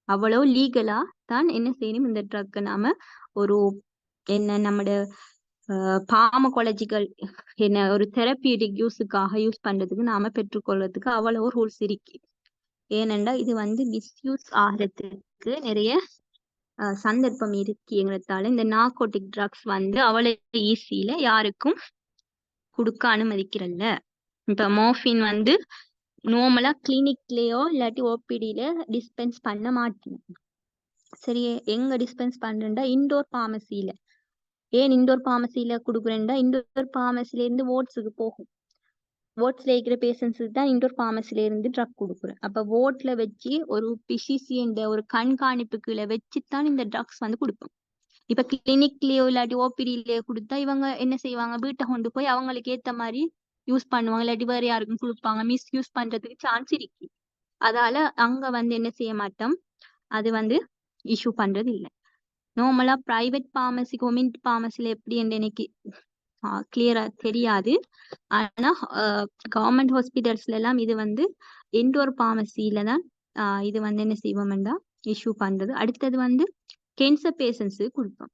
அவ்வளவு லீகலா தான் என்ன செய்யணும் இந்த ட்ரக்கை நாம ஒரு என்ன நம்மட பார்மகாலஜிக்கல் என்ன ஒரு தெரப்பியூட்டிக் யூஸுக்காக யூஸ் பண்றதுக்கு நாம பெற்றுக்கொள்றதுக்கு அவ்வளவு ரூல்ஸ் இருக்கு. ஏனென்றா இது வந்து மிஸ்யூஸ் ஆகிறதுக்கு நிறைய சந்தர்ப்பம் இருக்குங்கிறதால இந்த நார்கோட்டிக் ட்ரக்ஸ் வந்து அவ்வளவு ஈஸியில யாருக்கும் கொடுக்க அனுமதிக்கிறல்ல. இப்ப மோர்பின் வந்து நார்மலா கிளினிக்லயோ இல்லாட்டி ஓபிடியில டிஸ்பென்ஸ் பண்ண மாட்டேன். சரி, எங்க டிஸ்பென்ஸ் பண்றேன்டா இன்டோர் பார்மசியில. ஏன் இன்டோர் பார்மசியில கொடுக்குறேன்டா இன்டோர் பார்மசில இருந்து வார்ட்ஸுக்கு போகும். வார்ட்ஸ்ல இருக்கிற பேஷண்ட்ஸுக்கு தான் இன்டோர் பார்மசில இருந்து ட்ரக் கொடுக்குறேன். அப்ப வார்ட்ல வச்சு ஒரு பிசிசிஎன் ஒரு கண்காணிப்புக்குள்ள வச்சுதான் இந்த ட்ரக்ஸ் வந்து கொடுப்போம். இப்ப கிளினிக்லயோ இல்லாட்டி ஓபிடிலயோ கொடுத்தா இவங்க என்ன செய்வாங்க, வீட்டை கொண்டு போய் அவங்களுக்கு ஏத்த மாதிரி யூஸ் பண்ணுவாங்க, இல்லாட்டி வேற யாருக்கும் கொடுப்பாங்க. மிஸ்யூஸ் பண்றதுக்கு சான்ஸ் இருக்கு. அதால அங்க வந்து என்ன செய்ய மாட்டோம், அது வந்து இஷ்யூ பண்றது இல்லை. நார்மலா பிரைவேட் பார்மசி கவர்மெண்ட் பார்மசில எப்படி எனக்கு கிளியரா தெரியாது. ஆனா கவர்மெண்ட் ஹாஸ்பிட்டல்ஸ்ல எல்லாம் இது வந்து இன்டோர் பார்மசியில தான் இது வந்து என்ன செய்வோம்டா இஷ்யூ பண்றது. அடுத்தது வந்து கேன்சர் பேஷண்ட்ஸு கொடுப்போம்.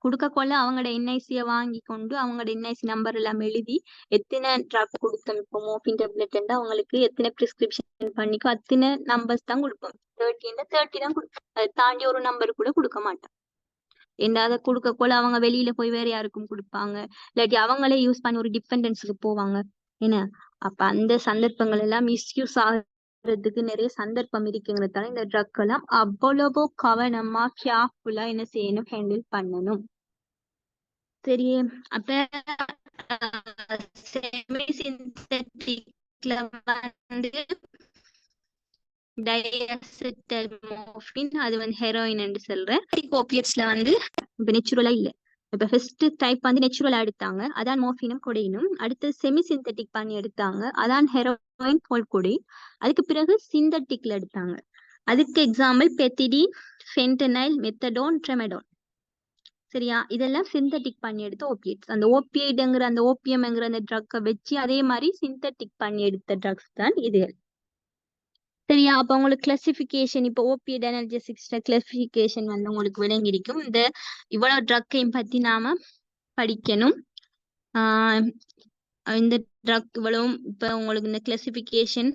கொடுக்க கொள்ள அவங்களோட என்ஐசியை வாங்கி கொண்டு அவங்களோட என்ஐசி நம்பர் எல்லாம் எழுதி எத்தனை ட்ரக் கொடுத்தோம், இப்போ மோர்பின் டேப்லெட் அவங்களுக்கு எத்தனை பிரிஸ்கிரிப்ஷன் பண்ணிக்கோ அத்தனை நம்பர்ஸ் தான் கொடுப்போம். 30 தான் கொடுப்போம். அதை தாண்டி ஒரு நம்பர் கூட கொடுக்க மாட்டோம். என்னாத கொடுக்க கொள்ள அவங்க வெளியில போய் வேற யாருக்கும் கொடுப்பாங்க, இல்லாட்டி அவங்களே யூஸ் பண்ணி ஒரு டிபெண்டன்ஸுக்கு போவாங்க. என்ன அப்ப அந்த சந்தர்ப்பங்கள் எல்லாம் மிஸ்யூஸ் ஆகிறதுக்கு நிறைய சந்தர்ப்பம் இருக்குங்கிறதால இந்த ட்ரக் எல்லாம் அவ்வளவோ கவனமா கேர்ஃபுல்லா என்ன செய்யணும், ஹேண்டில் பண்ணணும். சரி, அப்ப செமிசிந்தட்டிக்ல வந்து டைஅசிட்டமினோபின் அது வந்து ஹெரோயின் என்று சொல்றேன். ஓபியட்ஸ்ல வந்து இப்ப நெச்சுரலா இல்ல. இப்ப ஃபர்ஸ்ட் டைப் வந்து நெச்சுரலா எடுத்தாங்க, அதான் மோர்பினும் கொடையினும். அடுத்து செமி சிந்தட்டிக் பண்ணி எடுத்தாங்க, அதான் ஹெரோயின் கொடை. அதுக்கு பிறகு சிந்தட்டிக்ல எடுத்தாங்க. அதுக்கு எக்ஸாம்பிள் பெத்திடின், ஃபென்டனைல், மெத்தடோன், ட்ரெமடோன். சரியா, இதெல்லாம் சிந்தட்டிக் பண்ணி எடுத்த ஓபியட்ஸ். அந்த ஓபியட்ங்கிற அந்த ஓபியம்ங்கிற அந்த ட்ரக்கை வச்சு அதே மாதிரி சிந்தட்டிக் பண்ணி எடுத்த ட்ரக்ஸ் தான் இது. சரியா, அப்ப உங்களுக்கு கிளாசிபிகேஷன் இப்போ ஓபியட் அனல்ஜெசிக்ஸ்ல கிளாசிபிகேஷன் வந்து உங்களுக்கு விளங்கியிருக்கும். இந்த இவ்வளவு ட்ரக்கையும் பத்தி நாம படிக்கணும். இந்த ட்ரக் இவ்வளவும் இப்ப உங்களுக்கு இந்த கிளாசிபிகேஷன்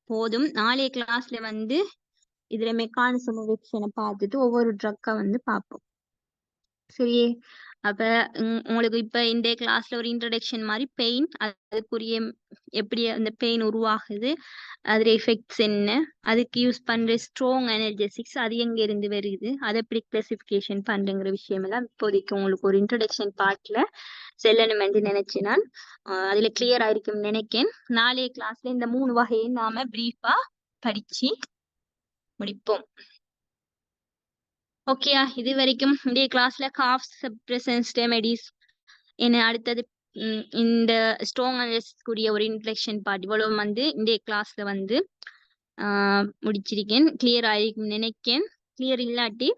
போதும். நாளைய கிளாஸ்ல வந்து இதுல மெக்கானிசம் ஆஃப் ஆக்ஷனை பார்த்துட்டு ஒவ்வொரு ட்ரக்கை வந்து பார்ப்போம். சரியே, அப்ப உங்களுக்கு இப்ப இந்த கிளாஸ்ல ஒரு இன்ட்ரடக்ஷன் மாதிரி பெயின், அதுக்குரிய எப்படி அந்த பெயின் உருவாகுது, அதுல எஃபெக்ட்ஸ் என்ன, அதுக்கு யூஸ் பண்ற ஸ்ட்ராங் எனர்ஜெசிக்ஸ் அது எங்க இருந்து வருது, அதை எப்படி கிளாசிபிகேஷன் பண்றங்கிற விஷயம் எல்லாம் இப்போதைக்கு உங்களுக்கு ஒரு இன்ட்ரடக்ஷன் பார்ட்ல செல்லணும் என்று நினைச்சு நான் அதுல கிளியர் ஆயிருக்கும் நினைக்கேன். நாளைய கிளாஸ்ல இந்த 3 வகையை நாம பிரீஃபா படிச்சு முடிப்போம். ஓகேயா, இது வரைக்கும் இந்த கிளாஸ்ல காஃப் சப்ரசன்ஸ் ரெமெடிஸ் என்ன, அடுத்தது இந்த ஸ்ட்ராங் அனலிசிஸ்க்குரிய ஒரு இன்ட்ரடக்ஷன் பார்ட் இவ்வளவு வந்து இந்த கிளாஸ்ல வந்து முடிச்சிருக்கேன். கிளியர் ஆயிருக்கும் நினைக்கேன். கிளியர் இல்லாட்டி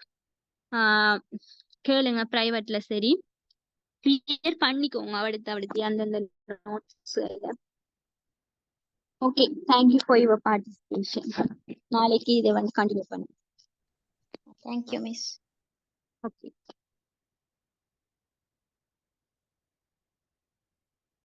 கேளுங்க பிரைவேட்ல. சரி, கிளியர் பண்ணிக்கோங்க அடுத்து அந்தந்த notes. Okay, thank you for your participation. நாளைக்கு இதை வந்து கண்டினியூ பண்ணுங்க. Thank you, Miss. Okay.